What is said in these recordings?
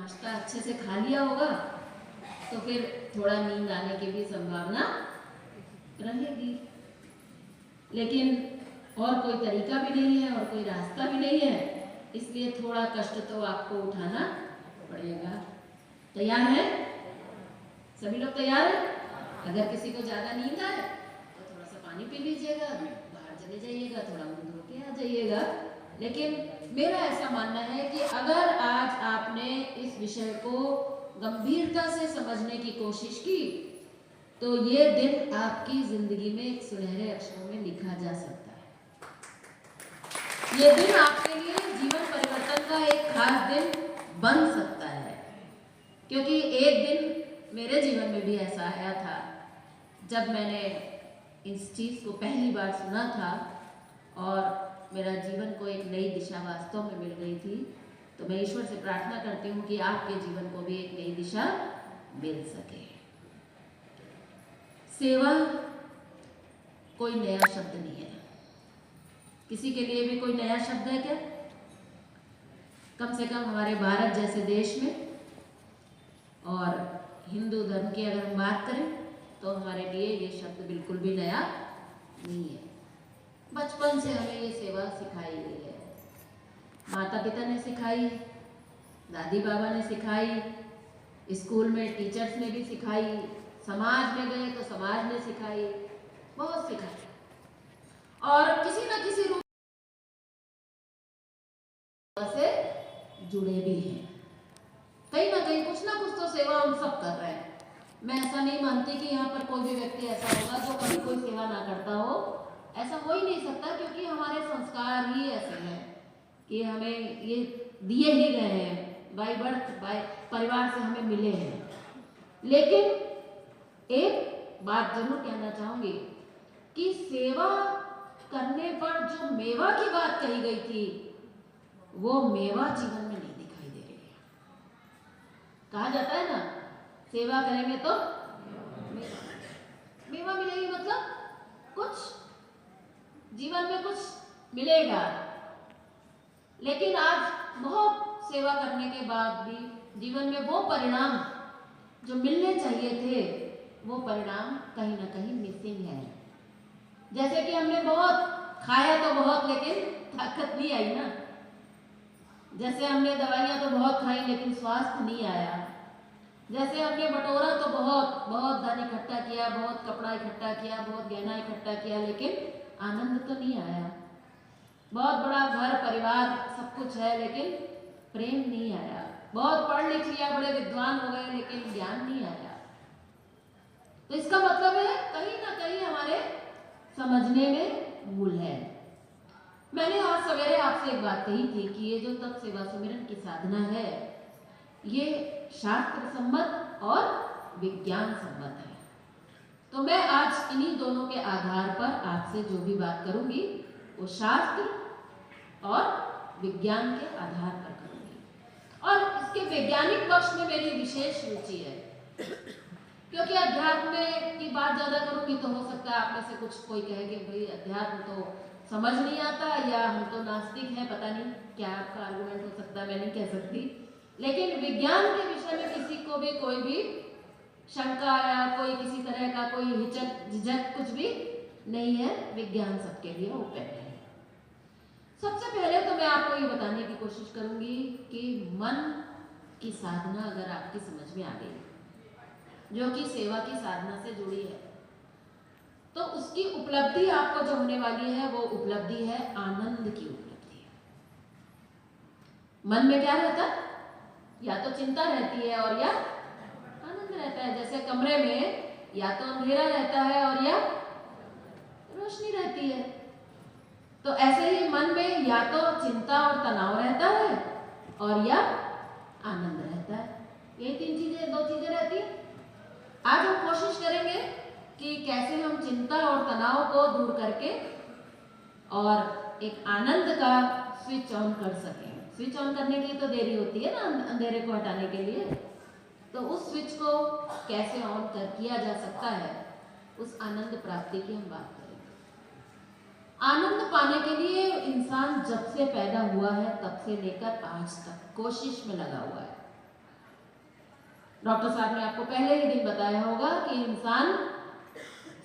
नाश्ता अच्छे से खा लिया होगा तो फिर थोड़ा नींद आने की भी संभावना रहेगी। लेकिन और कोई तरीका भी नहीं है और कोई रास्ता भी नहीं है, इसलिए थोड़ा कष्ट तो आपको उठाना पड़ेगा। तैयार है? सभी लोग तैयार हैं? अगर किसी को ज़्यादा नींद आए तो थोड़ा सा पानी पी लीजिएगा, बाहर चले जाइएगा, थोड़ा मुंह धो के आ जाइएगा। लेकिन मेरा ऐसा मानना है कि अगर आज आपने इस विषय को गंभीरता से समझने की कोशिश की तो ये दिन आपकी जिंदगी में एक सुनहरे अक्षरों में लिखा जा सकता है। ये दिन आपके लिए जीवन परिवर्तन का एक खास दिन बन सकता है, क्योंकि एक दिन मेरे जीवन में भी ऐसा आया था जब मैंने इस चीज़ को पहली बार सुना था और मेरा जीवन को एक नई दिशा वास्तव में मिल गई थी। तो मैं ईश्वर से प्रार्थना करती हूँ कि आपके जीवन को भी एक नई दिशा मिल सके। सेवा कोई नया शब्द नहीं है। किसी के लिए भी कोई नया शब्द है क्या? कम से कम हमारे भारत जैसे देश में और हिंदू धर्म की अगर हम बात करें तो हमारे लिए ये शब्द बिल्कुल भी नया नहीं है। बचपन से हमें ये सेवा सिखाई गई है। माता पिता ने सिखाई, दादी बाबा ने सिखाई, स्कूल में टीचर्स ने भी सिखाई, समाज में गए तो समाज ने सिखाई, बहुत सिखाई। और किसी न किसी रूप से जुड़े भी हैं। कहीं ना कहीं कुछ ना कुछ तो सेवा हम सब कर रहे हैं। मैं ऐसा नहीं मानती कि यहाँ पर कोई भी व्यक्ति ऐसा होगा जो कभी कोई सेवा ना करता हो। ऐसा हो ही नहीं सकता, क्योंकि हमारे संस्कार ही ऐसे हैं कि हमें ये दिए ही गए हैं, बाय बर्थ, बाय परिवार से हमें मिले हैं। लेकिन एक बात जरूर कहना चाहूंगी कि सेवा करने पर जो मेवा की बात कही गई थी वो मेवा जीवन में नहीं दिखाई दे रही है। कहा जाता है ना, सेवा करेंगे तो मेवा मिलेगी, मतलब कुछ जीवन में कुछ मिलेगा। लेकिन आज बहुत सेवा करने के बाद भी जीवन में वो परिणाम जो मिलने चाहिए थे वो परिणाम कहीं ना कहीं मिसिंग है। जैसे कि हमने बहुत खाया तो बहुत, लेकिन ताकत नहीं आई ना। जैसे हमने दवाइयाँ तो बहुत खाई लेकिन स्वास्थ्य नहीं आया। जैसे हमने बटोरा तो बहुत बहुत धन इकट्ठा किया, बहुत कपड़ा इकट्ठा किया, बहुत गहना इकट्ठा किया, लेकिन आनंद तो नहीं आया। बहुत बड़ा घर परिवार सब कुछ है लेकिन प्रेम नहीं आया। बहुत पढ़ लिख लिया, बड़े विद्वान हो गए, लेकिन ज्ञान नहीं आया। तो इसका मतलब है कहीं ना कहीं हमारे समझने में भूल है। मैंने आज सवेरे आपसे एक बात कही थी कि ये जो तप सेवा सुमिरन की साधना है ये शास्त्र सम्मत और विज्ञान सम्मत है। तो मैं आज इन्हीं दोनों के आधार पर आपसे जो भी बात करूंगी वो शास्त्र और विज्ञान के आधार पर करूंगी। और इसके वैज्ञानिक पक्ष में मेरी विशेष रुचि है, क्योंकि अध्यात्म की बात ज्यादा करूंगी तो हो सकता है आप में से कुछ कोई कहे कि भाई अध्यात्म तो समझ नहीं आता, या हम तो नास्तिक हैं, पता नहीं क्या आपका आर्गुमेंट हो सकता है, मैं नहीं कह सकती। लेकिन विज्ञान के विषय में किसी को भी कोई भी शंका या कोई किसी तरह का कोई हिचक झिझक कुछ भी नहीं है। विज्ञान सबके लिए ओपन है। सबसे पहले तो मैं आपको ये बताने की कोशिश करूंगी कि मन की साधना अगर आपकी समझ में आ गई, जो कि सेवा की साधना से जुड़ी है, तो उसकी उपलब्धि आपको जो होने वाली है वो उपलब्धि है आनंद की उपलब्धि। मन में क्या रहता है? या तो चिंता रहती है और या आनंद रहता है। जैसे कमरे में या तो अंधेरा रहता है और या रोशनी रहती है। तो ऐसे ही मन में या तो चिंता और तनाव रहता है और या आनंद रहता है। ये तीन चीजें, दो चीजें रहती हैं। आज हम कोशिश करेंगे कि कैसे हम चिंता और तनाव को दूर करके और एक आनंद का स्विच ऑन कर सकें। स्विच ऑन करने के लिए तो देरी होती है ना, अंधेरे को हटाने के लिए। तो उस स्विच को कैसे ऑन कर किया जा सकता है, उस आनंद प्राप्ति की हम बात करेंगे। आनंद पाने के लिए इंसान जब से पैदा हुआ है तब से लेकर आज तक कोशिश में लगा हुआ है। डॉक्टर साहब ने आपको पहले ही दिन बताया होगा कि इंसान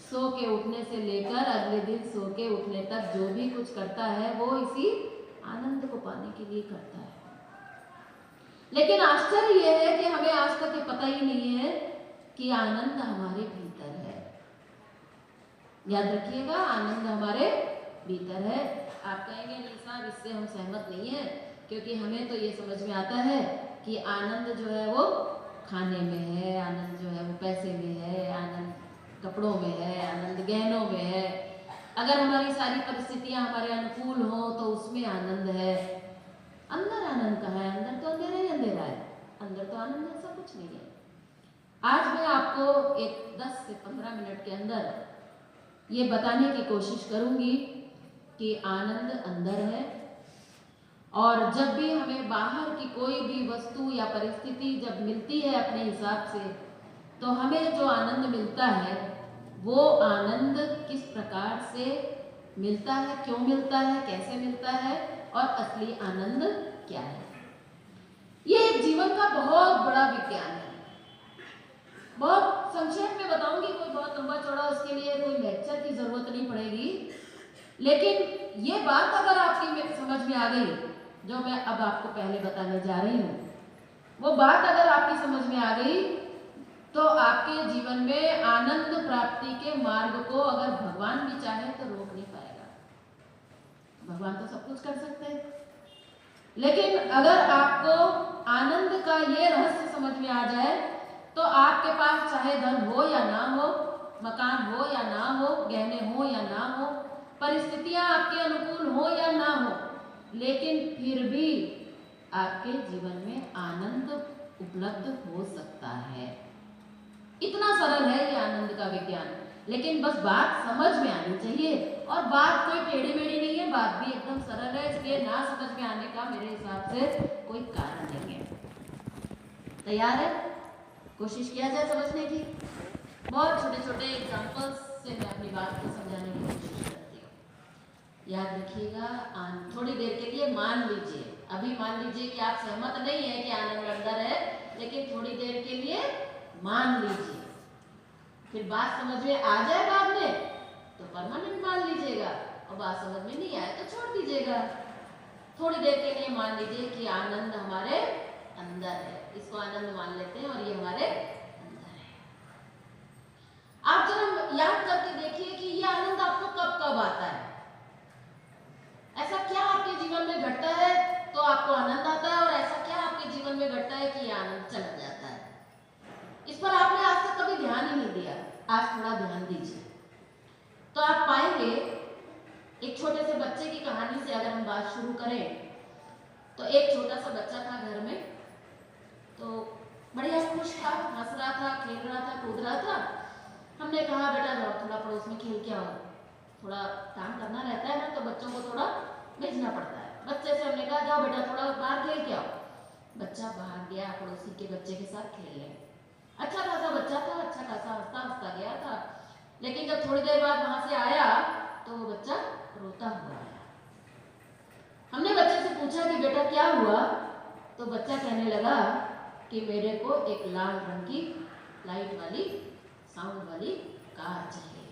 सो के उठने से लेकर अगले दिन सो के उठने तक जो भी कुछ करता है वो इसी आनंद को पाने के लिए करता है। लेकिन आश्चर्य यह है कि हमें आज तक ये पता ही नहीं है कि आनंद हमारे भीतर है। याद रखिएगा, आनंद हमारे भीतर है। आप कहेंगे नहीं साहब, इससे हम सहमत नहीं है, क्योंकि हमें तो ये समझ में आता है कि आनंद जो है वो खाने में है, आनंद जो है वो पैसे में है, आनंद कपड़ों में है, आनंद गहनों में है। अगर हमारी सारी परिस्थितियां हमारे अनुकूल हो तो उसमें आनंद है। अंदर आनंद कहाँ है? अंदर तो अंधेरा ही अंधेरा है, अंदर तो आनंद ऐसा कुछ नहीं है। आज मैं आपको एक 10 से 15 मिनट के अंदर ये बताने की कोशिश करूंगी कि आनंद अंदर है, और जब भी हमें बाहर की कोई भी वस्तु या परिस्थिति जब मिलती है अपने हिसाब से, तो हमें जो आनंद मिलता है वो आनंद किस प्रकार से मिलता है, क्यों मिलता है, कैसे मिलता है, और असली आनंद क्या है। ये एक जीवन का बहुत बड़ा विज्ञान है। बहुत संक्षेप में बताऊंगी, कोई बहुत लंबा चौड़ा उसके लिए कोई लेक्चर की जरूरत नहीं पड़ेगी। लेकिन ये बात अगर आपकी समझ में आ गई, जो मैं अब आपको पहले बताने जा रही हूँ, वो बात अगर आपकी समझ में आ गई, तो आपके जीवन में आनंद प्राप्ति के मार्ग को अगर भगवान भी चाहे तो रोक नहीं पाएगा। भगवान तो सब कुछ कर सकते हैं, लेकिन अगर आपको आनंद का ये रहस्य समझ में आ जाए, तो आपके पास चाहे धन हो या ना हो, मकान हो या ना हो, गहने हो या ना हो, परिस्थितियां आपके अनुकूल हो या ना हो, लेकिन फिर भी आपके जीवन में आनंद उपलब्ध हो सकता है। इतना सरल है ये आनंद का विज्ञान, लेकिन बस बात समझ में आनी चाहिए। और बात कोई टेढ़ी मेढ़ी नहीं है, बात भी एकदम सरल है, इसलिए ना समझ में आने का मेरे हिसाब से कोई कारण नहीं है। तैयार है? कोशिश किया जाए समझने की। बहुत छोटे छोटे एग्जाम्पल्स से मैं अपनी बात को समझाने की कोशिश करती हूँ। याद रखिएगा, थोड़ी देर के लिए मान लीजिए, अभी मान लीजिए कि आप सहमत नहीं है कि आनंद अंदर है, लेकिन थोड़ी देर के लिए मान लीजिए। फिर बात समझ में आ जाए बाद में तो परमानेंट मान लीजिएगा, और बात समझ में नहीं आए तो छोड़ दीजिएगा। थोड़ी देर के लिए मान लीजिए कि आनंद हमारे अंदर है, इसको आनंद मान लेते हैं, और ये हमारे अंदर है। आप जरा याद करके देखिए कि ये आनंद आपको कब कब आता है। ऐसा क्या आपके जीवन में घटता है तो आपको आनंद आता है, और ऐसा क्या आपके जीवन में घटता है कि ये आनंद चला जाता है। इस पर आपने आज तक कभी ध्यान ही नहीं दिया, आज थोड़ा ध्यान दीजिए। तो आप पाएंगे, एक छोटे से बच्चे की कहानी से अगर हम बात शुरू करें, तो एक छोटा सा बच्चा था घर में, तो बढ़िया खुश था, हंस रहा था, खेल रहा था, कूद रहा था। हमने कहा बेटा जाओ थोड़ा पड़ोस में खेल के आओ, थोड़ा काम करना रहता है ना, तो बच्चों को थोड़ा भेजना पड़ता है। बच्चे से हमने कहा जाओ बेटा थोड़ा बाहर खेल के आओ। बच्चा बाहर गया, पड़ोसी के बच्चे के साथ खेलने। अच्छा खासा बच्चा था, अच्छा खासा हंसता हंसता गया था, लेकिन जब थोड़ी देर बाद वहां से आया तो वो बच्चा रोता हुआ आया। हमने बच्चे से पूछा कि बेटा क्या हुआ, तो बच्चा कहने लगा कि मेरे को एक लाल रंग की लाइट वाली साउंड वाली कार चाहिए।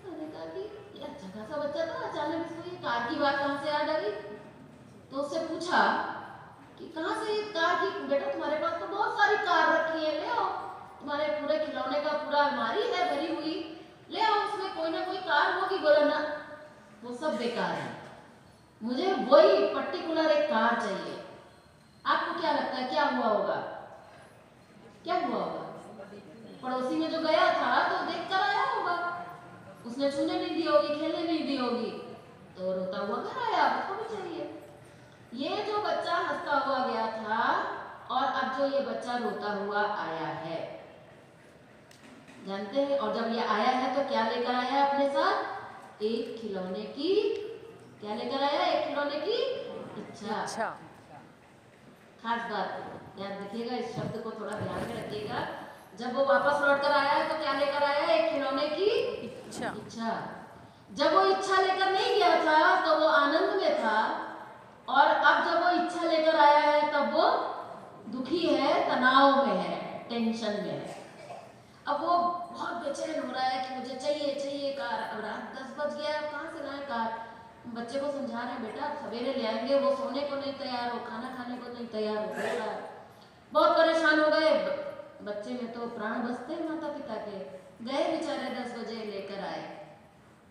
मैंने कहा कि ये अच्छा खासा बच्चा था, अचानक इसको ये कार की बात कहां से याद आ गई। तो उससे पूछा कि कहां से ये कार की, बेटा तुम्हारे पास तो बहुत सारी कार रखी है, ले आओ, तुम्हारे पूरे खिलौने का पूरा अलमारी है भरी हुई, ले आओ, उसमें कोई ना कोई कार होगी। बोला ना, वो सब बेकार है, मुझे वही पर्टिकुलर एक कार चाहिए। आपको क्या लगता है क्या हुआ होगा? क्या हुआ होगा? पड़ोसी में जो गया था तो देख कर आया होगा, उसने छूने नहीं दी होगी, खेलने नहीं दी होगी, तो रोता हुआ घर आया, उसको भी चाहिए। ये जो बच्चा हंसता हुआ गया था, और अब जो ये बच्चा रोता हुआ आया है, जानते हैं? और जब ये आया है तो क्या लेकर आया अपने साथ? एक खिलौने की, क्या लेकर आया? एक खिलौने की इच्छा। खास बात याद रखिएगा, इस शब्द को थोड़ा ध्यान में रखिएगा। जब वो वापस लौट कर आया है तो क्या लेकर आया? एक खिलौने की इच्छा। जब वो इच्छा लेकर नहीं गया था तो वो आनंद में था, और अब जब वो इच्छा लेकर आया है तब वो दुखी है, तनाव में है, टेंशन में है। अब वो बहुत बेचैन हो रहा है कि मुझे चाहिए चाहिए कार। अब रात 10 बज गया, अब कहाँ से लाए कार? बच्चे को समझा रहे हैं, बेटा सवेरे ले आएंगे। वो सोने को नहीं तैयार हो, खाना खाने को नहीं तैयार हो रहा है। बहुत परेशान हो गए। बच्चे में तो प्राण बसते हैं माता पिता के। गए बेचारे 10 बजे, लेकर आए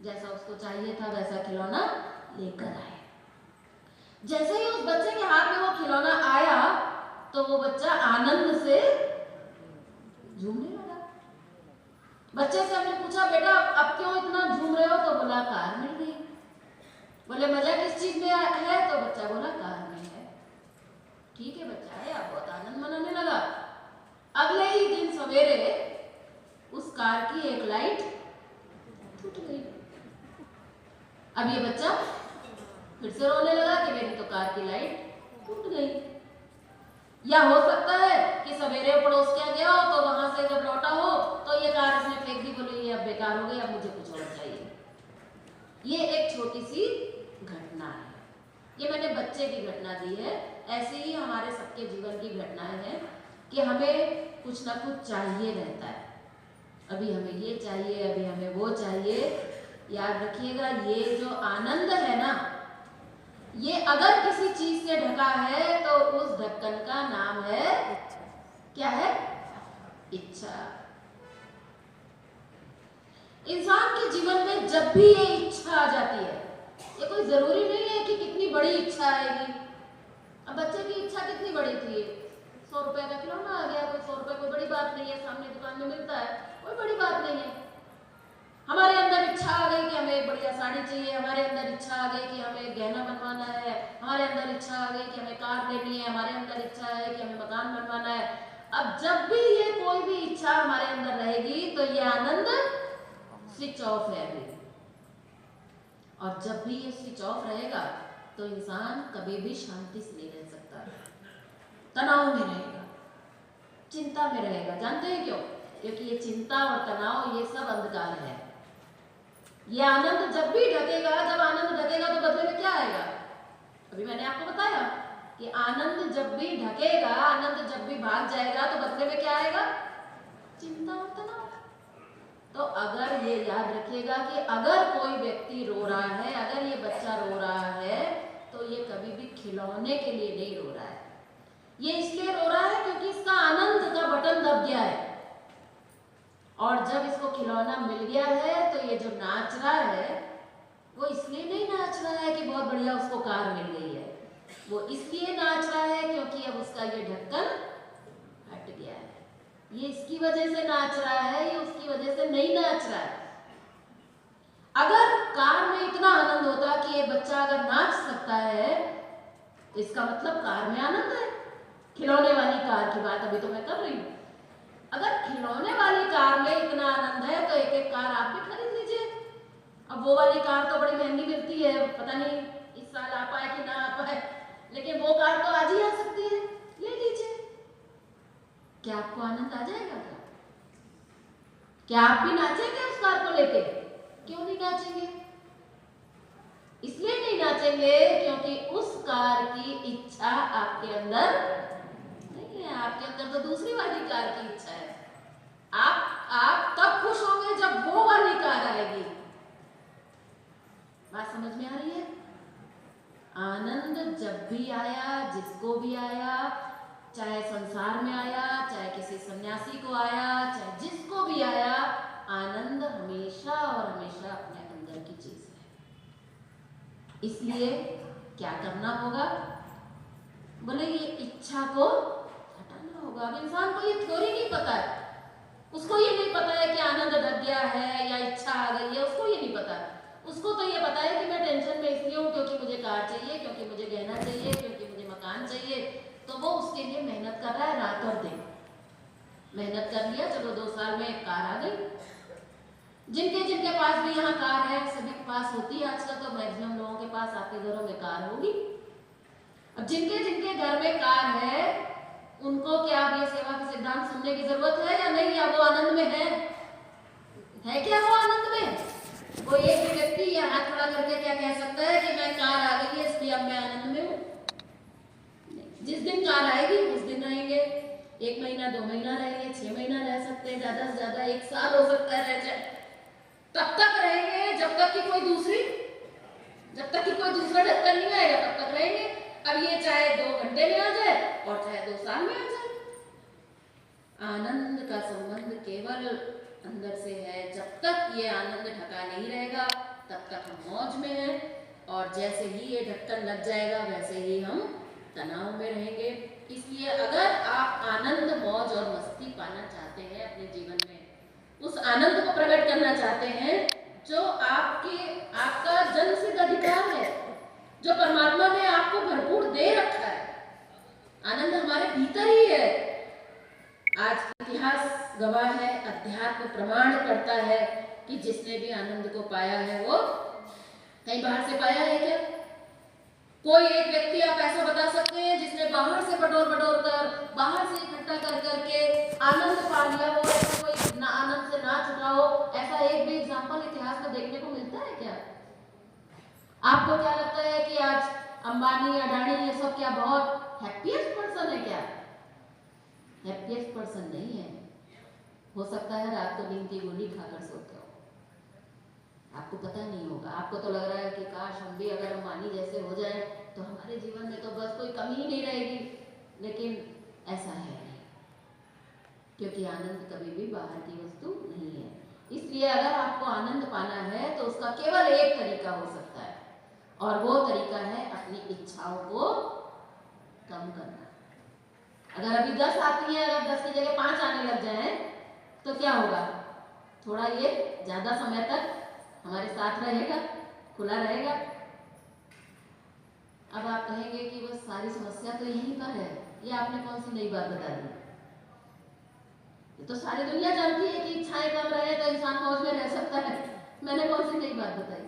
जैसा उसको चाहिए था वैसा खिलौना लेकर आए। जैसे ही उस बच्चे के हाथ में वो खिलौना आया तो वो बच्चा आनंद से झूमने लगा। बच्चे से हमने पूछा, बेटा अब क्यों इतना झूम रहे हो? तो बोला कार मिल गई। बोले मजा किस चीज में है? तो बच्चा बोला कार में है। ठीक है, बच्चा आया, बहुत आनंद मनाने लगा। अगले ही दिन सवेरे उस कार की एक लाइट टूट गई। अब ये बच्चा फिर से रोने लगा कि मेरी तो कार की लाइट टूट गई। या हो सकता है कि सवेरे पड़ोस के गया हो तो वहां से जब लौटा हो तो ये कार इसने फेंक दी, बोले ये अब बेकार हो गई, अब मुझे कुछ और चाहिए। ये एक छोटी सी घटना है, ये मैंने बच्चे की घटना दी है। ऐसे ही हमारे सबके जीवन की घटनाएं हैं कि हमें कुछ ना कुछ चाहिए रहता है। अभी हमें ये चाहिए, अभी हमें वो चाहिए। याद रखिएगा, ये जो आनंद है ना, ये अगर किसी चीज से ढका है तो उस ढक्कन का नाम है क्या है? इच्छा। इंसान के जीवन में जब भी ये इच्छा आ जाती है, ये कोई जरूरी नहीं है कि कितनी बड़ी इच्छा आएगी। अब बच्चे की इच्छा कितनी बड़ी थी? 100 रुपए का खिलौना आ गया। कोई 100 रुपए कोई बड़ी बात नहीं है, सामने दुकान में मिलता है, कोई बड़ी बात नहीं है। हमारे अंदर इच्छा आ गई कि हमें एक बढ़िया साड़ी चाहिए, हमारे अंदर इच्छा आ गई कि हमें गहना बनवाना है, हमारे अंदर इच्छा आ गई कि हमें कार लेनी है, हमारे अंदर इच्छा है कि हमें मकान बनवाना है। अब जब भी ये कोई भी इच्छा हमारे अंदर रहेगी तो ये आनंद स्विच ऑफ है अभी। और जब भी ये स्विच ऑफ रहेगा तो इंसान कभी भी शांति से नहीं रह सकता, तनाव में रहेगा, चिंता में रहेगा। जानते हैं क्यों? क्योंकि ये चिंता और तनाव ये सब अंधकार है। ये आनंद जब भी ढकेगा, जब आनंद ढकेगा तो बदले में क्या आएगा? अभी मैंने आपको बताया कि आनंद जब भी ढकेगा, आनंद जब भी भाग जाएगा तो बदले में क्या आएगा? चिंता और तनाव। तो अगर ये याद रखिएगा कि अगर कोई व्यक्ति रो रहा है, अगर ये बच्चा रो रहा है, तो ये कभी भी खिलौने के लिए नहीं रो रहा है। ये इसलिए रो रहा है क्योंकि इसका आनंद का बटन दब गया है। और जब इसको खिलौना मिल गया है तो ये जो नाच रहा है वो इसलिए नहीं नाच रहा है कि बहुत बढ़िया उसको कार मिल गई है। वो इसलिए नाच रहा है क्योंकि अब उसका ये ढक्कन हट गया है। ये इसकी वजह से नाच रहा है, ये उसकी वजह से नहीं नाच रहा है। अगर कार में इतना आनंद होता कि ये बच्चा अगर नाच सकता है तो इसका मतलब कार में आनंद है। खिलौने वाली कार की बात अभी तो मैं कर रही हूँ। अगर खिलौने वाली कार में इतना आनंद है तो एक एक कार आप भी खरीद लीजिए। अब वो वाली कार तो बड़ी महंगी मिलती है, पता नहीं इस साल आ पाए कि ना आ पाए, लेकिन वो कार तो आज ही आ सकती है, ले लीजिए। क्या आपको आनंद आ जाएगा? क्या आप भी नाचेंगे उस कार को लेके? क्यों नहीं नाचेंगे? इसलिए नहीं नाचेंगे क्योंकि उस कार की इच्छा आपके अंदर नहीं है। आपके अंदर तो दूसरी वाली कार की इच्छा है। आप तब खुश होंगे जब वो वाली कार आएगी। बात समझ में आ रही है? आनंद जब भी आया, जिसको भी आया, चाहे संसार में आया, चाहे किसी सन्यासी को आया, चाहे जिसको भी आया, आनंद हमेशा और हमेशा अपने अंदर की चीज है। इसलिए क्या करना होगा? बोले ये इच्छा को हटाना होगा। अब इंसान को ये थ्योरी नहीं पता है, उसको ये नहीं पता है कि आनंद ढक गया है या इच्छा आ गई है, उसको ये नहीं पता है। उसको तो ये पता है कि मैं टेंशन में इसलिए हूँ क्योंकि मुझे कार चाहिए, क्योंकि मुझे गहना चाहिए, क्योंकि मुझे मकान चाहिए। तो वो उसके लिए मेहनत कर रहा है, रात और दिन मेहनत कर लिया, चलो 2 साल में एक कार आ गई। जिनके जिनके पास भी यहाँ कार है, सभी के पास होती है आजकल, तो मैक्सिमम लोगों के पास आपके घरों में कार होगी। अब जिनके जिनके घर में कार है उनको क्या अब ये सेवा के सिद्धांत सुनने की जरूरत है या नहीं? या वो आनंद में है क्या वो आनंद में? वो एक भी व्यक्ति या हाथ खड़ा करके क्या कह सकता है कि मैं कार आ गई है इसलिए अब मैं आनंद में हूँ? जिस दिन कार आएगी उस दिन रहेंगे। 1 महीने महीना 2 महीना रहेंगे, 6 महीना रह सकते हैं, ज़्यादा से ज़्यादा 1 साल हो सकता है रह जाए। तब तक रहेंगे जब तक कि कोई दूसरा ढक्कन नहीं आएगा, तब तक रहेंगे। अब ये चाहे 2 घंटे में आ जाए और चाहे 2 साल में आ जाए। आनंद का संबंध केवल अंदर से है। जब तक ये आनंद ढका नहीं रहेगा तब तक हम मौज में हैं, और जैसे ही ये ढक्कन लग जाएगा वैसे ही हम तनाव में रहेंगे। इसलिए अगर आप आनंद, मौज और मस्ती पाना चाहते हैं अपने जीवन में, उस आनंद को प्रकट करना चाहते हैं जो आपका जन्मसिद्ध अधिकार है, जो परमात्मा ने आपको भरपूर दे रखा है। आनंद हमारे भीतर ही है। आज इतिहास गवाह है, अध्यात्म प्रमाण करता है कि जिसने भी आनंद को पाया है वो कहीं बाहर से पाया है क्या? कोई एक व्यक्ति आप ऐसा बता सकते हैं जिसने बाहर से बटोर कर, बाहर से इकट्ठा कर करके आनंद पा लिया हो, ऐसा कोई आनंद से ना छुटा हो? ऐसा एक भी एग्जाम्पल इतिहास में देखने को मिलता है क्या? आपको क्या लगता है कि आज अंबानी, अडानी ये सब क्या बहुत हैप्पीएस्ट पर्सन है क्या? हैप्पीएस्ट पर्सन नहीं है। हो सकता है रात को नींद की गोली खाकर सोते हो, आपको पता नहीं होगा। आपको तो लग रहा है कि काश हम भी अगर अंबानी जैसे हो जाए तो हमारे जीवन में तो बस कोई कमी ही नहीं रहेगी, लेकिन ऐसा है नहीं, क्योंकि आनंद कभी भी बाहर की वस्तु नहीं है। इसलिए अगर आपको आनंद पाना है तो उसका केवल एक तरीका हो सकता है, और वो तरीका है अपनी इच्छाओं को कम करना। अगर अभी 10 आती है, अगर 10 की जगह 5 आने लग जाए तो क्या होगा? थोड़ा ये ज्यादा समय तक हमारे साथ रहेगा, खुला रहेगा। अब आप कहेंगे कि बस सारी समस्या तो यहीं पर है, ये आपने कौन सी नई बात बता दी? ये तो सारी दुनिया जानती है कि इच्छाएं कम रहे तो इंसान मौज में रह सकता है। मैंने कौन सी नई बात बताई?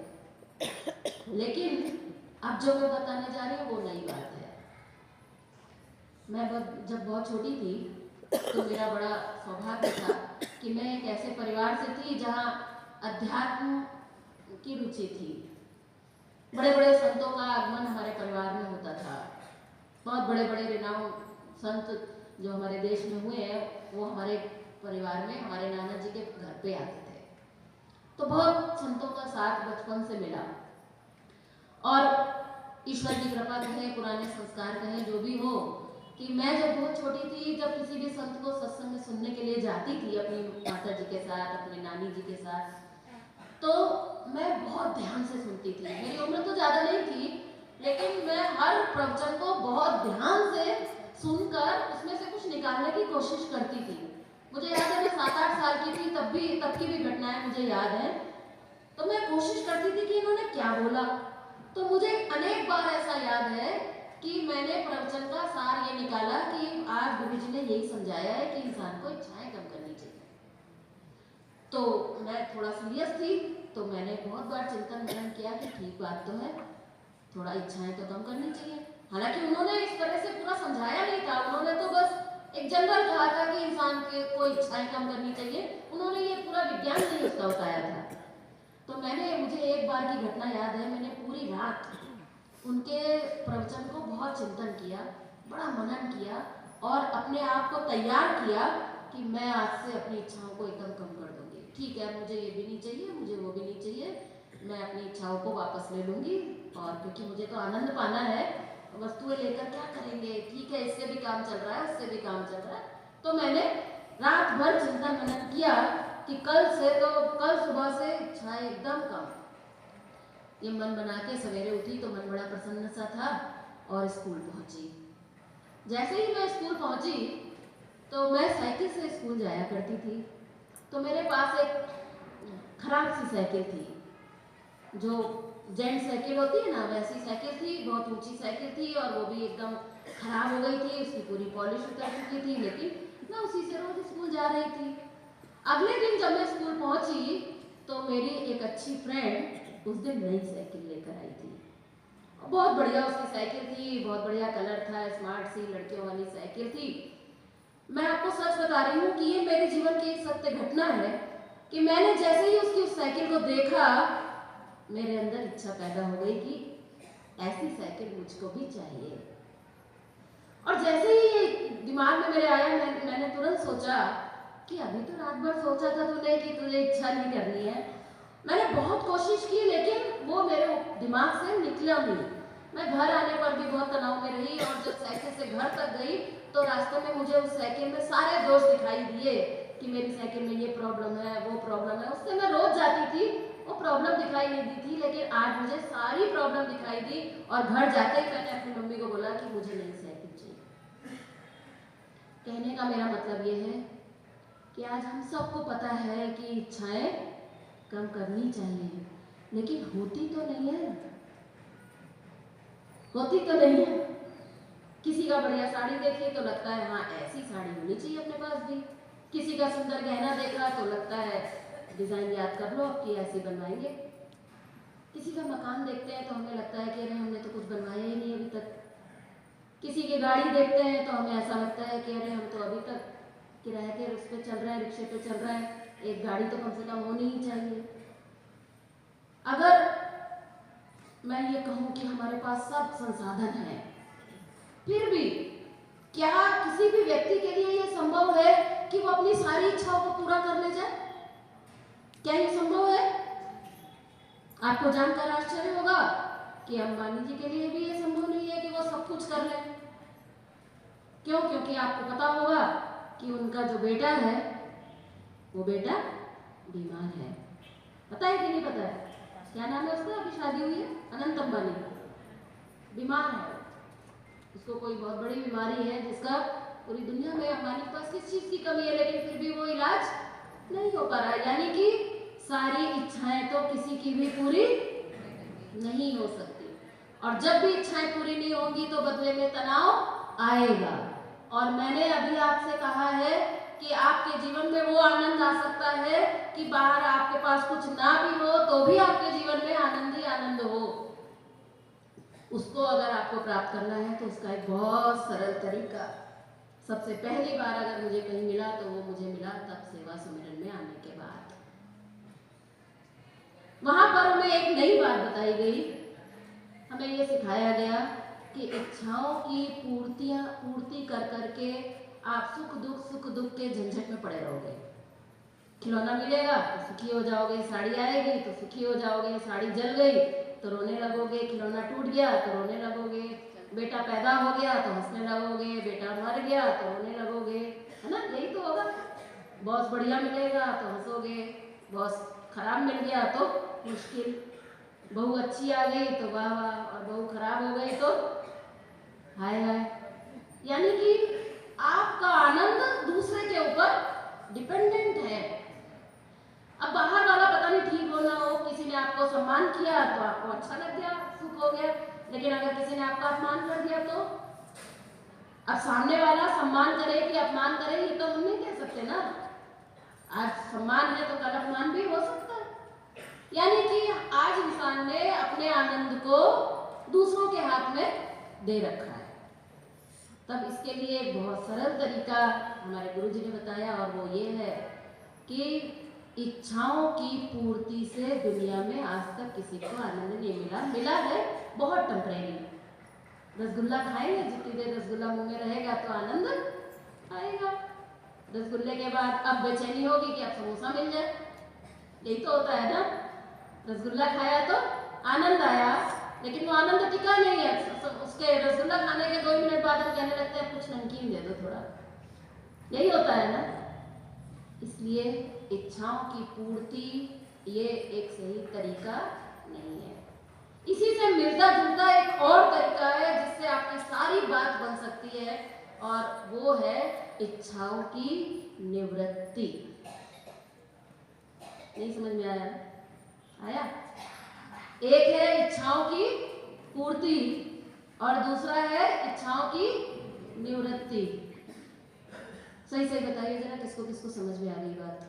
लेकिन अब जो मैं बताने जा रही हूँ वो नई बात है। मैं जब बहुत छोटी थी तो मेरा बड़ा सौभाग्य था कि मैं एक ऐसे परिवार से थी जहाँ अध्यात्म की रुचि थी। बड़े बड़े संतों का आगमन हमारे परिवार में होता था। बहुत बड़े बड़े रिनाम संत जो हमारे देश में हुए हैं वो हमारे परिवार में, हमारे नाना जी के घर पे आते थे। तो बहुत संतों का साथ बचपन से मिला, और ईश्वर की कृपा कहें, पुराने संस्कार कहें, जो भी हो, कि मैं जब बहुत छोटी थी, जब किसी भी संत को सत्संग में सुनने के लिए जाती थी अपनी माता जी के साथ, अपने नानी जी के साथ, तो मैं बहुत ध्यान से सुनती थी। मेरी उम्र तो ज़्यादा नहीं थी, लेकिन मैं हर प्रवचन को बहुत ध्यान से सुनकर उसमें से कुछ निकालने की कोशिश करती थी। मुझे याद है मैं 7-8 साल की थी, तब की भी घटनाएं मुझे याद है। तो मैं कोशिश करती थी कि इन्होंने क्या बोला। तो मुझे अनेक बार ऐसा याद है कि मैंने प्रवचन का सार ये निकाला कि आज गुरु जी ने यही समझाया है कि इंसान को इच्छाएं कम करनी चाहिए। तो मैं थोड़ा सीरियस थी, तो मैंने बहुत बार चिंतन मनन किया कि ठीक बात तो है, थोड़ा इच्छाएं तो कम करनी चाहिए। हालांकि उन्होंने इस तरह से पूरा समझाया नहीं था, उन्होंने तो बस एक जनरल कहा था कि इंसान को इच्छाएं कम करनी चाहिए। उन्होंने ये पूरा विज्ञान नहीं उसका बताया था। तो मुझे एक बार की घटना याद है, मैंने पूरी रात उनके प्रवचन को बहुत चिंतन किया, बड़ा मनन किया, और अपने आप को तैयार किया कि मैं आज से अपनी इच्छाओं को एकदम कम कर दूंगी। ठीक है, मुझे ये भी नहीं चाहिए, मुझे वो भी नहीं चाहिए, मैं अपनी इच्छाओं को वापस ले लूंगी, और क्योंकि मुझे तो आनंद पाना है, वस्तुएं लेकर क्या करेंगे, ठीक है इससे भी काम चल रहा है, उससे भी काम चल रहा है। तो मैंने रात भर चिंतन मनन किया कि कल सुबह से इच्छाएं एकदम कम। ये मन बना के सवेरे उठी तो मन बड़ा प्रसन्न सा था, और स्कूल पहुंची। जैसे ही मैं स्कूल पहुंची तो मैं साइकिल से स्कूल जाया करती थी। तो मेरे पास एक खराब सी साइकिल थी, जो जेंट साइकिल होती है ना, वैसी साइकिल थी, बहुत ऊंची साइकिल थी, और वो भी एकदम खराब हो गई थी, उसकी पूरी पॉलिश उतर चुकी थी, लेकिन मैं उसी से रोज स्कूल जा रही थी। अगले दिन जब मैं स्कूल पहुंची तो मेरी एक अच्छी फ्रेंड उस दिन नई साइकिल लेकर आई थी। बहुत बढ़िया उसकी साइकिल थी, बहुत बढ़िया कलर था, स्मार्ट सी लड़कियों वाली साइकिल थी। मैं आपको सच बता रही हूँ कि ये मेरे जीवन की एक सत्य घटना है कि मैंने जैसे ही उसकी उस साइकिल को देखा, मेरे अंदर इच्छा पैदा हो गई कि ऐसी साइकिल मुझको भी चाहिए। और जैसे ही ये दिमाग में मेरे आया, मैंने तुरंत सोचा कि अभी तो रात भर सोचा था तूने कि तुझे इच्छा नहीं करनी है। मैंने बहुत कोशिश की लेकिन वो मेरे दिमाग से निकला नहीं। मैं घर आने पर भी बहुत तनाव में रही और जब साइकिल से घर तक गई तो रास्ते में मुझे उस साइकिल में सारे दोस्त दिखाई दिए कि मेरी साइकिल में ये प्रॉब्लम है, वो प्रॉब्लम है। उससे मैं रोज जाती थी, वो प्रॉब्लम दिखाई नहीं दी थी, लेकिन आज मुझे सारी प्रॉब्लम दिखाई दी। और घर जाते ही मैंने अपनी मम्मी को बोला कि मुझे नई साइकिल चाहिए। कहने का मेरा मतलब ये है कि आज हम सबको पता है कि इच्छाएं कम करनी चाहिए, लेकिन होती तो नहीं है, होती तो नहीं है। किसी का बढ़िया साड़ी देखी तो लगता है हाँ ऐसी साड़ी होनी चाहिए अपने पास भी। किसी का सुंदर गहना देखा तो लगता है डिजाइन याद कर लो कि ऐसे बनवाएंगे। किसी का मकान देखते हैं तो हमें लगता है कि अरे हमने तो कुछ बनवाया ही नहीं अभी तक। किसी की गाड़ी देखते हैं तो हमें ऐसा लगता है कि अरे हम तो अभी तक किराए के उस पर चल रहे हैं, रिक्शे पे चल रहे हैं, एक गाड़ी तो कम से कम होनी ही चाहिए। अगर मैं ये कहूँ कि हमारे पास सब संसाधन है, फिर भी क्या किसी भी व्यक्ति के लिए ये संभव है कि वो अपनी सारी इच्छाओं को पूरा कर ले जाए? क्या ये संभव है? आपको जानकर आश्चर्य होगा कि अंबानी जी के लिए भी ये संभव नहीं है कि वो सब कुछ कर लें। क्यों? क्योंकि आपको पता होगा कि उनका जो बेटा है वो बेटा बीमार है। पता है कि नहीं पता है? क्या नाम है उसका? अभी शादी हुई है, अनंत अंबानी। बीमार है, उसको कोई बहुत बड़ी बीमारी है जिसका पूरी दुनिया में अंबानी के पास किस चीज की कमी है, लेकिन फिर भी वो इलाज नहीं हो पा रहा है। यानी कि सारी इच्छाएं तो किसी की भी पूरी नहीं हो सकती, और जब भी इच्छाएं पूरी नहीं होंगी तो बदले में तनाव आएगा। और मैंने अभी आपसे कहा है कि आपके जीवन में वो आनंद आ सकता है कि बाहर आपके पास कुछ ना भी हो तो भी आपके जीवन में आनंद ही आनंद हो। उसको अगर आपको प्राप्त करना है तो उसका एक बहुत सरल तरीका, सबसे पहली बार अगर मुझे कहीं मिला तो वो मुझे मिला तब सेवा सुमिरन में आने के बाद। वहां पर हमें एक नई बात बताई गई, हमें ये सिखाया गया कि इच्छाओं की पूर्ति कर करके आप सुख दुख के झंझट में पड़े रहोगे। खिलौना मिलेगा तो सुखी हो जाओगे, साड़ी आएगी तो सुखी हो जाओगे, साड़ी जल गई तो रोने लगोगे, खिलौना टूट गया तो रोने लगोगे, बेटा पैदा हो गया तो हंसने लगोगे, बेटा मर गया तो रोने लगोगे, है ना? यही तो होगा। बॉस बढ़िया मिलेगा तो हंसोगे, बॉस खराब मिल गया तो मुश्किल, बहू अच्छी आ गई तो वाह वाह, और बहू खराब हो गई तो हाय हाय। यानी कि आपका आनंद दूसरे के ऊपर डिपेंडेंट है। अब बाहर वाला पता नहीं ठीक हो ना हो, किसी ने आपको सम्मान किया तो आपको अच्छा लग गया, सुख हो गया, लेकिन अगर किसी ने आपका अपमान कर दिया तो अब सामने वाला सम्मान करे कि अपमान करे ये तो हम नहीं कह सकते ना। आज सम्मान है तो कल अपमान भी हो सकता है। यानी कि आज इंसान ने अपने आनंद को दूसरों के हाथ में दे रखा है। तब इसके लिए एक बहुत सरल तरीका हमारे गुरु जी ने बताया, और वो ये है कि इच्छाओं की पूर्ति से दुनिया में आज तक किसी को आनंद नहीं मिला। मिला है बहुत टेम्परेरी। रसगुल्ला खाएंगे, जितनी देर रसगुल्ला मुंह में रहेगा तो आनंद आएगा। रसगुल्ले के बाद अब बेचैनी होगी कि अब समोसा मिल जाए, यही तो होता है ना। रसगुल्ला खाया तो आनंद आया, लेकिन वो आनंद टिका नहीं है। उसके रसगुल्ला खाने के 2 मिनट बाद हम कहने लगते हैं कुछ नमकीन दे दो थोड़ा, यही होता है ना। इसलिए इच्छाओं की पूर्ति ये एक सही तरीका नहीं है। इसी से मिलता जुलता एक और तरीका है जिससे आपकी सारी बात बन सकती है, और वो है इच्छाओं की निवृत्ति। नहीं समझ में आया? आया? एक है इच्छाओं की पूर्ति और दूसरा है इच्छाओं की निवृत्ति। सही सही बताइए जरा, किसको किसको समझ में आ रही बात?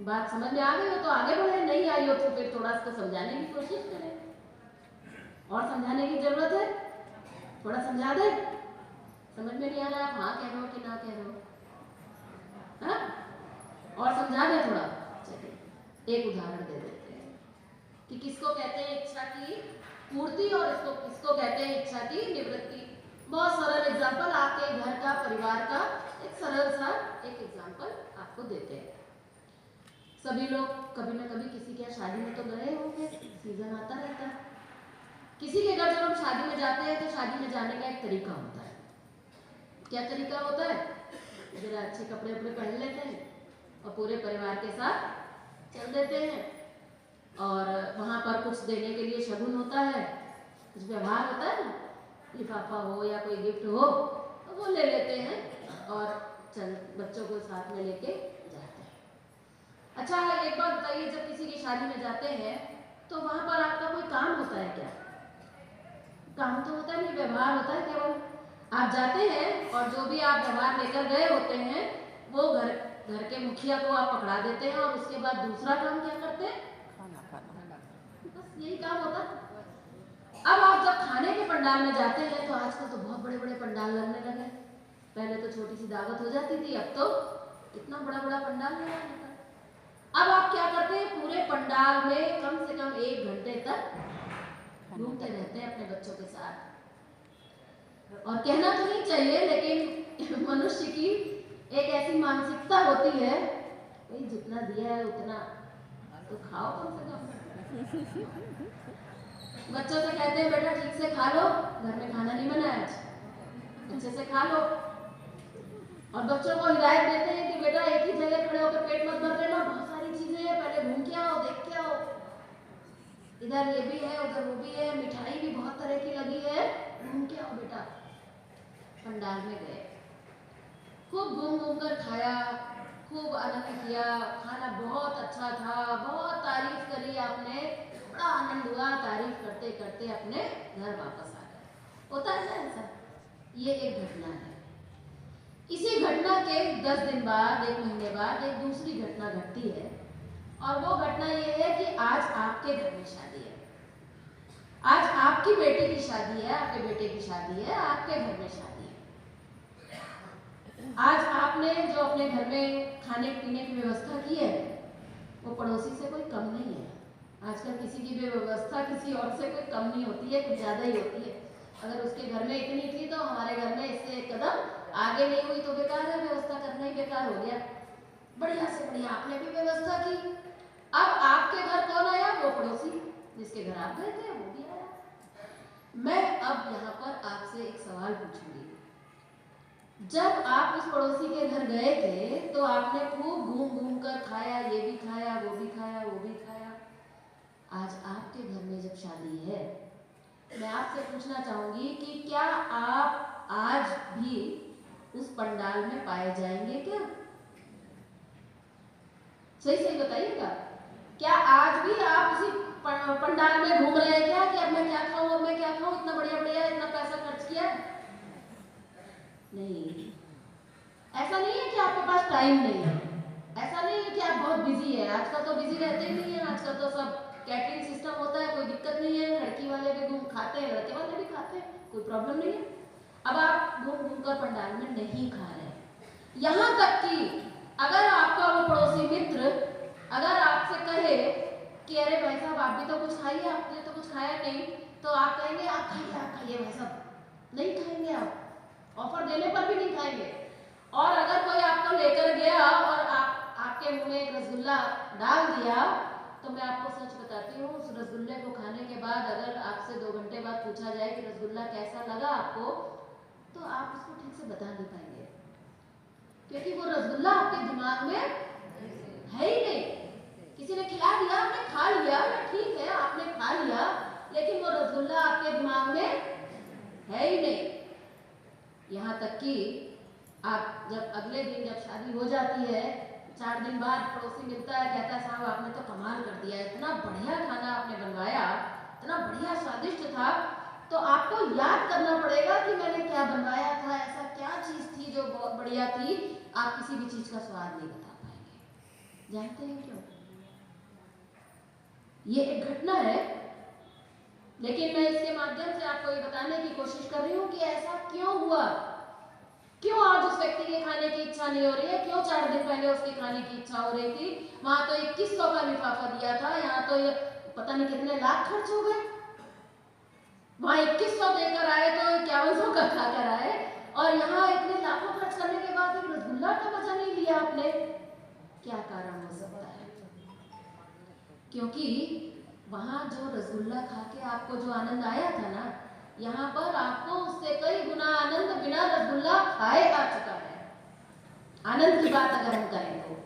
बात समझ में आ गई हो तो आगे बढ़े, नहीं आई हो तो फिर थोड़ा इसको समझाने की कोशिश करें। और समझाने की जरूरत है, थोड़ा समझा दे। समझ में नहीं आ रहा आप हाँ कह रहे हो कि ना कह रहे हो? हाँ? और समझा दे थोड़ा। चलिए एक उदाहरण दे देते हैं कि किसको कहते हैं इच्छा की पूर्ति और किसको कहते हैं इच्छा की निवृत्ति। बहुत सरल एग्जाम्पल आपके घर का, परिवार का एक सरल सा एक एग्जाम्पल आपको देते हैं। सभी लोग कभी ना कभी किसी के शादी में तो गए होंगे, सीजन आता रहता है। किसी के घर जब हम शादी में जाते हैं तो शादी में जाने का एक तरीका होता है। क्या तरीका होता है? जरा अच्छे कपड़े वपड़े पहन लेते हैं और पूरे परिवार के साथ चल देते हैं, और वहाँ पर कुछ देने के लिए शगुन होता है, कुछ व्यवहार होता है ना, लिफाफा हो या कोई गिफ्ट हो तो वो ले लेते हैं और चल बच्चों को साथ में लेके जाते हैं। अच्छा, एक बात बताइए, जब किसी की शादी में जाते हैं तो वहाँ पर आपका कोई काम होता है क्या? काम तो होता नहीं, व्यवहार होता है। केवल आप जाते हैं और जो भी आप व्यवहार लेकर गए होते हैं वो घर के मुखिया को आप पकड़ा देते हैं, और उसके बाद दूसरा काम क्या करते हैं? खाना। बस यही काम होता है। अब आप जब खाने के पंडाल में जाते हैं तो आजकल तो बहुत बड़े बड़े पंडाल लगने लगे। पहले तो छोटी सी दावत हो जाती थी, अब तो इतना बड़ा बड़ा पंडाल लगा रहता है। अब आप क्या करते हैं? पूरे पंडाल में कम से कम 1 घंटे तक घूमते रहते हैं अपने बच्चों के साथ। और कहना तो नहीं चाहिए, लेकिन मनुष्य की एक ऐसी मानसिकता होती है, भाई जितना दिया है उतना तो खाओ कम से कम। बच्चों से कहते हैं बेटा ठीक से खा लो, घर में खाना नहीं बना है, अच्छे से खा लो। और बच्चों को हिदायत देते हैं कि बेटा एक ही जगह खड़े होकर पेट मत भर लेना, बहुत सारी चीजें हैं, पहले घूम के आओ, देख के आओ, इधर ये भी है, उधर वो भी है, मिठाई भी बहुत तरह की लगी है, घूम के आओ बेटा। पंडाल में गए, खूब घूम घूम कर खाया, खूब आनंद किया, खाना बहुत अच्छा था, बहुत तारीफ करी आपने, बड़ा आनंद हुआ, तारीफ करते करते अपने घर वापस आ गए। होता है ना ऐसा? ये एक घटना है। इसी घटना के 10 दिन बाद, 1 महीने बाद एक दूसरी घटना घटती है, और वो घटना ये है कि आज आपके घर में शादी है, आज आपकी बेटी की शादी है, आपके बेटे की शादी है, आपके घर में शादी है। आज आपने जो अपने घर में खाने पीने की व्यवस्था की है वो पड़ोसी से कोई कम नहीं है। आजकल किसी की भी व्यवस्था किसी और से कोई कम नहीं होती है, कुछ ज्यादा ही होती है। अगर उसके घर में इतनी थी तो हमारे घर में इससे एक कदम आगे नहीं हुई तो बेकार है, व्यवस्था करना ही बेकार हो गया। बढ़िया से बढ़िया आपने भी व्यवस्था की। अब आपके घर कौन आया? वो पड़ोसी जिसके घर आप गए थे वो भी आया। मैं अब यहाँ पर आपसे एक सवाल पूछूंगी, जब आप उस पड़ोसी के घर गए थे तो आपने खूब घूम घूम कर खाया, ये भी खाया, वो भी खाया, वो भी खाया। आज आपके घर में जब शादी है, मैं आपसे पूछना चाहूंगी कि क्या आप आज भी उस पंडाल में पाए जाएंगे क्या? सही सही बताइएगा। क्या आज भी आप उसी पंडाल में घूम रहे हैं क्या कि अब मैं क्या खाऊं, अब मैं क्या खाऊं, इतना बढ़िया बढ़िया इतना पैसा खर्च किया? नहीं। ऐसा नहीं है कि आपके पास टाइम नहीं है, ऐसा नहीं है कि आप बहुत बिजी है। आजकल तो बिजी रहते ही नहीं है, आजकल तो सब कैटरिंग सिस्टम होता है, कोई दिक्कत नहीं है, लड़की वाले भी घूम खाते हैं, लड़के वाले भी खाते हैं, कोई प्रॉब्लम नहीं है। अब आप घूम घूम कर पंडाल में नहीं खा रहे। यहाँ तक कि अगर आपका वो पड़ोसी मित्र अगर आपसे कहे कि अरे भाई साहब आप भी तो कुछ खाइए, आपने तो कुछ खाया नहीं, तो आप कहेंगे आप खाइए भाई साहब, नहीं खाएंगे आप, ऑफर देने पर भी नहीं खाएंगे। और अगर कोई आपको लेकर गया और आपके मुंह में एक रसगुल्ला डाल दिया, तो मैं आपको सच बताती हूँ, उस रसगुल्ले को खाने के बाद अगर आपसे 2 घंटे बाद पूछा जाए कि रसगुल्ला कैसा लगा आपको, तो आप उसको ठीक से बता नहीं पाएंगे, क्योंकि वो रसगुल्ला आपके दिमाग में है ही नहीं। किसी ने खिला दिया, आपने खा लिया, ठीक है आपने खा लिया, लेकिन वो रसगुल्ला आपके दिमाग में है ही नहीं। यहाँ तक कि आप जब अगले दिन जब शादी हो जाती है, 4 दिन बाद पड़ोसी मिलता है, कहता है साहब आपने तो कमाल कर दिया, इतना बढ़िया खाना आपने बनवाया, इतना बढ़िया स्वादिष्ट था। तो आपको याद करना पड़ेगा कि मैंने क्या बनवाया था, ऐसा क्या चीज थी जो बहुत बढ़िया थी। आप किसी भी चीज का स्वाद नहीं बता पाएंगे। जानते हैं क्यों? ये एक घटना है, लेकिन मैं इसके माध्यम से आपको ये बताने की कोशिश कर रही हूँ कि ऐसा क्यों हुआ, क्यों आज उस व्यक्ति के खाने की इच्छा नहीं हो रही है, क्यों 4 दिन पहले उसके खाने की इच्छा हो रही थी। वहां तो 2100 का लिफाफा दिया था, यहाँ तो पता नहीं कितने लाख खर्च हो गए। वहां 2100 देकर आए तो 5100 का खाकर आए, और यहाँ इतने लाखों खर्च करने के बाद एक रसगुल्ला का मजा नहीं लिया आपने। क्या कारण हो सकता है? क्योंकि वहां जो रसगुल्ला खा के आपको जो आनंद आया था ना, यहाँ पर आपको उससे कई गुना आनंद बिना रसगुल्ला खाए आ चुका है। आनंद की बात अगर हम करें तो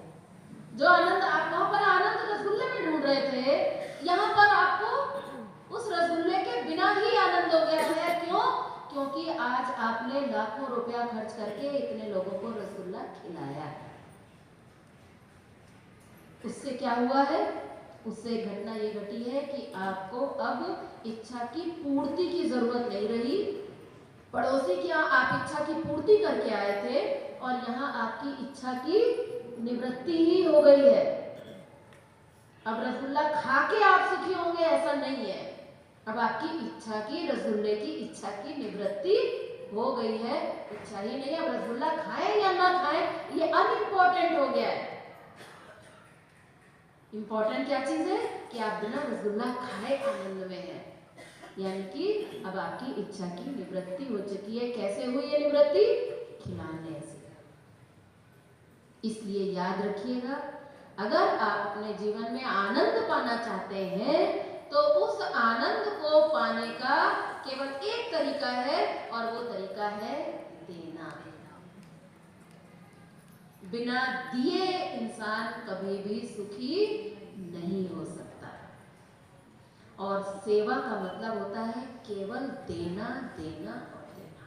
जो आनंद आप वहां पर आनंद रसगुल्ले में ढूंढ रहे थे, यहाँ पर आपको उस रसगुल्ले के बिना ही आनंद हो गया है। क्यों? क्योंकि आज आपने लाखों रुपया खर्च करके इतने लोगों को रसगुल्ला खिलाया है। उससे क्या हुआ है? उससे घटना ये घटी है कि आपको अब इच्छा की पूर्ति की जरूरत नहीं रही। पड़ोसी की आप इच्छा की पूर्ति करके आए थे, और यहाँ आपकी इच्छा की निवृत्ति ही हो गई है। अब रसगुल्ला खा के आप सुखी होंगे ऐसा नहीं है। अब आपकी इच्छा की, रसगुल्ले की इच्छा की निवृत्ति हो गई है। इच्छा ही नहीं है। अब रसगुल्ला खाएं या ना खाएं ये अनइम्पोर्टेंट हो गया है। इंपॉर्टेंट क्या चीज है? कि आप बिना रसगुल्ला खाए आनंद में हैं। यानी कि अब आपकी इच्छा की निवृत्ति हो चुकी है। कैसे हुई है निवृत्ति? खिलाने से। इसलिए याद रखिएगा, अगर आप अपने जीवन में आनंद पाना चाहते हैं तो उस आनंद को पाने का केवल एक तरीका है, और वो तरीका है देना। बिना दिए इंसान कभी भी सुखी नहीं हो सकता। और सेवा का मतलब होता है केवल देना, देना और देना।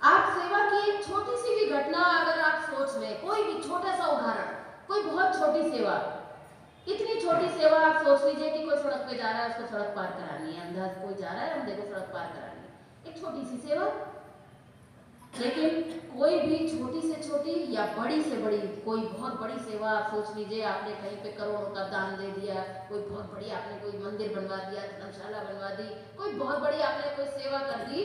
आप सेवा की एक छोटी सी भी घटना अगर आप सोच लें, कोई भी छोटा सा उदाहरण, कोई बहुत छोटी सेवा, इतनी छोटी सेवा आप सोच लीजिए कि कोई सड़क पे जा रहा है, उसको सड़क पार करानी है। अंधा कोई जा रहा है, अंधे को सड़क पार करानी है। एक छोटी सी सेवा। लेकिन कोई भी छोटी से छोटी या बड़ी से बड़ी कोई बहुत बड़ी सेवा आप सोच लीजिए, आपने कहीं पे करोड़ों का दान दे दिया, कोई बहुत बड़ी आपने कोई मंदिर बनवा दिया, धर्मशाला बनवा दी, कोई बहुत बड़ी आपने कोई सेवा कर दी।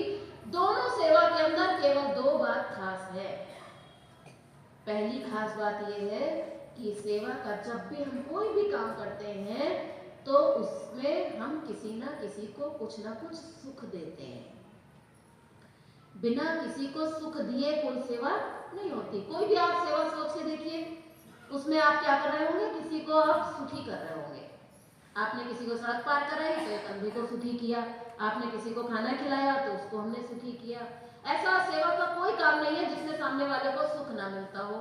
दोनों सेवा के अंदर केवल दो बात खास है। पहली खास बात यह है कि सेवा का जब भी हम कोई भी काम करते हैं तो उसमें हम किसी ना किसी को कुछ ना कुछ सुख देते हैं। बिना किसी को सुख दिए कोई सेवा नहीं होती। कोई भी आप सेवा सोच के देखिए, उसमें आप क्या कर रहे होंगे? किसी को आप सुखी कर रहे होंगे। आपने किसी को सड़क पार कराई तो एक अंधे को सुखी किया, आपने किसी को खाना खिलाया तो उसको हमने सुखी किया। ऐसा सेवा का कोई काम नहीं है जिसमें सामने वाले को सुख ना मिलता हो।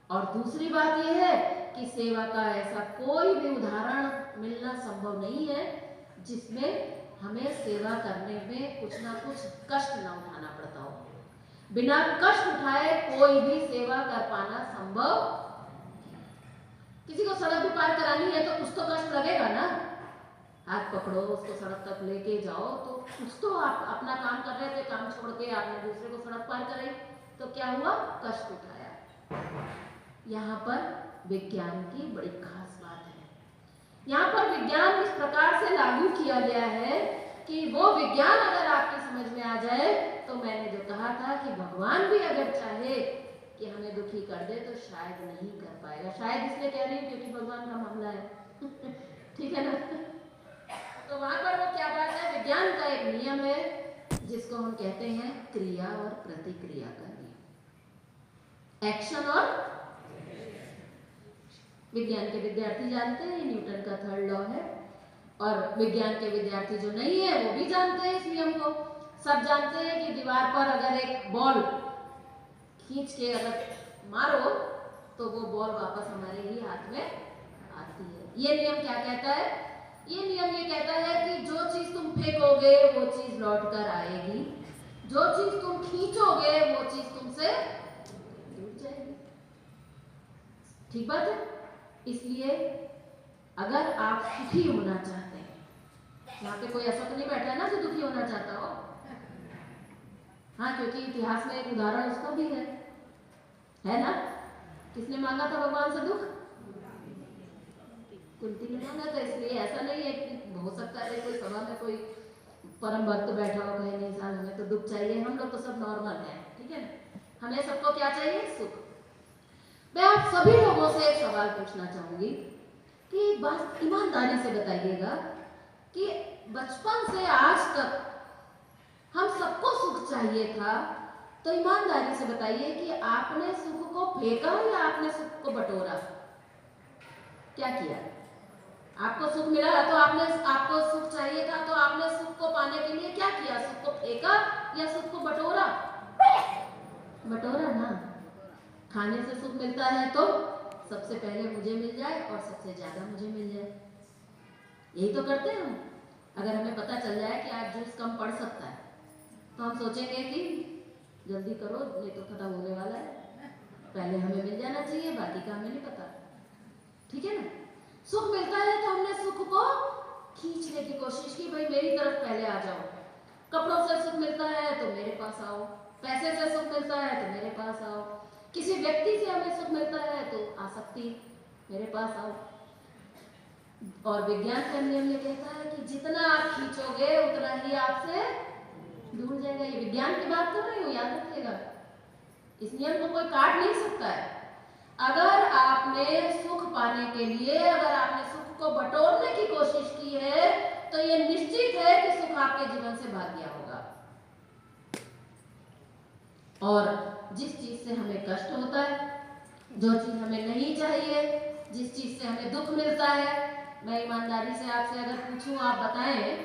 और दूसरी बात यह है कि सेवा का ऐसा कोई भी उदाहरण मिलना संभव नहीं है जिसमें हमें सेवा करने में कुछ ना कुछ कष्ट ना उठाना पड़ता हो। बिना कष्ट उठाए कोई भी सेवा कर पाना संभव। किसी को सड़क भी पार करानी है तो कुछ तो कष्ट लगेगा ना। हाथ पकड़ो, उसको सड़क तक लेके जाओ, तो कुछ तो आप अपना काम कर रहे थे, काम छोड़ के आपने दूसरे को सड़क पार कराई, तो क्या हुआ? कष्ट उठाया। यहाँ पर विज्ञान की बड़ी खास बात है। यहाँ पर विज्ञान इस प्रकार से लागू किया गया है कि वो विज्ञान अगर आपकी समझ में आ जाए तो मैंने जो कहा था कि भगवान भी अगर चाहे कि हमें दुखी कर दे तो शायद नहीं कर पाएगा। शायद इसलिए कह रही हूँ क्योंकि भगवान का मामला है। ठीक है ना? तो वहां पर वो क्या बात है? विज्ञान का एक नियम है जिसको हम कहते हैं क्रिया और प्रतिक्रिया का नियम, एक्शन और। विज्ञान के विद्यार्थी जानते हैं, न्यूटन का थर्ड लॉ है, और विज्ञान के विद्यार्थी जो नहीं है वो भी जानते हैं इस नियम को। सब जानते हैं कि दीवार पर अगर एक बॉल खींच के अगर मारो तो वो बॉल वापस हमारे ही हाथ में आती है। ये नियम क्या कहता है? ये नियम ये कहता है कि जो चीज तुम फेंकोगे वो चीज लौट कर आएगी, जो चीज तुम खींचोगे वो चीज तुमसे दूर जाएगी। ठीक बात है? इसलिए अगर आप सुखी होना चाहते हैं, यहाँ पे कोई ऐसा तो नहीं बैठा है ना जो दुखी होना चाहता हो। हाँ, क्योंकि इतिहास में एक उदाहरण उसका भी है ना? किसने मांगा था भगवान से दुख? कुंती ने मांगा था। इसलिए ऐसा नहीं है कि हो सकता है कोई सभा में कोई परम भक्त बैठा हो कहे नहीं साहब हमें तो दुख चाहिए, हम लोग तो सब नॉर्मल हैं। ठीक है ना? हमें सबको क्या चाहिए? सुख। मैं आप सभी लोगों से एक सवाल पूछना चाहूंगी कि बस ईमानदारी से बताइएगा कि बचपन से आज तक हम सबको सुख चाहिए था, तो ईमानदारी से बताइए कि आपने सुख को फेंका या आपने सुख को बटोरा? क्या किया? आपको सुख मिला तो आपको सुख चाहिए था तो आपने सुख को पाने के लिए क्या किया? सुख को फेंका या सुख को बटोरा? बटोरा ना। खाने से सुख मिलता है तो सबसे पहले मुझे मिल जाए और सबसे ज्यादा मुझे मिल जाए, यही तो करते हैं हम। अगर हमें पता चल जाए कि आज जूस कम पड़ सकता है तो हम सोचेंगे कि जल्दी करो, ये तो खत्म होने वाला है, पहले हमें मिल जाना चाहिए, बाकी का हमें नहीं पता। ठीक है ना? सुख मिलता है तो हमने सुख को खींचने की कोशिश की, भाई मेरी तरफ पहले आ जाओ। कपड़ों से सुख मिलता है तो मेरे पास आओ, पैसे से सुख मिलता है तो मेरे पास आओ, किसी व्यक्ति से हमें सुख मिलता है तो आसक्ति, मेरे पास आओ। और विज्ञान का नियम ये कहता है कि जितना आप खींचोगे उतना ही आपसे दूर जाएगा। ये विज्ञान की बात कर रही हूँ, याद रखिएगा। इस नियम को कोई काट नहीं सकता है। अगर आपने सुख पाने के लिए, अगर आपने सुख को बटोरने की कोशिश की है तो ये निश्चित है कि सुख आपके जीवन से भाग गया होगा। और जिस चीज से हमें कष्ट होता है, जो चीज हमें नहीं चाहिए, जिस चीज से हमें दुख मिलता है, मैं ईमानदारी से आपसे अगर पूछूं, आप बताएं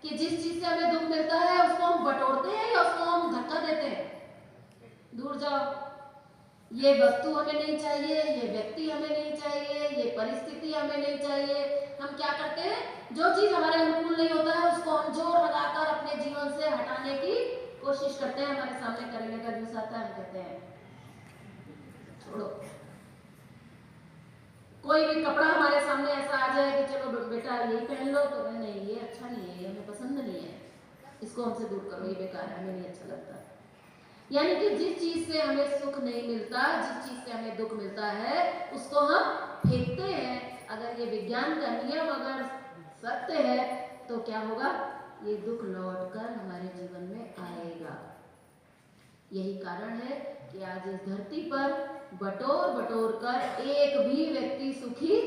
कि जिस चीज से हमें दुख मिलता है उसको हम बटोरते हैं या उसको हम धक्का देते हैं? दूर जाओ, ये वस्तु हमें नहीं चाहिए, ये व्यक्ति हमें नहीं चाहिए, ये परिस्थिति हमें नहीं चाहिए। हम क्या करते हैं? जो चीज हमारे अनुकूल नहीं होता है उसको हम जोर लगाकर अपने जीवन से हटाने की कोशिश करते हैं। हमारे सामने करेले का जूस आता है, हम कहते हैं छोड़ो। कोई भी कपड़ा हमारे सामने ऐसा आ जाए कि चलो बेटा यही पहन लो, तो नहीं ये अच्छा नहीं है, ये हमें पसंद नहीं है, इसको हमसे दूर करो, ये बेकार है, हमें नहीं अच्छा लगता। यानी कि जिस चीज से हमें सुख नहीं मिलता, जिस चीज से हमें दुख मिलता है, उसको हम फेंकते हैं। अगर ये विज्ञान का नियम अगर सत्य है तो क्या होगा? ये दुख लौटकर हमारे जीवन में आएगा। यही कारण है कि आज इस धरती पर बटोर बटोर कर एक भी व्यक्ति सुखी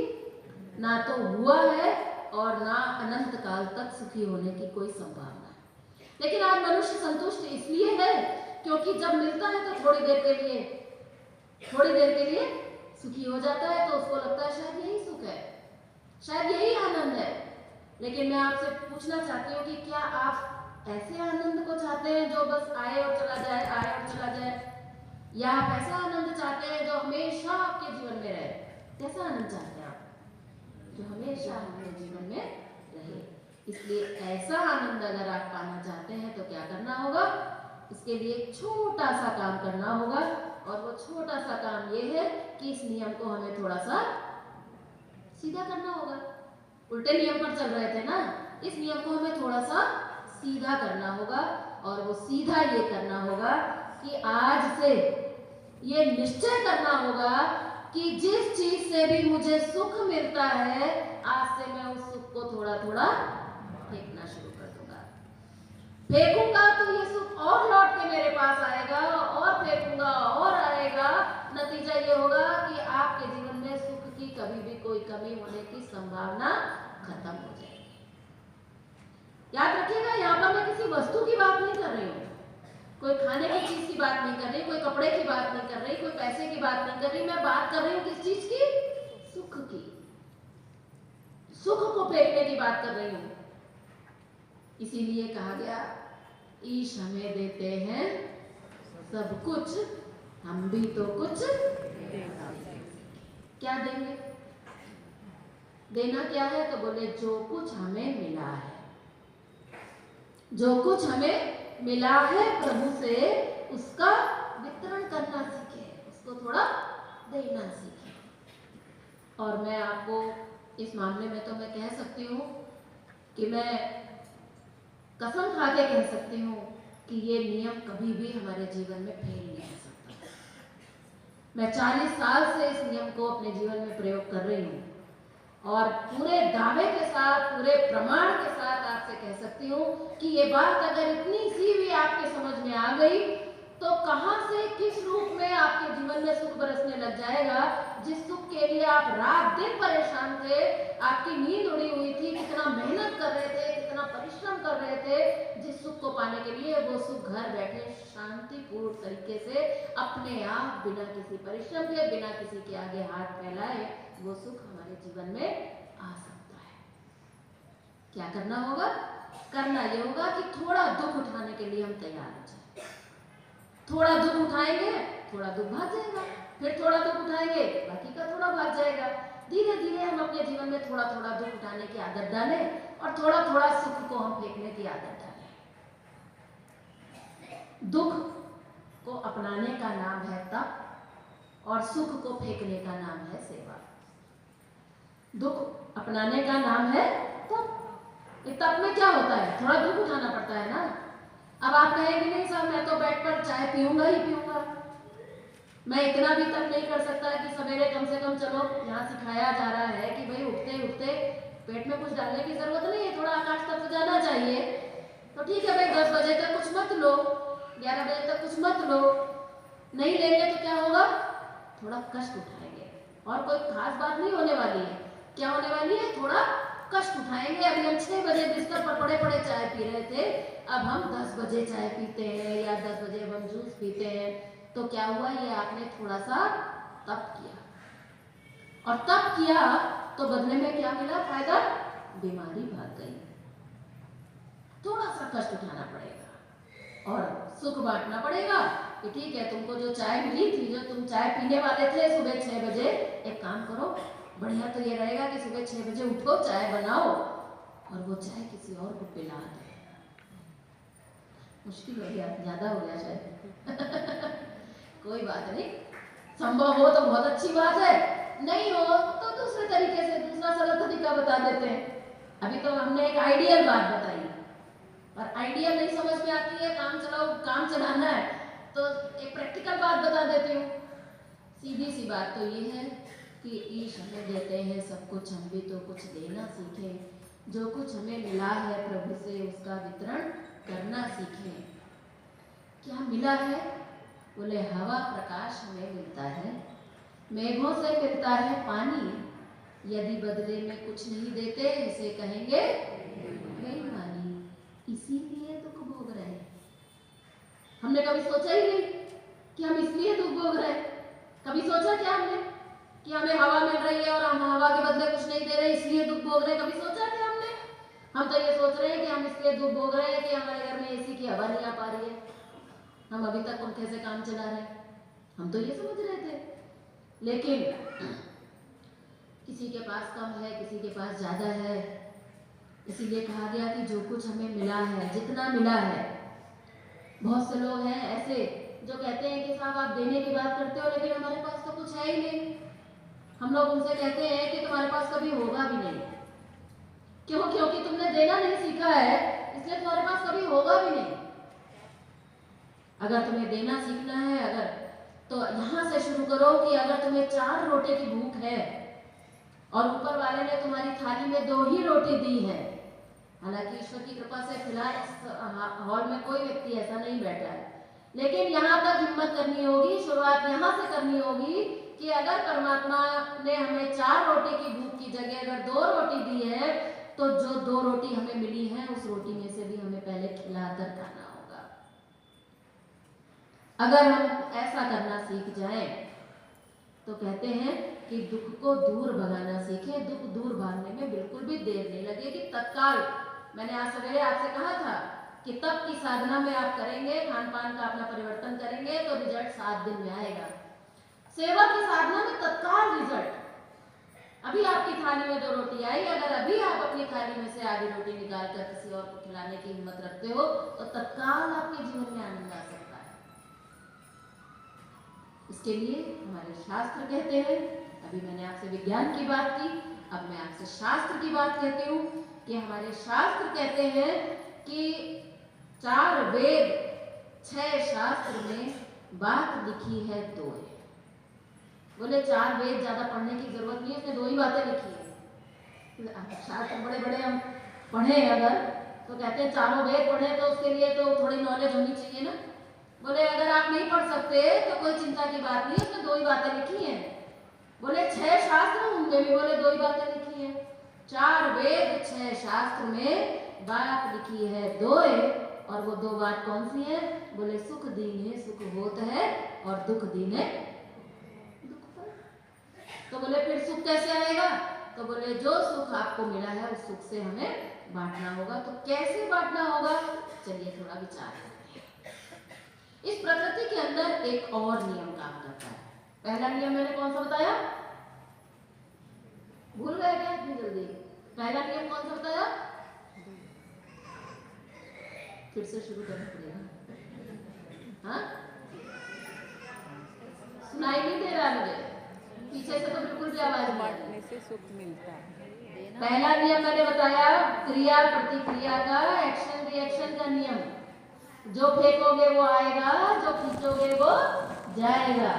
ना तो हुआ है और ना अनंत काल तक सुखी होने की कोई संभावना है। लेकिन आज मनुष्य संतुष्ट इसलिए है क्योंकि जब मिलता है तो थोड़ी देर के लिए सुखी हो जाता है, तो उसको लगता है शायद यही सुख है, शायद यही आनंद है। लेकिन मैं आपसे पूछना चाहती हूँ कि क्या आप ऐसे आनंद को चाहते हैं जो बस आए और चला जाए, आए और चला जाए, या आप ऐसा आनंद चाहते हैं जो हमेशा आपके जीवन में रहे? कैसा आनंद चाहते हैं आप? जो हमेशा आपके जीवन में रहे। इसलिए ऐसा आनंद अगर आप पाना चाहते हैं तो क्या करना होगा? इसके लिए एक छोटा सा काम करना होगा, और वो छोटा सा काम ये है कि इस नियम को हमें थोड़ा सा सीधा करना होगा। उल्टे नियम पर चल रहे थे ना, इस नियम को हमें थोड़ा सा सीधा करना होगा। और वो सीधा ये करना होगा कि आज से ये निश्चय करना होगा कि जिस चीज से भी मुझे सुख मिलता है, आज से मैं उस सुख को थोड़ा थोड़ा फेंकना शुरू कर दूंगा। फेंकूंगा तो ये सुख और लौट के मेरे पास आएगा, और फेंकूंगा और आएगा। नतीजा ये होगा कि आपके जीवन में सुख की कभी भी कोई कमी होने की संभावना खत्म हो जाएगी। याद रखिएगा, यहाँ पर मैं किसी वस्तु की बात नहीं कर रही हूँ, कोई खाने की चीज की बात नहीं कर रही, कोई कपड़े की बात नहीं कर रही, कोई पैसे की बात नहीं कर रही। मैं बात कर रही हूँ किस चीज की? सुख की। सुख को फेंकने की बात कर रही हूँ। इसीलिए कहा गया, ईश हमें देते हैं सब कुछ, हम भी तो कुछ क्या देंगे? देना क्या है? तो बोले जो कुछ हमें मिला है, जो कुछ हमें मिला है प्रभु से, उसका वितरण करना सीखे, उसको थोड़ा देना सीखे। और मैं आपको इस मामले में तो मैं कह सकती हूँ कि मैं कसम खा के कह सकती हूँ कि ये नियम कभी भी हमारे जीवन में फेल नहीं हो सकता। मैं 40 साल से इस नियम को अपने जीवन में प्रयोग कर रही हूँ, और पूरे दावे के साथ, पूरे प्रमाण के साथ आपसे कह सकती हूँ कि ये बात अगर इतनी सी भी आपके समझ में आ गई तो कहां से, किस रूप में आपके जीवन में सुख बरसने लग जाएगा। जिस सुख के लिए आप रात दिन परेशान थे, आपकी नींद उड़ी हुई थी, कितना मेहनत कर रहे थे, इतना परिश्रम कर रहे थे जिस सुख को पाने के लिए, वो सुख घर बैठे शांतिपूर्ण तरीके से अपने आप बिना किसी परिश्रम के, बिना किसी के आगे हाथ फैलाए, वो सुख हमारे जीवन में आ सकता है। क्या करना होगा? करना ये होगा कि थोड़ा दुख उठाने के लिए हम तैयार हो जाए। थोड़ा दुख उठाएंगे, थोड़ा दुख भाग जाएगा, फिर थोड़ा दुख उठाएंगे, बाकी का थोड़ा भाग जाएगा। धीरे धीरे हम अपने जीवन में थोड़ा थोड़ा दुख उठाने की आदत डालें और थोड़ा थोड़ा सुख को हम फेंकने की आदत डालें। दुख को अपनाने का नाम है तप और सुख को फेंकने का नाम है सेवा। दुख अपनाने का नाम है तप। तप में क्या होता है? थोड़ा दुख उठाना पड़ता है ना। अब आप कहेंगे नहीं साहब मैं तो बेड पर चाय पीऊंगा ही पीऊंगा, मैं इतना भी तप नहीं कर सकता कि सवेरे कम से कम, चलो यहाँ सिखाया जा रहा है कि भाई उठते उठते पेट में कुछ डालने की जरूरत नहीं है, थोड़ा आकाश तक जाना चाहिए। तो ठीक है भाई 10 बजे तक कुछ मत लो, 11 बजे तक कुछ मत लो। नहीं लेंगे तो क्या होगा? थोड़ा कष्ट उठाएंगे और कोई खास बात नहीं होने वाली है। क्या होने वाली है? थोड़ा कष्ट उठाएंगे। अभी हम 6 बजे बिस्तर पर पड़े पड़े चाय पी रहे थे, अब हम 10 बजे चाय पीते हैं या 10 बजे हम जूस पीते हैं। तो क्या हुआ? ये आपने थोड़ा सा तप किया, और तप किया तो बदले में क्या मिला फायदा? बीमारी भाग गई। थोड़ा सा कष्ट उठाना पड़ेगा और सुख बांटना पड़ेगा कि ठीक है, तुमको जो चाय मिली थी, जो तुम चाय पीने वाले थे सुबह 6 बजे, एक काम करो, बढ़िया तो ये रहेगा कि सुबह 6 बजे उठो, चाय बनाओ और वो चाय किसी और को पिला दो। मुश्किल हो गया, ज्यादा हो गया शायद। कोई बात नहीं, संभव हो तो बहुत अच्छी बात है, नहीं हो तो दूसरे तरीके से, दूसरा सरल तरीका बता देते हैं। अभी तो हमने एक आइडियल बात बताई, पर आइडियल नहीं समझ में आती है, काम चलाओ, काम चलाना है तो एक प्रैक्टिकल बात बता देती हूँ। सीधी सी बात तो ये है कि ईश हमें देते हैं सब कुछ, हम भी तो कुछ देना सीखें। जो कुछ हमें मिला है प्रभु से उसका वितरण करना सीखें। क्या मिला है? बोले हवा प्रकाश हमें मिलता है, मेघों से मिलता है पानी, यदि बदले में कुछ नहीं देते इसे कहेंगे बेईमानी। इसीलिए दुख भोग रहे हैं। हमने कभी सोचा ही नहीं कि हम इसलिए दुख भोग रहे हैं। कभी सोचा क्या हमने कि हमें हवा मिल रही है और हम हवा के बदले कुछ नहीं दे रहे इसलिए दुख भोग रहे हैं? कभी सोचा क्या हमने? हम तो ये सोच रहे हैं कि हम इसलिए दुख भोग रहे हैं कि हमारे घर में एसी की हवा नहीं आ पा रही है, हम अभी तक पंखे से काम चला रहे हैं। हम तो ये समझ रहे थे, लेकिन किसी के पास कम है, किसी के पास ज्यादा है। इसीलिए कहा गया कि जो कुछ हमें मिला है, जितना मिला है। बहुत से लोग हैं ऐसे जो कहते हैं कि साहब आप देने की बात करते हो लेकिन हमारे पास तो कुछ है ही नहीं। हम लोग उनसे कहते हैं कि तुम्हारे पास कभी होगा भी नहीं। क्यों? क्योंकि तुमने देना नहीं सीखा है, इसलिए तुम्हारे पास कभी होगा भी नहीं। अगर तुम्हें देना सीखना है, अगर तो यहां से शुरू करो कि अगर तुम्हें 4 रोटी की भूख है और ऊपर वाले ने तुम्हारी थाली में 2 ही रोटी दी है, हालांकि ईश्वर की कृपा से फिलहाल इस हॉल में कोई व्यक्ति ऐसा नहीं बैठा है, लेकिन यहाँ तक हिम्मत करनी होगी, शुरुआत यहाँ से करनी होगी कि अगर परमात्मा ने हमें 4 रोटी की भूख की जगह अगर 2 रोटी दी है, तो जो 2 रोटी हमें मिली है उस रोटी में से भी हमें पहले खिलाकर खाना होगा। अगर हम ऐसा करना सीख जाएं तो कहते हैं कि दुख को दूर भगाना सीखें। दुख दूर भागने में बिल्कुल भी देर नहीं लगेगी, तत्काल। मैंने आज सवेरे आपसे कहा था कि तप की साधना में आप करेंगे, खान पान का अपना परिवर्तन करेंगे तो रिजल्ट 7 दिन में आएगा। सेवा की साधना में तत्काल रिजल्ट। अभी आपकी थाली में 2 रोटी आई, अगर अभी आप अपनी थाली में से आधी रोटी निकाल कर किसी और को खिलाने की हिम्मत रखते हो तो तत्काल आपके जीवन में आनंद आ सकता है। इसके लिए हमारे शास्त्र कहते हैं, अभी मैंने आपसे विज्ञान की बात की, अब मैं आपसे शास्त्र की बात कहती हूँ कि हमारे शास्त्र कहते हैं कि 4 वेद 6 शास्त्र में बात लिखी है 2 है। बोले 4 वेद ज्यादा पढ़ने की जरूरत नहीं है, उसने 2 ही बातें लिखी है। शास्त्र बड़े बड़े हम पढ़े अगर तो कहते हैं 4 वेद पढ़े तो उसके लिए तो थोड़ी नॉलेज होनी चाहिए ना। बोले अगर आप नहीं पढ़ सकते तो कोई चिंता की बात नहीं, उसने 2 ही बातें लिखी हैं। बोले 6 शास्त्र उनमें भी बोले 2 ही बातें लिखी हैं। 4 वेद 6 शास्त्र में बात लिखी है दोए, और वो 2 बात कौन सी है? बोले सुख दीने सुख होत है और दुख दीने दुख पर। तो बोले फिर सुख कैसे आएगा? तो बोले जो सुख आपको मिला है उस सुख से हमें बांटना होगा। तो कैसे बांटना होगा? चलिए थोड़ा विचार करते हैं। इस प्रकृति के अंदर एक और नियम काम करता है। पहला नियम मैंने कौन सा बताया? भूल गए क्या इतनी जल्दी? पहला नियम कौन सा बताया? फिर से शुरू करना पड़ेगा। हाँ, सुनाई नहीं दे रहा मुझे, पीछे से तो बिल्कुल भी आवाज नहीं आ रही। से सुख मिलता है। पहला नियम मैंने बताया क्रिया प्रतिक्रिया का, एक्शन रिएक्शन का नियम। जो फेंकोगे वो आएगा, जो खींचोगे वो जाएगा।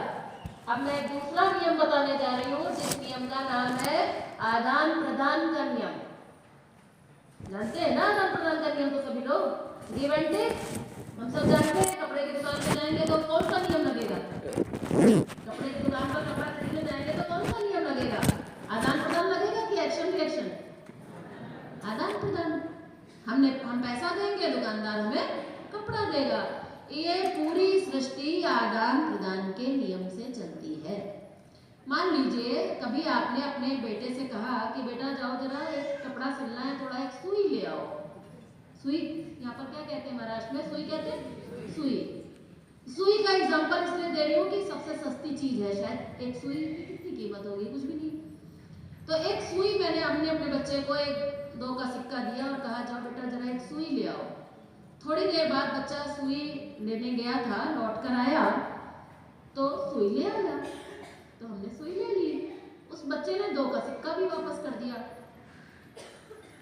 अब मैं दूसरा नियम बताने जा रही हूँ, जिस नियम का नाम है आदान प्रदान का नियम। जानते हैं ना आदान प्रदान का नियम तो सभी लोग? गिव एंड टेक हम सब जानते हैं। कपड़े की दुकान पे जाएंगे तो कौन सा नियम लगेगा? कपड़े की दुकान पर कपड़ा खरीदने जाएंगे तो कौन सा नियम लगेगा? आदान प्रदान लगेगा कि एक्शन रिएक्शन? आदान प्रदान। हम पैसा देंगे, दुकानदार हमें कपड़ा देगा। ये पूरी सृष्टि आदान प्रदान के नियम से चलती है। मान लीजिए कभी आपने अपने बेटे से कहा कि बेटा जाओ जरा एक कपड़ा सिलना है, थोड़ा एक सुई ले आओ। सुई यहाँ पर क्या कहते हैं? महाराष्ट्र में सुई कहते हैं। सुई सुई का एग्जांपल इसलिए दे रही हूँ कि सबसे सस्ती चीज है शायद। एक सुई की कितनी कीमत होगी? कुछ भी नहीं। तो एक सुई हमने अपने बच्चे को 1-2 का सिक्का दिया और कहा जाओ बेटा जरा एक सुई ले आओ। थोड़ी देर बाद बच्चा सुई लेने गया था, लौट कर आया तो सुई ले आया, तो हमने सुई ले ली। उस बच्चे ने 2 का सिक्का भी वापस कर दिया।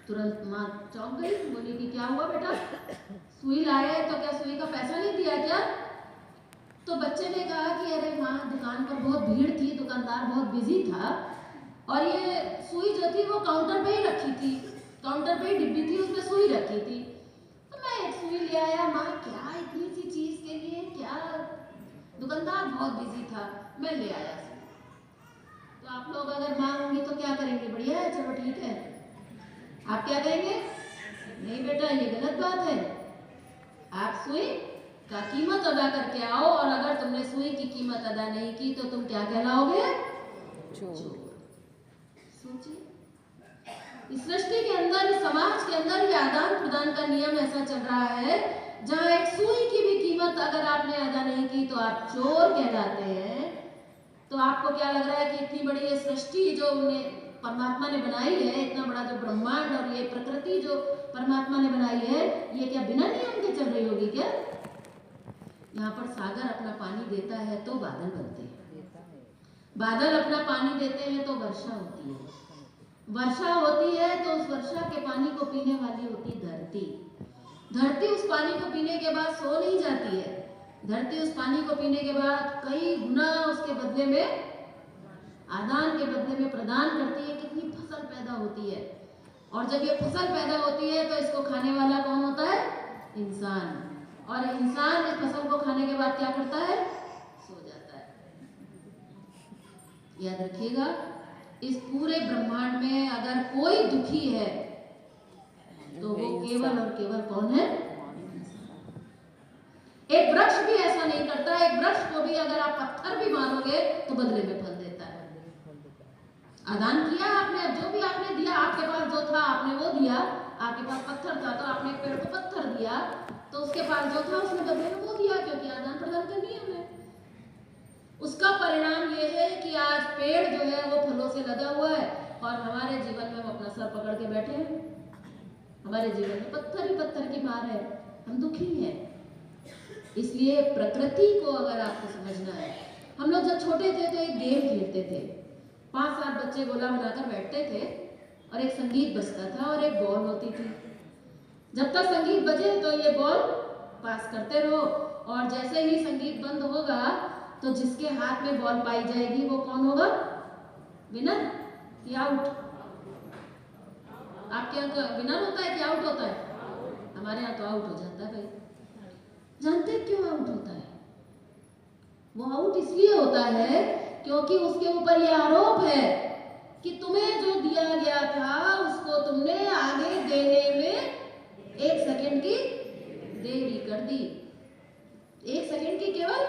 तुरंत माँ चौंक गई, बोली कि क्या हुआ बेटा, सुई लाए तो क्या सुई का पैसा नहीं दिया क्या? तो बच्चे ने कहा कि अरे माँ दुकान पर बहुत भीड़ थी, दुकानदार बहुत बिजी था और ये सुई जो थी वो काउंटर पे ही रखी थी, काउंटर पे ही डिब्बी थी, उसमें सुई रखी थी, तो मैं एक सुई ले आया। माँ क्या इतनी सी चीज के लिए क्या, दुकानदार बहुत बिजी था, मैं ले आया। तो आप लोग अगर माँ होंगी तो क्या करेंगे? बढ़िया है, चलो ठीक है। आप क्या कहेंगे? नहीं बेटा ये गलत बात है, आप सुई का कीमत अदा करके आओ, और अगर तुमने सुई की कीमत अदा नहीं की तो तुम क्या कहलाओगे? चोर। सोचिए, इस सृष्टि के अंदर, इस समाज के अंदर ये आदान प्रदान का नियम ऐसा चल रहा है, जहां एक सुई की भी कीमत अगर आपने अदा नहीं की तो आप चोर कहलाते हैं। तो आपको क्या लग रहा है कि इतनी बड़ी ये सृष्टि जो उन्हें परमात्मा ने बनाई है, इतना बड़ा जो ब्रह्मांड और ये प्रकृति जो परमात्मा ने बनाई है, ये क्या बिना नियम के चल रही होगी क्या? यहाँ पर सागर अपना पानी देता है तो बादल बनते हैं, बादल अपना पानी देते हैं तो वर्षा होती है, वर्षा होती है तो उस वर्षा के पानी को पीने वाली होती धरती। धरती उस पानी को पीने के बाद सो नहीं जाती है, धरती उस पानी को पीने के बाद कई गुना उसके बदले में, आदान के बदले में प्रदान करती है। कितनी फसल पैदा होती है, और जब ये फसल पैदा होती है तो इसको खाने वाला कौन होता है? इंसान। और इंसान इस फसल को खाने के बाद क्या करता है? सो जाता है। याद रखिएगा, इस पूरे ब्रह्मांड में अगर कोई दुखी है तो वो केवल और केवल कौन है? एक वृक्ष भी ऐसा नहीं करता। एक वृक्ष को भी अगर आप पत्थर भी मारोगे तो बदले में फल देता है। आदान किया आपने, जो भी आपने दिया, आपके पास जो था आपने वो दिया। आपके पास पत्थर था तो आपने एक पेड़ को पत्थर दिया, तो उसके पास जो था उसने बदले में वो दिया, क्योंकि आदान प्रदान का नियम है। उसका परिणाम ये है कि आज पेड़ जो है वो फलों से लगा हुआ है, और हमारे जीवन में हम अपना सर पकड़ के बैठे हैं। हमारे जीवन में पत्थर ही पत्थर की मार है, हम दुखी हैं। इसलिए प्रकृति को अगर आपको समझना है, हम लोग जब छोटे थे तो एक गेम खेलते थे। 5-7 बच्चे गोला बनाकर बैठते थे और एक संगीत बजता था और एक बॉल होती थी। जब तक संगीत बजे तो ये बॉल पास करते रहो, और जैसे ही संगीत बंद होगा तो जिसके हाथ में बॉल पाई जाएगी वो कौन होगा? विनर या आउट? आपके यहाँ विनर होता है कि आउट होता है? हमारे यहाँ तो आउट हो जाता है भाई। जानते क्यों आउट होता है? वो आउट इसलिए होता है क्योंकि उसके ऊपर ये आरोप है कि तुम्हें जो दिया गया था उसको तुमने आगे देने में 1 सेकंड की देरी कर दी, 1 सेकंड की केवल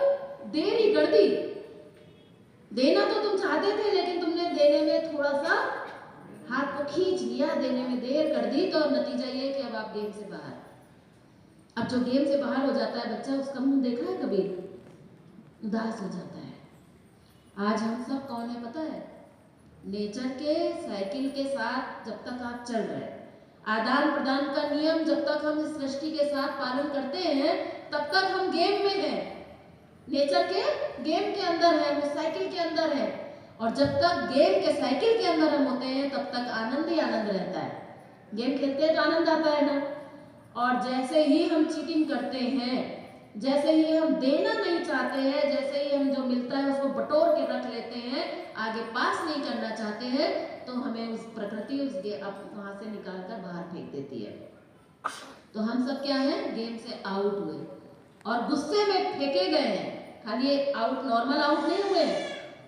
देरी कर दी। देना तो तुम चाहते थे, लेकिन तुमने देने में थोड़ा सा हाथ को खींच लिया, देने में देर कर दी, तो नतीजा ये कि अब आप गेम से बाहर। अब जो गेम से बाहर हो जाता है बच्चा, उसका मुंह देखा है कभी? उदास हो जाता है। आज हम सब कौन है पता है? नेचर के साइकिल के साथ जब तक आप चल रहे हैं, आदान प्रदान का नियम जब तक हम इस सृष्टि के साथ पालन करते हैं, तब तक हम गेम में हैं, नेचर के गेम के अंदर है, वो साइकिल के अंदर है। और जब तक गेम के साइकिल के अंदर हम होते हैं, तब तक आनंद ही आनंद रहता है। गेम खेलते हैं तो आनंद आता है ना। और जैसे ही हम चीटिंग करते हैं, जैसे ही हम देना नहीं चाहते हैं, जैसे ही हम जो मिलता है उसको बटोर के रख लेते हैं, आगे पास नहीं करना चाहते हैं, तो हमें उस प्रकृति वहां से निकाल कर बाहर फेंक देती है। तो हम सब क्या है? गेम से आउट हुए और गुस्से में फेंके गए हैं। खाली आउट, नॉर्मल आउट नहीं हुए।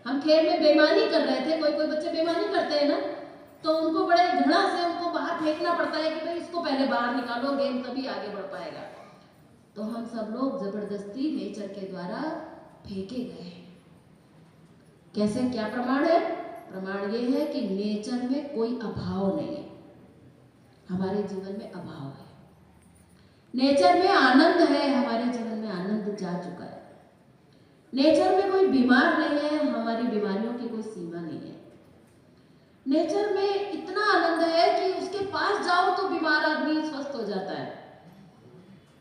हम खेल में बेईमानी कर रहे थे, कोई कोई बच्चे बेईमानी करते हैं ना, तो उनको बड़े घृणा से उनको बाहर फेंकना पड़ता है कि भाई इसको पहले बाहर निकालो, गेम तभी आगे बढ़ पाएगा। तो हम सब लोग जबरदस्ती नेचर के द्वारा फेंके गए। कैसे? क्या प्रमाण है? प्रमाण ये है कि नेचर में कोई अभाव नहीं है, हमारे जीवन में अभाव है। नेचर में आनंद है, हमारे जीवन में आनंद जा चुका है। नेचर में कोई बीमार नहीं है, हमारी बीमारियों की कोई सीमा नहीं है। नेचर में इतना आनंद है कि उसके पास जाओ तो बीमार आदमी स्वस्थ हो जाता है।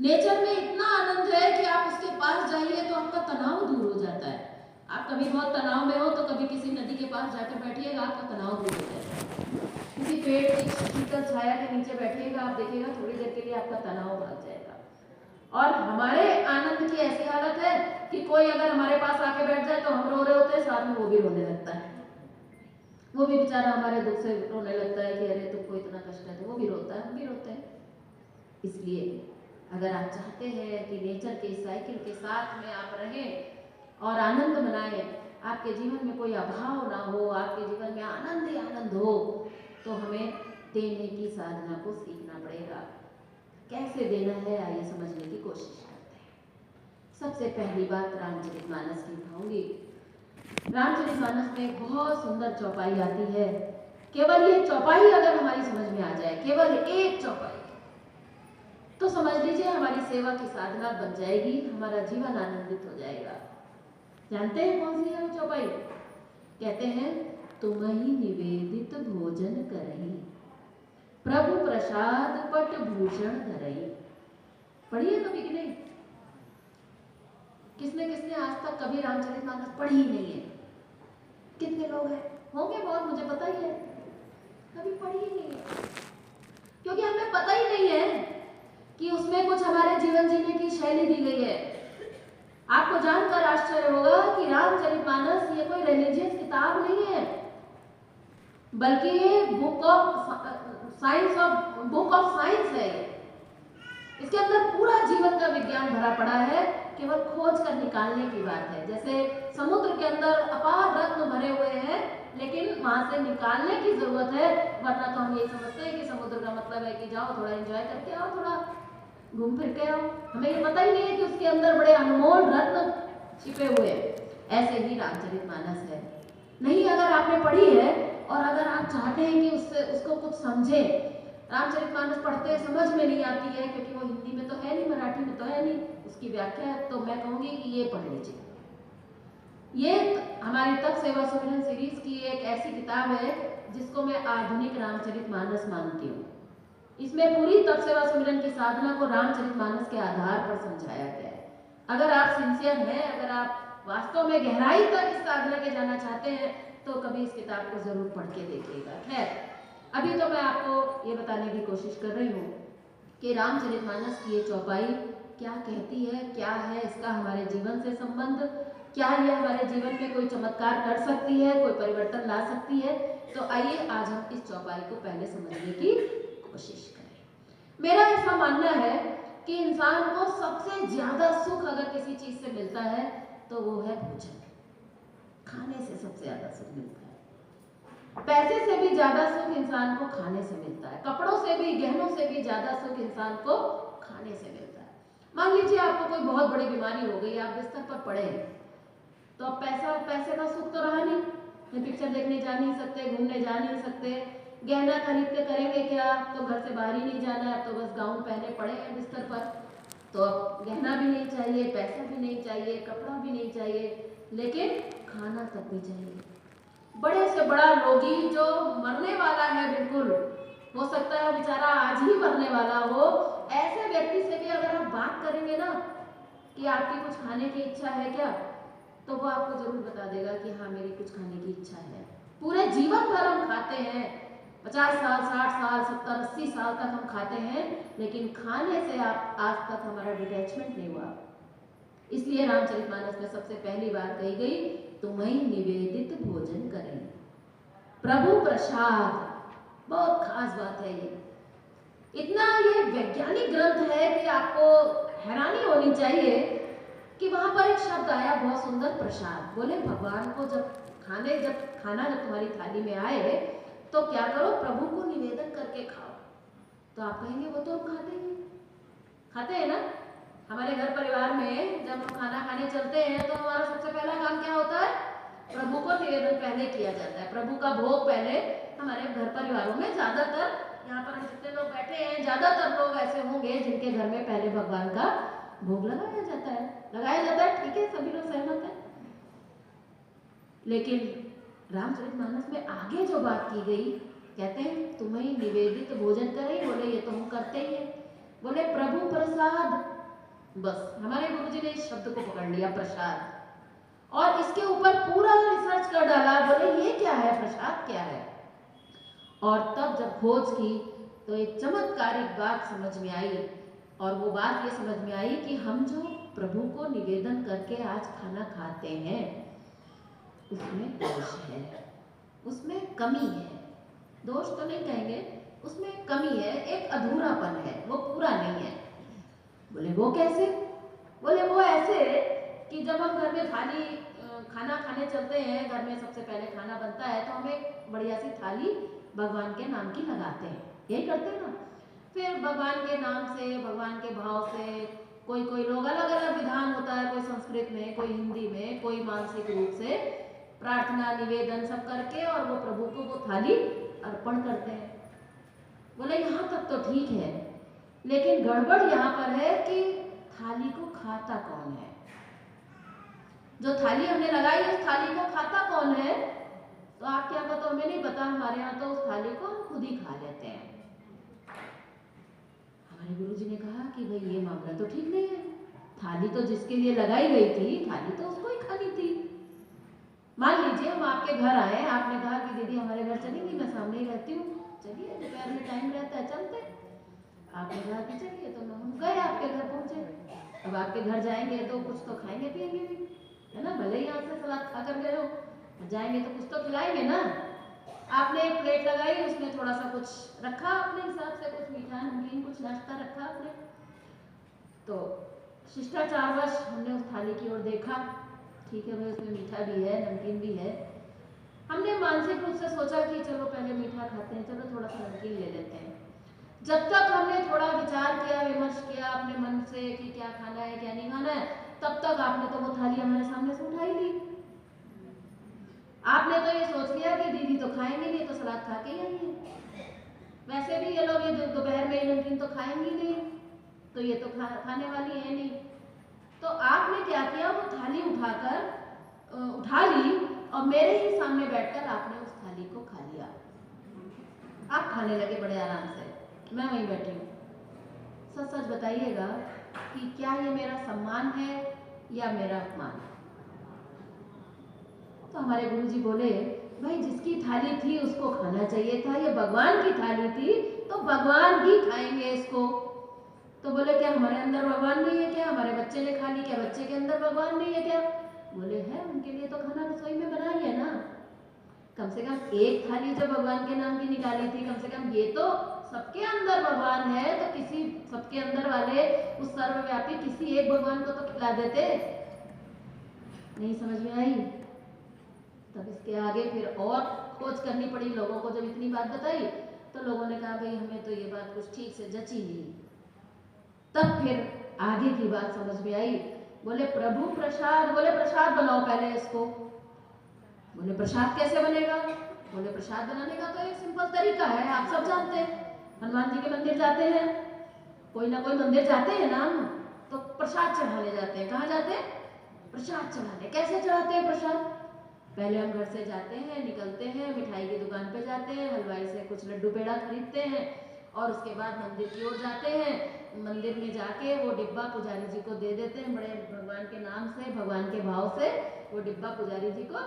नेचर में इतना आनंद है कि आप उसके पास जाइए तो आपका तनाव दूर हो जाता है। आप कभी बहुत तनाव में हो तो कभी किसी नदी के पास जाकर बैठिएगा, आपका तनाव दूर हो जाता है। किसी पेड़ की शीतल छाया के नीचे बैठिएगा, आप देखिएगा थोड़ी देर के लिए आपका तनाव भाग जाएगा। और हमारे आनंद की ऐसी हालत है कि कोई अगर हमारे पास आके बैठ जाए तो हम रो रहे होते हैं, साथ में वो भी रोने लगता है। वो भी बेचारा हमारे दुख से रोने लगता है कि अरे तुमको इतना कष्ट है, तो वो भी रोता है, हम भी रोते हैं। इसलिए अगर आप चाहते हैं कि नेचर के साइकिल के साथ में आप रहें और आनंद मनाएं, आपके जीवन में कोई अभाव ना हो, आपके जीवन में आनंद ही आनंद हो, तो हमें देने की साधना को सीखना पड़ेगा। कैसे देना है, आइए समझने की कोशिश करते हैं। सबसे पहली बात रामचरितमानस की उठाऊंगी। रामचरितमानस में एक बहुत सुंदर चौपाई आती है। केवल ये चौपाई अगर हमारी समझ में आ जाए, केवल एक चौपाई, तो समझ लीजिए हमारी सेवा की साधना बन जाएगी, हमारा जीवन आनंदित हो जाएगा। जानते हैं कौन सी है वो चौपाई? कहते हैं, तुम्हि निवेदित भोजन करही, प्रभु प्रसाद पट भूषण धरही। पढ़िए कभी कि नहीं? किसने किसने आज तक कभी रामचरितमानस पढ़ी ही नहीं है? कितने लोग हैं? होंगे बहुत, मुझे पता ही है। कभी पढ़ी ही नहीं है, क्योंकि हमें पता ही नहीं है कि उसमें कुछ हमारे जीवन जीने की शैली दी गई है। आपको जानकर आश्चर्य होगा कि रामचरितमानस ये कोई रिलीजियस किताब नहीं है, बल्कि ये बुक ऑफ साइंस है। इसके अंदर पूरा जीवन का विज्ञान भरा पड़ा है, केवल खोज कर निकालने की बात है। जैसे समुद्र के अंदर अपार रत्न भरे हुए हैं, लेकिन वहां से निकालने की जरूरत है, वरना तो हम यही समझते हैं कि समुद्र का मतलब है कि जाओ थोड़ा एंजॉय करके आओ, थोड़ा घूम फिर के आओ। हमें ये पता ही नहीं है कि उसके अंदर बड़े अनमोल रत्न छिपे हुए हैं। ऐसे ही रामचरितमानस है। नहीं, अगर आपने पढ़ी है और अगर आप चाहते हैं कि उससे उसको कुछ समझे, रामचरितमानस पढ़ते समझ में नहीं आती है क्योंकि वो हिंदी में तो है नहीं, मराठी में तो है नहीं, उसकी व्याख्या है, तो मैं कहूँगी कि ये पढ़ लीजिए। ये हमारी तप सेवा सुमिरन सीरीज की एक ऐसी किताब है जिसको मैं आधुनिक रामचरितमानस मानती हूँ। इसमें पूरी तप सेवा सुमिरन की साधना को रामचरितमानस के आधार पर समझाया गया है। अगर आप सिंसियर हैं, अगर आप वास्तव में गहराई तक इस साधना के जाना चाहते हैं, तो कभी इस किताब को जरूर पढ़ के देखिएगा। खैर, अभी तो मैं आपको ये बताने की कोशिश कर रही हूँ कि रामचरितमानस की ये चौपाई क्या कहती है, क्या है इसका हमारे जीवन से संबंध, क्या ये हमारे जीवन में कोई चमत्कार कर सकती है, कोई परिवर्तन ला सकती है। तो आइए आज हम इस चौपाई को पहले समझने की कोशिश करें। मेरा ऐसा मानना है कि इंसान को सबसे ज्यादा सुख अगर किसी चीज से मिलता है तो वो है भोजन। खाने से सबसे ज्यादा सुख मिलता है। पैसे से भी ज्यादा सुख इंसान को खाने से मिलता है, कपड़ों से भी, गहनों से भी ज्यादा सुख इंसान को खाने से मिलता है। मान लीजिए आपको कोई बहुत बड़ी बीमारी हो गई, आप बिस्तर पर पड़े हैं, तो अब पैसे का सुख तो रहा नहीं, पिक्चर देखने जा नहीं सकते, घूमने जा नहीं सकते, गहना खरीद के करेंगे क्या, तो घर से बाहर ही नहीं जाना है, तो बस गाउन पहने पड़े हैं बिस्तर पर, तो अब गहना भी नहीं चाहिए, पैसा भी नहीं चाहिए, कपड़ा भी नहीं चाहिए, लेकिन खाना तक भी चाहिए। बड़े से बड़ा रोगी जो मरने वाला है, बिल्कुल हो सकता है बेचारा आज ही मरने वाला हो, ऐसे व्यक्ति से भी अगर आप बात करेंगे ना कि आपकी कुछ खाने की इच्छा है क्या, तो वो आपको जरूर बता देगा कि हाँ मेरी कुछ खाने की इच्छा है। पूरे जीवन भर हम खाते हैं, 50 साल, 60 साल, 70, 80 साल तक हम खाते हैं, लेकिन खाने से आप आज तक हमारा डिटैचमेंट नहीं हुआ। इसलिए रामचरितमानस में सबसे पहली बार कही गई, तुम्हें निवेदित भोजन करें, प्रभु प्रसाद। बहुत खास बात है ये, इतना ये वैज्ञानिक ग्रंथ है कि आपको हैरानी होनी चाहिए कि वहां पर एक शब्द आया बहुत सुंदर, प्रसाद। बोले भगवान को जब खाना जब तुम्हारी थाली में आए तो क्या करो, प्रभु को निवेदन करके खाओ। तो आप कहेंगे वो तो हम खाते हैं ना। हमारे घर परिवार में जब हम खाना खाने चलते हैं तो हमारा सबसे पहला काम क्या होता है, प्रभु को निवेदन पहले किया जाता है, प्रभु का भोग पहले। हमारे घर परिवारों में ज्यादातर, यहाँ पर हम जितने लोग बैठे हैं, ज्यादातर लोग ऐसे होंगे जिनके घर में पहले भगवान का भोग लगाया जाता है। ठीक है, सभी लोग सहमत हैं। लेकिन रामचरितमानस में आगे जो बात की गई, कहते हैं तुम्हें निवेदित भोजन करें, बोले ये तो हम करते ही हैं, बोले प्रभु प्रसाद। बस हमारे गुरुजी ने इस शब्द को पकड़ लिया, प्रसाद, और इसके ऊपर पूरा रिसर्च कर डाला, बोले ये क्या है, प्रसाद क्या है। और तब जब खोज की तो एक चमत्कारिक बात समझ में आई, और वो बात ये समझ में आई कि हम जो प्रभु को निवेदन करके आज खाना खाते हैं उसमें दोष है, उसमें कमी है। दोष तो नहीं कहेंगे, उसमें कमी है, एक अधूरापन है, वो पूरा नहीं है। बोले वो कैसे, बोले वो ऐसे कि जब हम घर में खाना खाने चलते हैं, घर में सबसे पहले खाना बनता है तो हम एक बढ़िया सी थाली भगवान के नाम की लगाते हैं, यही करते हैं ना। फिर भगवान के नाम से, भगवान के भाव से, कोई कोई लोग अलग अलग विधान होता है, कोई संस्कृत में, कोई हिंदी में, कोई मानसिक रूप से प्रार्थना निवेदन सब करके और वो प्रभु को वो थाली अर्पण करते हैं। बोले यहाँ तक तो ठीक है, लेकिन गड़बड़ यहाँ पर है कि थाली को खाता कौन है, जो थाली हमने लगाई उस थाली को खाता कौन है। तो आपके यहाँ का तो हमें नहीं पता, हमारे यहाँ तो उस थाली को हम खुद ही खा लेते हैं। हमारे गुरुजी ने कहा कि भाई ये मामला तो ठीक नहीं है, थाली तो जिसके लिए लगाई गई थी, थाली तो उसको ही खानी थी। मान लीजिए हम आपके घर आए, आपने कहा कि दीदी हमारे घर चलेंगी, मैं सामने ही रहती हूँ, चलिए दोपहर में टाइम रहता है चलते। आपने कहा कि चलिए, तो हम गए, आपके घर पहुंचे। अब आपके घर जाएंगे तो कुछ तो खाएंगे पिएंगे भी, है ना, भले ही यहाँ से सलाद खा कर गए हो, जाएंगे तो कुछ तो खिलाएंगे ना। आपने एक प्लेट लगाई, उसमें थोड़ा सा कुछ रखा अपने हिसाब से, कुछ मीठा नमकीन कुछ नाश्ता रखा आपने, तो शिष्टाचारवश हमने उस थाली की ओर देखा, ठीक है भाई उसमें मीठा भी है नमकीन भी है। हमने मानसिक रूप से सोचा कि चलो पहले मीठा खाते हैं, चलो थोड़ा सा नमकीन ले लेते हैं। जब तक हमने थोड़ा विचार किया, विमर्श किया अपने मन से कि क्या खाना है क्या नहीं खाना है, तब तक आपने तो वो थाली हमारे सामने से उठा ही ली। आपने तो ये सोच लिया कि दीदी तो खाएंगे नहीं तो सलाद खा के ही आएंगे, वैसे भी ये लोग ये दोपहर में नमकीन तो खाएंगे नहीं, तो ये तो खाने वाली है नहीं। तो आपने क्या किया, वो थाली उठा ली और मेरे ही सामने बैठकर आपने उस थाली को खा लिया। आप खाने लगे बड़े आराम से, मैं वहीं बैठी हूँ। सच सच बताइएगा कि क्या ये मेरा सम्मान है या मेरा अपमान। तो हमारे गुरुजी बोले, भाई जिसकी थाली थी उसको खाना चाहिए था, ये भगवान की थाली थी तो भगवान ही खाएंगे इसको। तो बोले क्या हमारे अंदर भगवान नहीं है क्या, हमारे बच्चे ने खा ली, क्या बच्चे के अंदर भगवान नहीं है क्या। बोले है, उनके लिए तो खाना रसोई में बनाई है ना, कम से कम एक थाली जो भगवान के नाम की निकाली थी, कम से कम ये तो सबके अंदर भगवान है, तो किसी सबके अंदर वाले उस सर्वव्यापी किसी एक भगवान को तो खिला देते। नहीं समझ में आई, तब इसके आगे फिर और खोज करनी पड़ी लोगों को। जब इतनी बात बताई तो लोगों ने कहा भाई हमें तो ये बात कुछ ठीक से जची नहीं। तब फिर आगे की बात समझ में आई। बोले प्रभु प्रसाद, बोले प्रसाद बनाओ पहले इसको। बोले प्रसाद कैसे बनेगा? बोले प्रसाद बनाने का तो एक सिंपल तरीका है, आप सब जानते हैं। हनुमान जी के मंदिर जाते हैं, कोई ना कोई मंदिर जाते हैं ना हम, तो प्रसाद चढ़ाने जाते हैं। कहाँ जाते हैं? प्रसाद चढ़ाने। कैसे चढ़ाते हैं प्रसाद? पहले हम घर से जाते हैं, निकलते हैं, मिठाई की दुकान पे जाते हैं, हलवाई से कुछ लड्डू पेड़ा खरीदते हैं और उसके बाद मंदिर की ओर जाते हैं। मंदिर में जाके वो डिब्बा पुजारी जी को दे देते हैं, बड़े भगवान के नाम से, भगवान के भाव से वो डिब्बा पुजारी जी को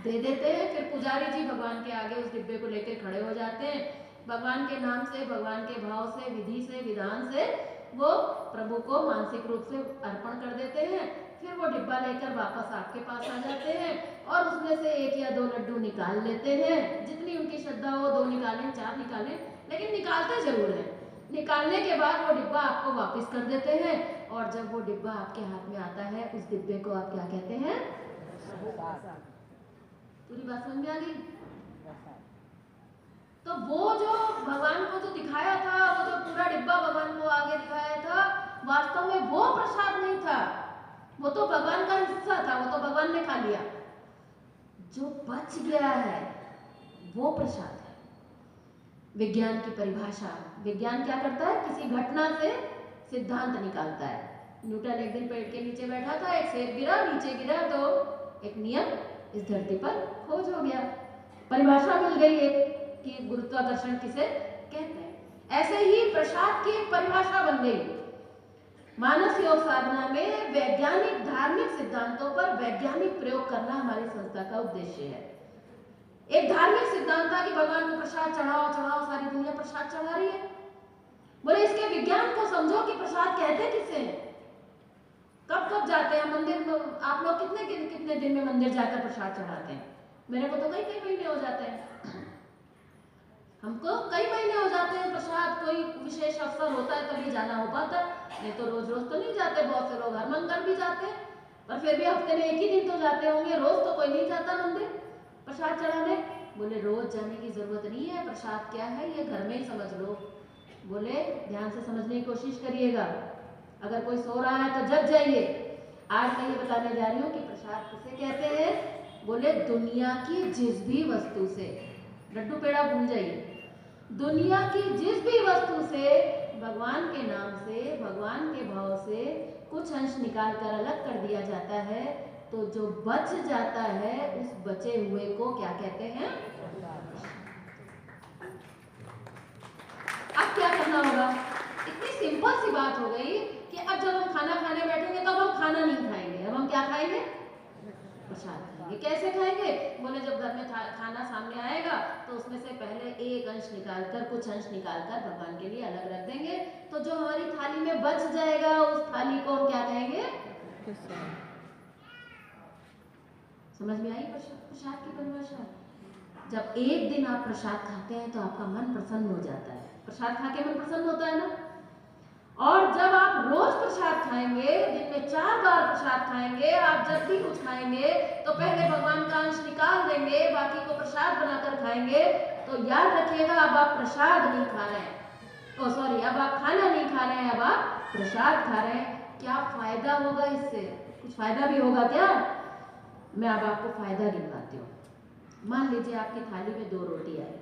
दे देते हैं। फिर पुजारी जी भगवान के आगे उस डिब्बे को लेकर खड़े हो जाते हैं। भगवान के नाम से, भगवान के भाव से, विधि से, विधान से वो प्रभु को मानसिक रूप से अर्पण कर देते हैं। फिर वो डिब्बा लेकर वापस आपके पास आ जाते हैं और उसमें से 1 या 2 लड्डू निकाल लेते हैं। जितनी उनकी श्रद्धा हो, 2 निकालें, 4 निकालें, लेकिन निकालते जरूर हैं। निकालने के बाद वो डिब्बा आपको वापस कर देते हैं और जब वो डिब्बा आपके हाथ में आता है, उस डिब्बे को आप क्या कहते हैं? पूरी बात समझ में आ गई? तो वो जो भगवान को जो दिखाया था, वो जो पूरा डिब्बा भगवान को आगे दिखाया था, वास्तव में वो प्रसाद नहीं था, वो तो भगवान का हिस्सा था, वो तो भगवान ने खा लिया। जो बच गया है वो प्रसाद है। विज्ञान की परिभाषा, विज्ञान क्या करता है? किसी घटना से सिद्धांत निकालता है। न्यूटन एक दिन पेड़ के नीचे बैठा था, एक सेब गिरा, नीचे गिरा तो एक नियम इस धरती पर खोज हो गया, परिभाषा मिल गई एक कि गुरुत्वाकर्षण किसे कहते हैं। ऐसे ही प्रसाद की एक परिभाषा बन गई। मानस योग साधना में वैज्ञानिक धार्मिक सिद्धांतों पर वैज्ञानिक प्रयोग करना हमारी संस्था का उद्देश्य है। एक धार्मिक सिद्धांत था कि भगवान को प्रसाद चढ़ाओ चढ़ाओ, सारी दुनिया प्रसाद चढ़ा रही है। बोले इसके विज्ञान को समझो कि प्रसाद कहते किसे हैं, कब कब जाते हैं मंदिर में। आप लोग कितने दिन में मंदिर जाकर प्रसाद चढ़ाते हैं? मेरे को तो कई महीने हो जाते हैं, हमको कई महीने हो जाते हैं। प्रसाद कोई विशेष अवसर होता है तभी जाना हो पाता है, नहीं तो रोज रोज तो नहीं जाते। बहुत से लोग हर मंगल भी जाते हैं, पर फिर भी हफ्ते में 1 ही दिन तो जाते होंगे, रोज तो कोई नहीं जाता मंदिर प्रसाद चढ़ाने। बोले रोज जाने की जरूरत नहीं है, प्रसाद क्या है ये घर में ही समझ लो। बोले ध्यान से समझने की कोशिश करिएगा, अगर कोई सो रहा है तो जग जाइए। आज मैं ये बताने जा रही हूँ कि प्रसाद किसे कहते हैं। बोले दुनिया की जिस भी वस्तु से, लड्डू पेड़ा भूल जाइए, दुनिया की जिस भी वस्तु से भगवान के नाम से, भगवान के भाव से कुछ अंश निकाल कर अलग कर दिया जाता है, तो जो बच जाता है उस बचे हुए को क्या कहते हैं? अब क्या करना होगा? इतनी सिंपल सी बात हो गई कि अब जब हम खाना खाने बैठेंगे तो अब हम खाना नहीं खाएंगे, अब हम क्या खाएंगे? प्रसाद खाएंगे। कैसे खाएंगे? बोले जब घर में खाना सामने आएगा तो उसमें से पहले एक अंश निकालकर, कुछ अंश निकालकर भगवान के लिए अलग रख देंगे, तो जो हमारी थाली में बच जाएगा उस थाली को हम क्या कहेंगे? समझ में आई प्रसाद की परिभाषा? जब एक दिन आप प्रसाद खाते हैं तो आपका मन प्रसन्न हो जाता है। प्रसाद खा के मन प्रसन्न होता है ना? और जब आप रोज प्रसाद खाएंगे, दिन में 4 बार प्रसाद खाएंगे, आप जब भी कुछ खाएंगे तो पहले भगवान का अंश निकाल देंगे, बाकी को प्रसाद बनाकर खाएंगे। तो याद रखिएगा, अब आप प्रसाद नहीं खा रहे हैं, अब आप खाना नहीं खा रहे हैं, अब आप प्रसाद खा रहे हैं। क्या फायदा होगा इससे? कुछ फायदा भी होगा क्या? मैं अब आपको फायदा गिनवाती हूँ। मान लीजिए आपकी थाली में 2 रोटी आई,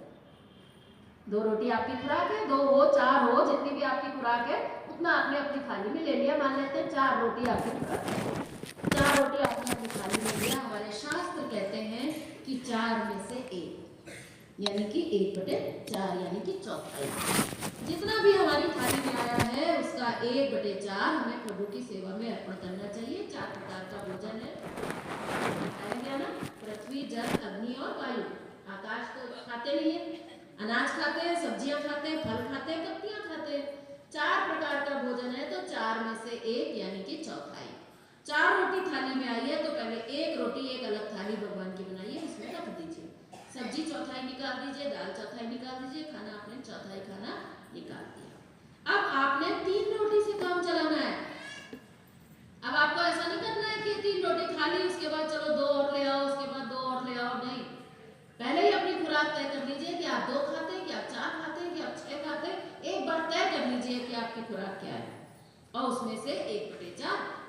2 रोटी आपकी खुराक है, 2 हो 4 हो, जितनी भी आपकी खुराक है उतना आपने अपनी थाली में ले लिया। मान लेते हैं 4 रोटी आपकी खुराक है, 4 रोटी आपने अपनी थाली में लिया। हमारे शास्त्र कहते हैं कि 4 में से 1 यानी कि 1/4 यानी कि चौथाई, जितना भी हमारी थाली में आया है उसका 1/4 हमें प्रभु की सेवा में अर्पण करना चाहिए। 4 प्रकार का भोजन है, बताया ना, पृथ्वी, जल, अग्नि और वायु। आकाश तो खाते नहीं है, अनाज खाते हैं, सब्जियां खाते हैं, फल खाते हैं, पत्तियां खाते हैं। 4 प्रकार का भोजन है तो 4 में से 1 यानी कि चौथाई। 4 रोटी थाली में आई है तो पहले 1 रोटी एक अलग थाली भगवान की बनाइए, उसमें रख दीजिए। सब्जी चौथाई निकाल दीजिए, दाल चौथाई निकाल दीजिए, खाना आपने चौथाई खाना निकाल दिया। अब आपने 3 रोटी से काम चलाना है। अब आपको ऐसा नहीं करना है कि 3 रोटी खा ली उसके बाद चलो 2 और ले आओ, उसके बाद 2 और ले आओ, नहीं।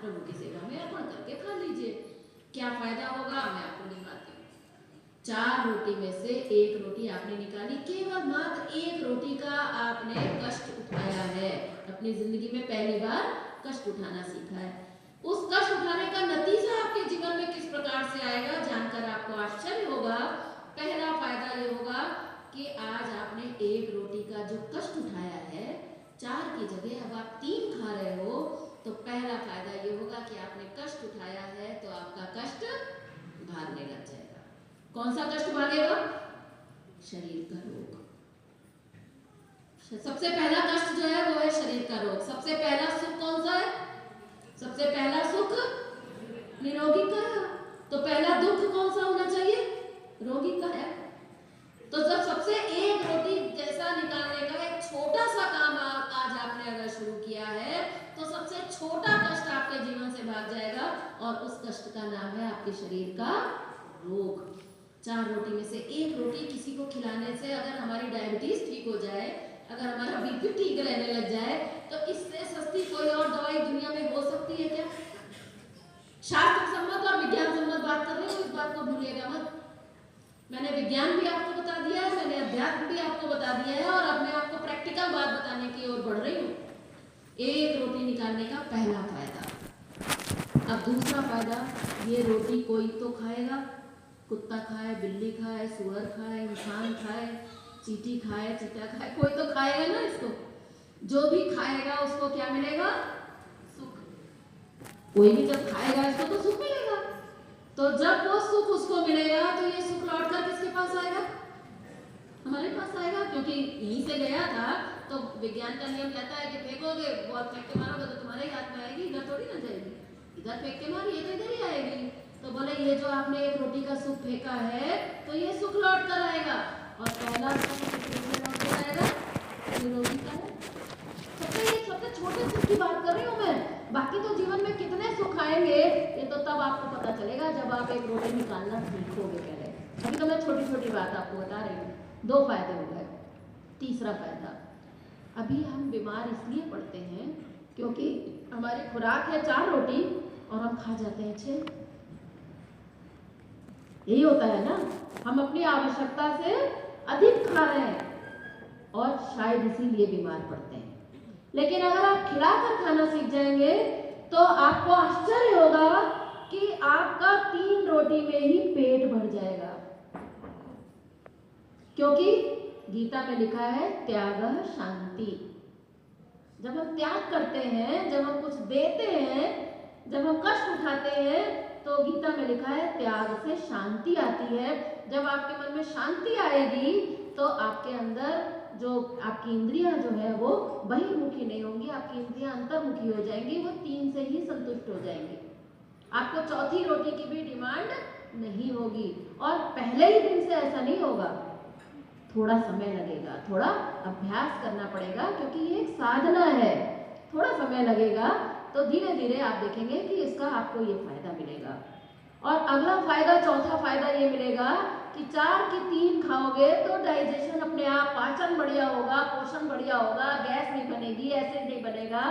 प्रभु की सेवा में अर्पण करके खा लीजिए। क्या फायदा होगा मैं आपको दिखाती हूँ। 4 रोटी में से 1 रोटी आपने निकाली, केवल मात्र 1 रोटी का आपने कष्ट उठाया है। अपनी जिंदगी में पहली बार कष्ट उठाना सीखा है। उस कष्ट उठाने का नतीजा आपके जीवन में किस प्रकार से आएगा जानकर आपको आश्चर्य होगा। पहला फायदा ये होगा कि आज आपने 1 रोटी का जो कष्ट उठाया है, 4 की जगह अब आप 3 खा रहे हो, तो पहला फायदा ये होगा कि आपने कष्ट उठाया है तो आपका कष्ट भागने लग जाएगा। कौन सा कष्ट भागेगा? शरीर का रोग। सबसे पहला कष्ट जो है वो है शरीर का रोग। सबसे पहला सुख कौन सा है? सबसे पहला सुख निरोगी का है। तो पहला दुख कौन सा होना चाहिए? रोगी का है। तो जब सबसे 1 रोटी जैसा निकालने का एक छोटा सा काम आज आपने अगर शुरू किया है, तो सबसे छोटा कष्ट आपके जीवन से भाग जाएगा और उस कष्ट का नाम है आपके शरीर का रोग। 4 रोटी में से 1 रोटी किसी को खिलाने से अगर हमारी डायबिटीज ठीक हो जाए, अगर हमारा बीपी ठीक रहने लग जाए, तो इससे सस्ती कोई और दवाई दुनिया में हो सकती है क्या? शास्त्र सम्मत और विज्ञान सम्मत बात कर रहे हो, इस बात को भूलिएगा मत। मैंने विज्ञान भी आपको बता दिया है, मैंने अध्यात्म भी आपको बता दिया है और अब मैं आपको प्रैक्टिकल बात बताने की ओर बढ़ रही हूँ। 1 रोटी निकालने का पहला फायदा। अब दूसरा फायदा, ये रोटी कोई तो खाएगा, कुत्ता खाए, बिल्ली खाए, सुअर खाए, इंसान खाए, चींटी खाए, चीता खाए, कोई तो खाएगा ना इसको। जो भी खाएगा उसको क्या मिलेगा? सुख। कोई भी जब खाएगा इसको तो सुख मिलेगा। तो जब वो सुख उसको मिलेगा तो ये सुख लौटकर किसके पास आएगा? हमारे पास आएगा, क्योंकि यहीं से गया था। तो विज्ञान का नियम कहता है कि फेंकोगे, बॉल फेंक के मारोगे तो तुम्हारे ही हाथ में आएगी, इधर थोड़ी ना जाएगी। इधर फेंक के मारिए तो इधर ही आएगी। तो बोले ये जो आपने 1 रोटी का सुख फेंका है, तो ये सुख लौट कर आएगा। और पहला सुख लौट कर आएगा निरोगी का है। सबसे छोटे सुख की बात कर रही हूँ मैं। बाकी तो जीवन में कितने सुख आएंगे ये तो तब आपको पता चलेगा जब आप 1 रोटी निकालना सीखोगे। पहले अभी तो मैं छोटी छोटी बात आपको बता रही हूँ। 2 फायदे हो गए। तीसरा फायदा, अभी हम बीमार इसलिए पड़ते हैं क्योंकि हमारी खुराक है 4 रोटी और हम खा जाते हैं 6। यही होता है ना, हम अपनी आवश्यकता से अधिक खा रहे हैं और शायद इसीलिए बीमार पड़ते हैं। लेकिन अगर आप खिलाकर खाना सीख जाएंगे तो आपको आश्चर्य होगा कि आपका 3 रोटी में ही पेट भर जाएगा। क्योंकि गीता में लिखा है त्यागः शांति। जब हम त्याग करते हैं, जब हम कुछ देते हैं, जब हम कष्ट उठाते हैं, तो गीता में लिखा है त्याग से शांति आती है। जब आपके मन में शांति आएगी तो आपके अंदर जो आपकी इंद्रियां जो है वो बहिर्मुखी नहीं होंगी, आपकी इंद्रियां अंतर्मुखी हो जाएंगी, वो 3 से ही संतुष्ट हो जाएंगी। आपको 4थी रोटी की भी डिमांड नहीं होगी। और पहले ही दिन से ऐसा नहीं होगा, थोड़ा समय लगेगा, थोड़ा अभ्यास करना पड़ेगा, क्योंकि ये एक साधना है। थोड़ा समय लगेगा, तो धीरे धीरे आप देखेंगे कि इसका आपको ये फायदा मिलेगा। और अगला फायदा, चौथा फायदा ये मिलेगा कि 4 की 3 खाओगे तो डाइजेशन अपने आप, पाचन बढ़िया होगा, पोषण बढ़िया होगा, गैस नहीं बनेगी, एसिड नहीं बनेगा।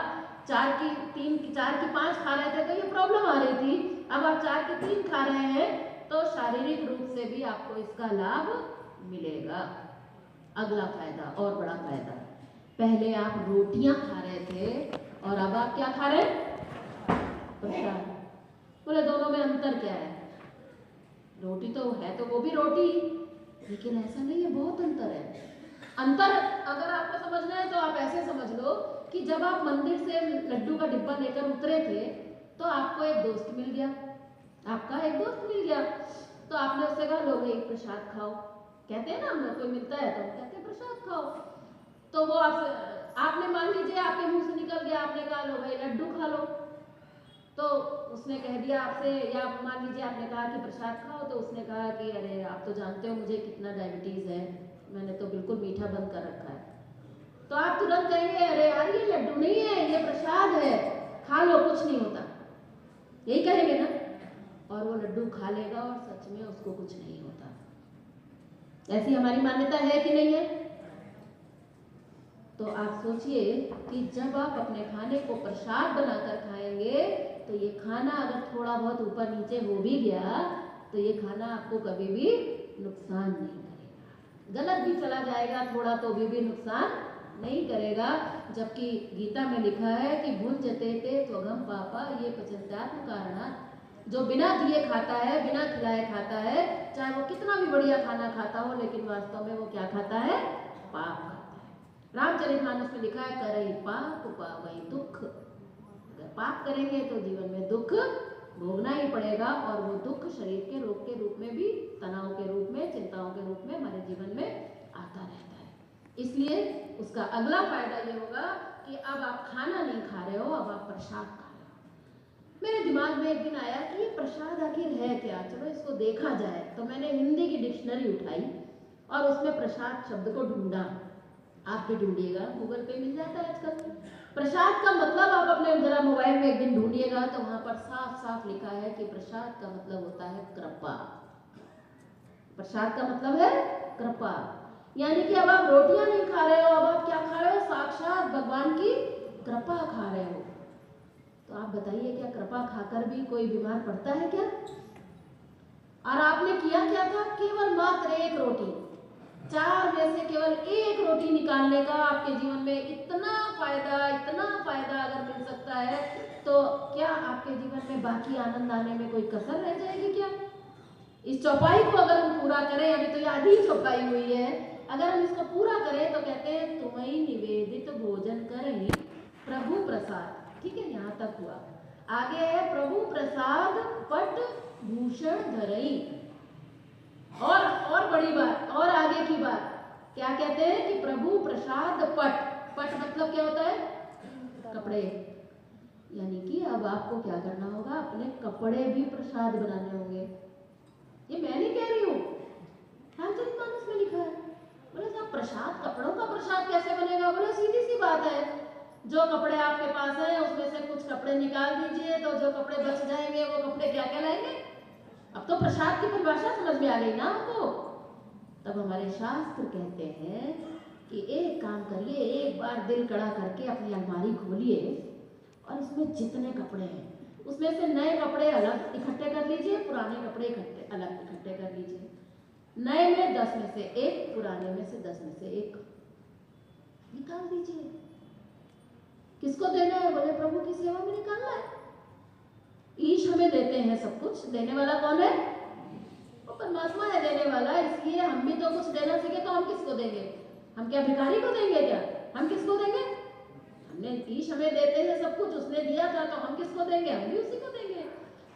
4 की 5 खा रहे थे तो ये प्रॉब्लम आ रही थी, अब आप 4 की 3 खा रहे हैं तो शारीरिक रूप से भी आपको इसका लाभ मिलेगा। अगला फायदा और बड़ा फायदा, पहले आप रोटियां खा रहे थे और अब आप क्या खा रहे हैं? प्रसाद। बोले दोनों में अंतर क्या है? रोटी तो है तो वो भी रोटी, लेकिन ऐसा नहीं है, बहुत अंतर है। अंतर अगर आपको समझना है तो आप ऐसे समझ लो कि जब आप मंदिर से लड्डू का डिब्बा लेकर उतरे थे तो आपको एक दोस्त मिल गया, आपका एक दोस्त मिल गया, तो आपने उससे कहा लो भाई प्रसाद खाओ। कहते हैं ना, हम कोई मिलता है तो कहते हैं प्रसाद खाओ। तो वो आपने मान लीजिए आपके मुंह से निकल गया, आपने कहा लो भाई लड्डू खा लो। तो उसने कह दिया आपसे, या मान लीजिए आपने कहा कि प्रसाद खाओ, तो उसने कहा कि अरे आप तो जानते हो मुझे कितना डायबिटीज है, मैंने तो बिल्कुल मीठा बंद कर रखा है। तो आप तुरंत कहेंगे अरे यार ये लड्डू नहीं है, ये प्रसाद है, खा लो कुछ नहीं होता, यही कहेंगे ना। और वो लड्डू खा लेगा और सच में उसको कुछ नहीं होता। ऐसी हमारी मान्यता है कि नहीं है? तो आप सोचिए कि जब आप अपने खाने को प्रसाद बनाकर खाएंगे तो ये खाना अगर थोड़ा बहुत ऊपर नीचे हो भी गया तो ये खाना आपको कभी भी नुकसान नहीं करेगा, गलत भी चला जाएगा थोड़ा तो भी नुकसान नहीं करेगा। जबकि गीता में लिखा है कि भुंजते ते त्वगम पापा ये पचन्त्यात्म कारणा, जो बिना दिए खाता है, बिना खिलाए खाता है, चाहे वो कितना भी बढ़िया खाना खाता हो, लेकिन वास्तव में वो क्या खाता है? पाप खाता है। रामचरितमानस में लिखा है करई पाप पावई दुख, अगर पाप करेंगे तो जीवन में दुख भोगना ही पड़ेगा, और वो दुख शरीर के रोग के रूप में भी, तनाव के रूप में, चिंताओं के रूप में हमारे जीवन में आता रहता है। इसलिए उसका अगला फायदा ये होगा कि अब आप खाना नहीं खा रहे हो, अब आप प्रसाद खा रहे हो। मेरे दिमाग में एक दिन आया कि ये प्रसाद आखिर है क्या, चलो इसको देखा जाए। तो मैंने हिंदी की डिक्शनरी उठाई और उसमें प्रसाद शब्द को ढूंढा। आप भी ढूंढिएगा, गूगल पे मिल जाता है आजकल। प्रसाद का मतलब आप अपने जरा मोबाइल में एक दिन ढूंढिएगा तो वहां पर साफ साफ लिखा है कि प्रसाद का मतलब होता है कृपा। प्रसाद का मतलब है कृपा, यानी कि अब आप रोटियां नहीं खा रहे हो, अब आप क्या खा रहे हो? साक्षात भगवान की कृपा खा रहे हो। तो आप बताइए, क्या कृपा खाकर भी कोई बीमार पड़ता है क्या? और आपने किया क्या था? केवल मात्र एक रोटी, 4 में से केवल एक रोटी निकालने का आपके जीवन में इतना फायदा अगर मिल सकता है तो क्या आपके जीवन में बाकी आनंद आने में कोई कसर रह जाएगी क्या? इस चौपाई को अगर हम पूरा करें, अभी तो ये आधी चौपाई हुई है, अगर हम इसको पूरा करें तो कहते हैं तुम्हें निवेदित भोजन करें प्रभु प्रसाद। ठीक है, यहाँ तक हुआ। आगे है प्रभु प्रसाद पट भूषण धरई। और बड़ी बात, और आगे की बात क्या कहते हैं कि प्रभु प्रसाद पट, पट मतलब क्या होता है? कपड़े। यानी कि अब आपको क्या करना होगा? अपने कपड़े भी प्रसाद बनाने होंगे। ये मैं नहीं कह रही हूँ, रामचरितमानस में लिखा है। बोले साहब प्रसाद, कपड़ों का प्रसाद कैसे बनेगा? बोले सीधी सी बात है, जो कपड़े आपके पास हैं उसमें से कुछ कपड़े निकाल दीजिए, तो जो कपड़े बच जाएंगे वो कपड़े क्या कहलाएंगे? अब तो प्रसाद की परिभाषा समझ में आ गई ना आपको। तब हमारे शास्त्र कहते हैं कि एक काम करिए, एक बार दिल कड़ा करके अपनी अलमारी खोलिए और इसमें जितने कपड़े हैं उसमें से नए कपड़े अलग इकट्ठे कर लीजिए, पुराने कपड़े अलग इकट्ठे कर लीजिए। नए में 10 में से 1, पुराने में से 10 में से 1 निकाल दीजिए। किसको देना है? बोले प्रभु की सेवा में निकालना है। ईश हमें देते हैं सब कुछ, देने वाला कौन है? वो परमात्मा है देने वाला। इसलिए हम भी तो कुछ देना सीखे, तो हम किसको देंगे? हम क्या भिखारी को देंगे क्या? हम किसको देंगे? हमने ईश हमें देते हैं सब कुछ, उसने दिया था, तो हम किसको देंगे? हम भी उसी को देंगे।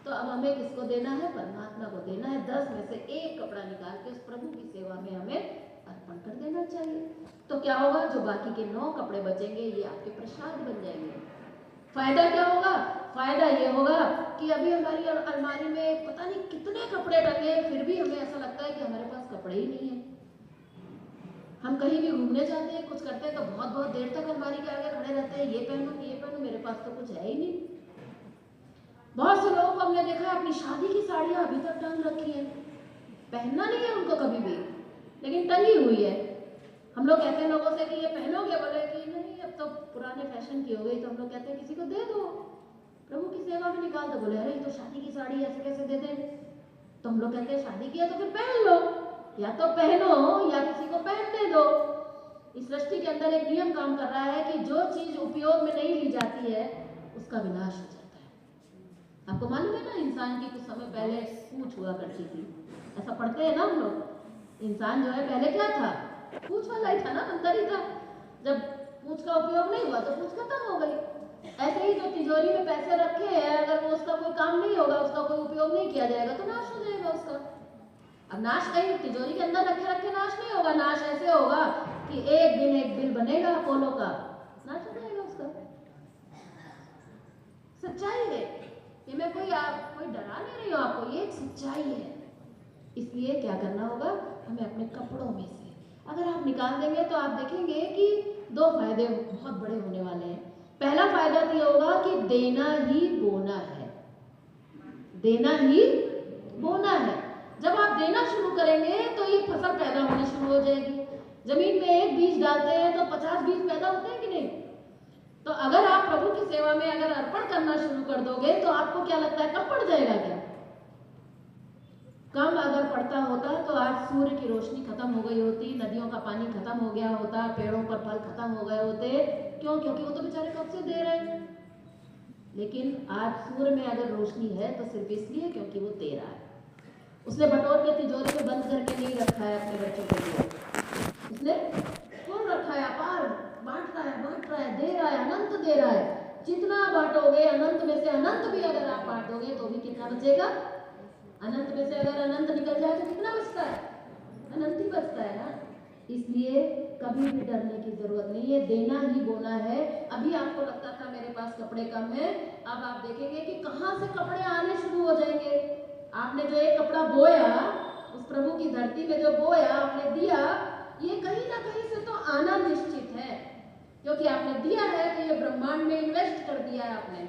तो अब हमें किसको देना है? परमात्मा को देना है। 10 में से 1 कपड़ा निकाल के उस प्रभु की सेवा में हमें अर्पण कर देना चाहिए। तो क्या होगा? जो बाकी के 9 कपड़े बचेंगे ये आपके प्रसाद बन जाएंगे। फायदा क्या होगा? फायदा ये होगा कि अभी हमारी अलमारी में पता नहीं कितने कपड़े टंगे, फिर भी हमें ऐसा लगता है कि हमारे पास कपड़े ही नहीं है। हम कहीं भी घूमने जाते हैं, कुछ करते हैं तो बहुत देर तक अलमारी के आगे खड़े रहते हैं, ये पहनूं, मेरे पास तो कुछ है ही नहीं। बहुत से लोगों को हमने देखा है अपनी शादी की साड़ियां अभी तक टांग रखी है, पहनना नहीं है उनको कभी भी, लेकिन टंगी हुई है। हम लोग कहते हैं लोगों से कि ये पहनोगे? बोले कि नहीं, अब तो पुराने फैशन की हो गई। तो हम लोग कहते हैं किसी को दे दो, प्रभु की सेवा में निकाल दो। बोले अरे तो शादी की साड़ी ऐसे कैसे दे दें? तो हम लोग कहते हैं शादी किया तो फिर पहन लो, या तो पहनो या किसी को पहनने दो। इस सृष्टि के अंदर एक नियम काम कर रहा है कि जो चीज उपयोग में नहीं ली जाती है उसका विनाश हो जाता है। आपको मालूम है ना, इंसान की कुछ समय पहले पूंछ हुआ करती थी, ऐसा पढ़ते हैं ना हम लोग। इंसान जो है पहले क्या था? पूंछ वाला ही था ना, अंतर ही था। जब पूंछ का उपयोग नहीं हुआ तो पूंछ खत्म हो गई। ऐसे ही जो तिजोरी में पैसे रखे हैं, अगर वो उसका कोई काम नहीं होगा, उसका कोई उपयोग नहीं किया जाएगा तो नाश हो जाएगा उसका। अब नाश कहीं तिजोरी के अंदर रखे नाश नहीं होगा। नाश ऐसे होगा कि एक दिन एक बिल बनेगा अपोलो का, नाश हो जाएगा उसका। सच्चाई है ये, मैं कोई डरा नहीं रही हूँ आपको, ये एक सच्चाई है। इसलिए क्या करना होगा? हमें अपने कपड़ों में से अगर आप निकाल देंगे तो आप देखेंगे कि 2 फायदे बहुत बड़े होने वाले हैं। पहला फायदा ये होगा कि देना ही बोना है, देना ही बोना है। जब आप देना शुरू करेंगे तो ये फसल पैदा होनी शुरू हो जाएगी। जमीन में एक बीज डालते हैं तो 50 बीज पैदा होते हैं कि नहीं? तो अगर आप प्रभु की सेवा में अगर अर्पण करना शुरू कर दोगे तो आपको क्या लगता है कम पड़ जाएगा क्या? कम अगर पड़ता होता तो आज सूर्य की रोशनी खत्म हो गई होती, नदियों का पानी खत्म हो गया होता, पेड़ों पर फल खत्म हो गए होते। क्यों? क्योंकि वो तो बेचारे कब से दे रहे हैं। लेकिन आज सूर्य में अगर रोशनी है तो सिर्फ इसलिए क्योंकि वो दे रहा है। उसने बटोर के तिजोरी में बंद करके नहीं रखा है अपने बच्चों के लिए, उसने खोल रखा है, अपार बांट रहा है, दे रहा है, अनंत दे रहा है। जितना बांटोगे अनंत में से अनंत भी अगर आप बांट दोगे तो भी कितना बचेगा? अनंत में से अगर अनंत निकल जाए तो कितना बचता है? अनंत ही बचता है ना। इसलिए कभी भी डरने की जरूरत नहीं है, देना ही बोना है। अभी आपको लगता था मेरे पास कपड़े कम है, अब आप देखेंगे कि कहां से कपड़े आने शुरू हो जाएंगे। आपने जो एक कपड़ा बोया, उस प्रभु की धरती में जो बोया आपने दिया, ये कहीं ना कहीं से तो आना निश्चित है, क्योंकि आपने दिया है तो ये ब्रह्मांड में इन्वेस्ट कर दिया है आपने।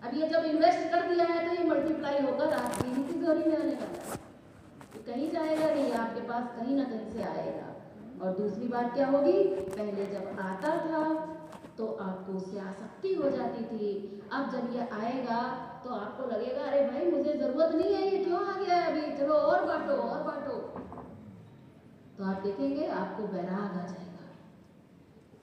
अब ये जब इन्वेस्ट कर दिया है तो ये मल्टीप्लाई होकर आपकी तिजोरी में आने वाला है, तो कहीं जाएगा नहीं, आपके पास कहीं ना कहीं से आएगा। और दूसरी बात क्या होगी, पहले जब आता था तो आपको उससे आसक्ति हो जाती थी, अब जब ये आएगा तो आपको लगेगा अरे भाई मुझे जरूरत नहीं है, ये क्यों आ गया है अभी, चलो और बांटो और बांटो। तो आप देखेंगे आपको वैराग आ जाएगा।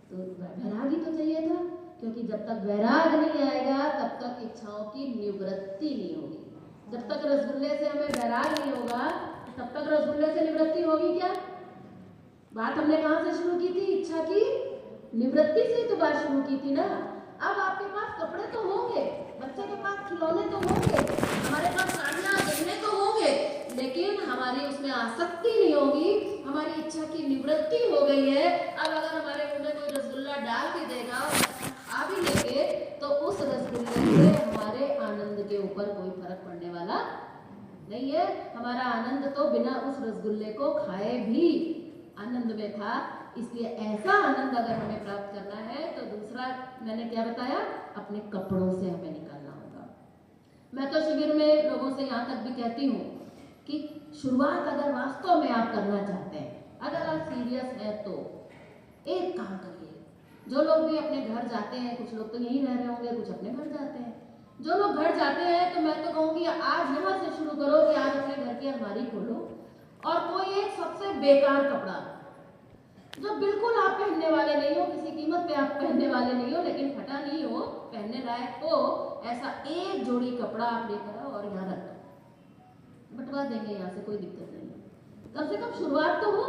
तो वैराग ही तो चाहिए था, क्योंकि जब तक वैराग नहीं आएगा तब तक इच्छाओं की निवृत्ति नहीं होगी। जब तक रसगुल्ले से हमें वैराग नहीं होगा तब तक रसगुल्ले से निवृत्ति होगी क्या? बात हमने कहां से शुरू की थी? इच्छा की निवृत्ति से तो बात शुरू की थी ना। अब आपके पास कपड़े तो होंगे, बच्चे के पास खिलौने तो होंगे, हमारे पास साड़ियां गहने तो होंगे, लेकिन हमारी उसमें आसक्ति नहीं होगी, हमारी इच्छा की निवृत्ति हो गई है। अब अगर हमारे मुंह में कोई रसगुल्ला डाल भी देगा और खा भी लेंगे तो उस रसगुल्ले से हमारे आनंद के ऊपर कोई फर्क पड़ने वाला नहीं है। हमारा आनंद तो बिना उस रसगुल्ले को खाए भी आनंद में था। इसलिए ऐसा आनंद अगर हमें प्राप्त करना है तो दूसरा मैंने क्या बताया, अपने कपड़ों से हमें निकालना होगा। मैं तो शिविर में लोगों से यहाँ तक भी कहती हूँ कि शुरुआत अगर वास्तव में आप करना चाहते हैं, अगर आप सीरियस हैं तो एक काम करिए। जो लोग भी अपने घर जाते हैं, कुछ लोग तो यहीं रह रहे होंगे, कुछ अपने घर जाते हैं, जो लोग घर जाते हैं तो मैं तो कहूँगी आज यहाँ से शुरू करो कि आज अपने घर की अलमारी खोलो और कोई एक सबसे बेकार कपड़ा जो बिल्कुल आप पहनने वाले नहीं हो, किसी कीमत पे आप पहनने वाले नहीं हो, लेकिन फटा नहीं हो, पहनने लायक हो, ऐसा एक जोड़ी कपड़ा आप लेकर आओ और यहाँ रख दो, बंटवा देंगे, यहाँ से कोई दिक्कत नहीं है। कम से कम शुरुआत तो हो।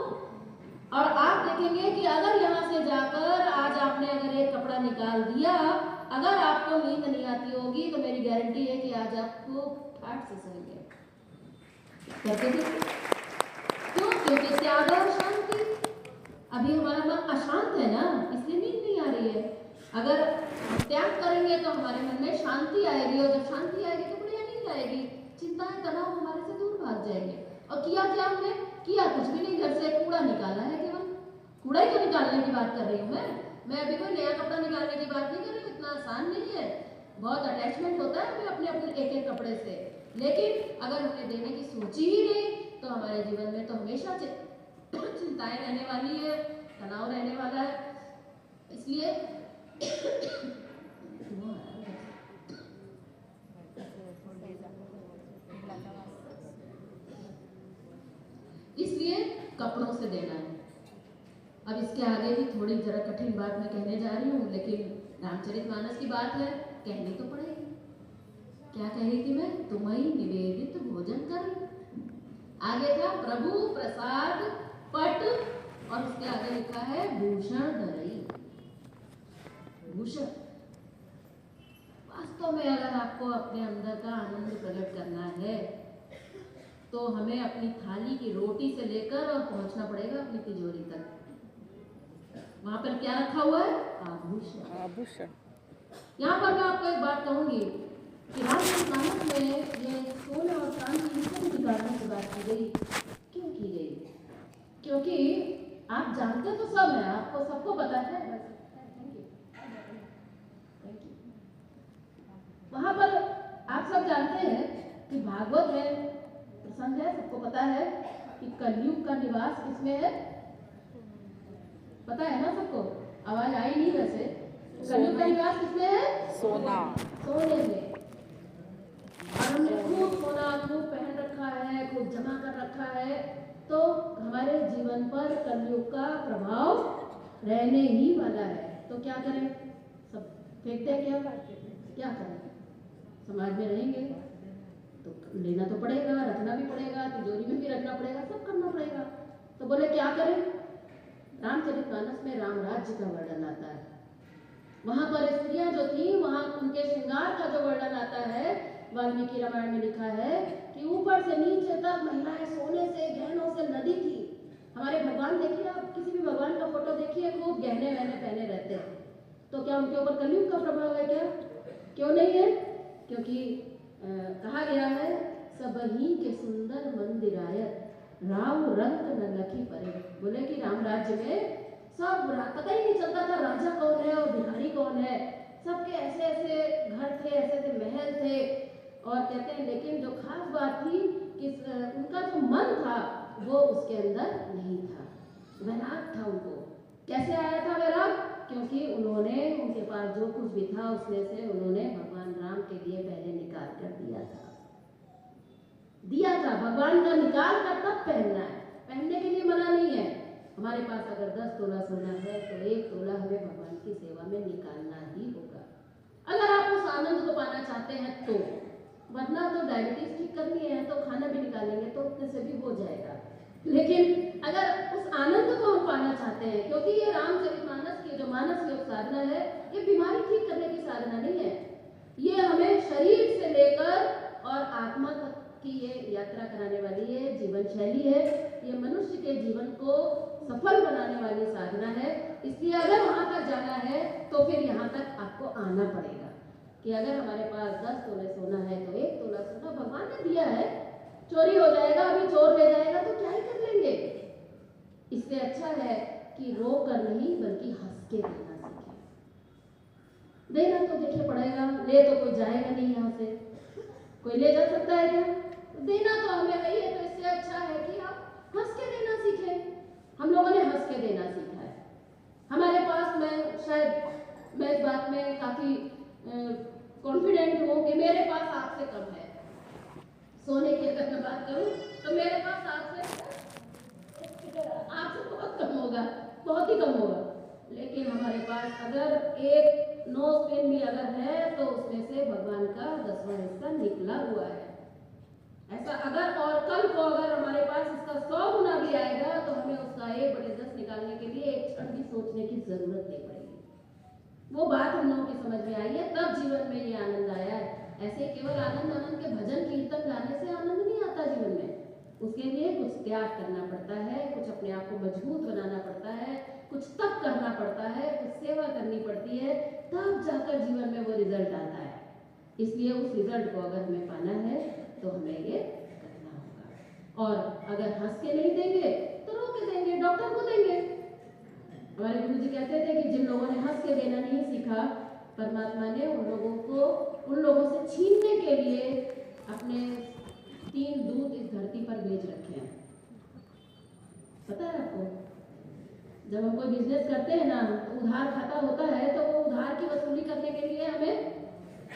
और आप देखेंगे कि अगर यहाँ से जाकर आज आपने अगर एक कपड़ा निकाल दिया, अगर आपको नींद नहीं आती होगी तो मेरी गारंटी है कि आज आपको ठाट से सोएंगे। करते थे क्यों? क्योंकि त्याग और शांति। अभी हमारा मन अशांत है ना, इसलिए नींद नहीं आ रही है। अगर त्याग करेंगे तो हमारे मन में शांति आएगी, और जब शांति आएगी तो बढ़िया नींद आएगी, चिंताएं तनाव हमारे से दूर भाग जाएंगे। और किया क्या हमने? किया कुछ भी नहीं, घर से कूड़ा निकाला है, केवल कूड़ा ही तो निकालने की बात कर रही हूँ मैं अभी कोई नया कपड़ा निकालने की बात नहीं कर रही हूँ। इतना आसान नहीं है, बहुत अटैचमेंट होता है हमें अपने अपने एक एक कपड़े से। लेकिन अगर हमने देने की सोची ही नहीं तो हमारे जीवन में तो हमेशा चिंताएं रहने वाली है, तनाव रहने वाला है। इसलिए कपड़ों से देना है। अब इसके आगे भी थोड़ी जरा कठिन बात मैं कहने जा रही हूँ, लेकिन रामचरितमानस की बात है, कहनी तो पड़ेगी। क्या कह रही थी मैं? तुम्हें निवेदित भोजन कर। आगे था प्रभु प्रसाद पट, और उसके आगे लिखा है भूषण धरई। भूषण वास्तव में अगर आपको अपने अंदर का आनंद प्रकट करना है तो हमें अपनी थाली की रोटी से लेकर और पहुंचना पड़ेगा अपनी तिजोरी तक। वहां पर क्या रखा हुआ है? आभूषण। आभूषण। यहाँ पर मैं आपको एक बात कहूंगी कि रामचरितमानस में ये सोने और चांदी क्यों निकालने की बात की गई, क्यों की गई? क्योंकि आप जानते तो सब है, आपको सबको पता है। वहां पर आप सब जानते हैं कि भागवत है, प्रसंग है, सबको पता है कि कलयुग का निवास किसमें है? पता है ना सबको? आवाज आई नहीं वैसे। कलयुग का निवास किसमें है? सोना। सोने में। और हमने खूब सोना खूब पहन रखा है, खूब जमा कर रखा है, तो हमारे जीवन पर कलयुग का प्रभाव रहने ही वाला है। तो क्या करें? सब फेंकते हैं क्या करें? समाज में रहेंगे तो लेना तो पड़ेगा, रखना भी पड़ेगा, तिजोरी में भी रखना पड़ेगा, सब करना पड़ेगा। तो बोले क्या करें? रामचरितमानस में राम राज्य का वर्णन आता है। वहां पर स्त्रियां जो थी, वहां उनके श्रृंगार का जो वर्णन आता है, वाल्मीकि रामायण में लिखा है कि ऊपर से नीचे तक महिलाएं सोने से गहनों से लदी थी। हमारे भगवान देखिए, आप किसी भी भगवान का फोटो देखिए, खूब गहने वहने पहने रहते हैं। तो क्या उनके ऊपर कलयुग का प्रभाव है क्या? क्यों नहीं है? क्योंकि कहा गया है सबही के सुंदर मंदिरायत राव रंग न लखी परे। बोले कि राम राज्य में सब पता ही नहीं चलता था राजा कौन है और भिखारी कौन है। सबके ऐसे ऐसे घर थे, ऐसे ऐसे महल थे। और कहते हैं लेकिन जो खास बात थी कि उनका जो मन था वो उसके अंदर नहीं था, वैराग था उनको। कैसे आया था वैराग? क्योंकि उन्होंने, उनके पास जो कुछ भी था उसमें से उन्होंने भगवान राम के लिए पहले निकाल कर दिया था। भगवान का निकाल कर तब पहनना है, पहनने के लिए मना नहीं है। हमारे पास अगर 10 तोला सोना है तो 1 तोला हमें भगवान की सेवा में निकालना ही होगा, अगर आप उस आनंद को पाना चाहते हैं तो। वरना तो डायबिटीज ठीक करनी है तो खाना भी निकालेंगे तो उतने से भी हो जाएगा। लेकिन अगर उस आनंद को हम पाना चाहते हैं, क्योंकि ये रामचरितमानस की जो मानस योग साधना है, ये बीमारी ठीक करने की साधना नहीं है। ये हमें शरीर से लेकर और आत्मा तक की ये यात्रा कराने वाली है, जीवन शैली है। ये मनुष्य के जीवन को सफल बनाने वाली साधना है। इसलिए अगर वहां तक जाना है तो फिर यहाँ तक आपको आना पड़ेगा कि अगर हमारे पास 10 तोले सोना है तो 1 तोला सोना भगवान ने दिया है, चोरी हो जाएगा, अभी चोर ले जाएगा तो क्या ही कर लेंगे। इससे अच्छा है कि रो कर नहीं बल्कि हंस के देना सीखें। देना तो देखिए पड़ेगा, ले तो कोई जाएगा नहीं यहाँ से, कोई ले जा सकता है क्या? तो देना तो हमें है ही है। तो इससे अच्छा है कि आप हंस के देना सीखें। हम लोगों ने हंस के देना सीखा है। हमारे पास, मैं इस बात में काफी कॉन्फिडेंट हूँ कि मेरे पास आपसे कम है। सोने की अगर मैं बात करूँ तो मेरे पास आपसे बहुत कम होगा, बहुत ही कम होगा। लेकिन हमारे पास अगर एक नोज पिन भी अगर है तो उसमें से भगवान का 10वां हिस्सा निकला हुआ है। ऐसा अगर, और कल को अगर हमारे पास इसका 100 गुना भी आएगा तो हमें उसका 1/10 निकालने के लिए एक क्षण भी सोचने की जरूरत नहीं पड़ेगी। वो बात हम लोगों की समझ में आई है, तब जीवन में ये आनंद आया है। ऐसे केवल आनंद आनंद के भजन कीर्तन गाने से आनंद नहीं आता जीवन में। उसके लिए कुछ त्याग करना पड़ता है, कुछ अपने आप को मजबूत बनाना पड़ता है, कुछ तप करना पड़ता है, कुछ सेवा करनी पड़ती है, तब जाकर जीवन में वो रिजल्ट आता है। इसलिए उस रिजल्ट को अगर हमें पाना है तो हमें ये करना होगा। और अगर हंस के नहीं देंगे तो रो के देंगे, डॉक्टर को देंगे। हमारे गुरु जी कहते थे कि जिन लोगों ने हंस के देना नहीं सीखा, परमात्मा ने उन लोगों से छीनने के लिए अपने 3 दूत इस धरती पर भेज रखे हैं। पता है आपको? जब हम कोई बिजनेस करते हैं ना तो उधार खाता होता है, तो वो उधार की वसूली करने के लिए हमें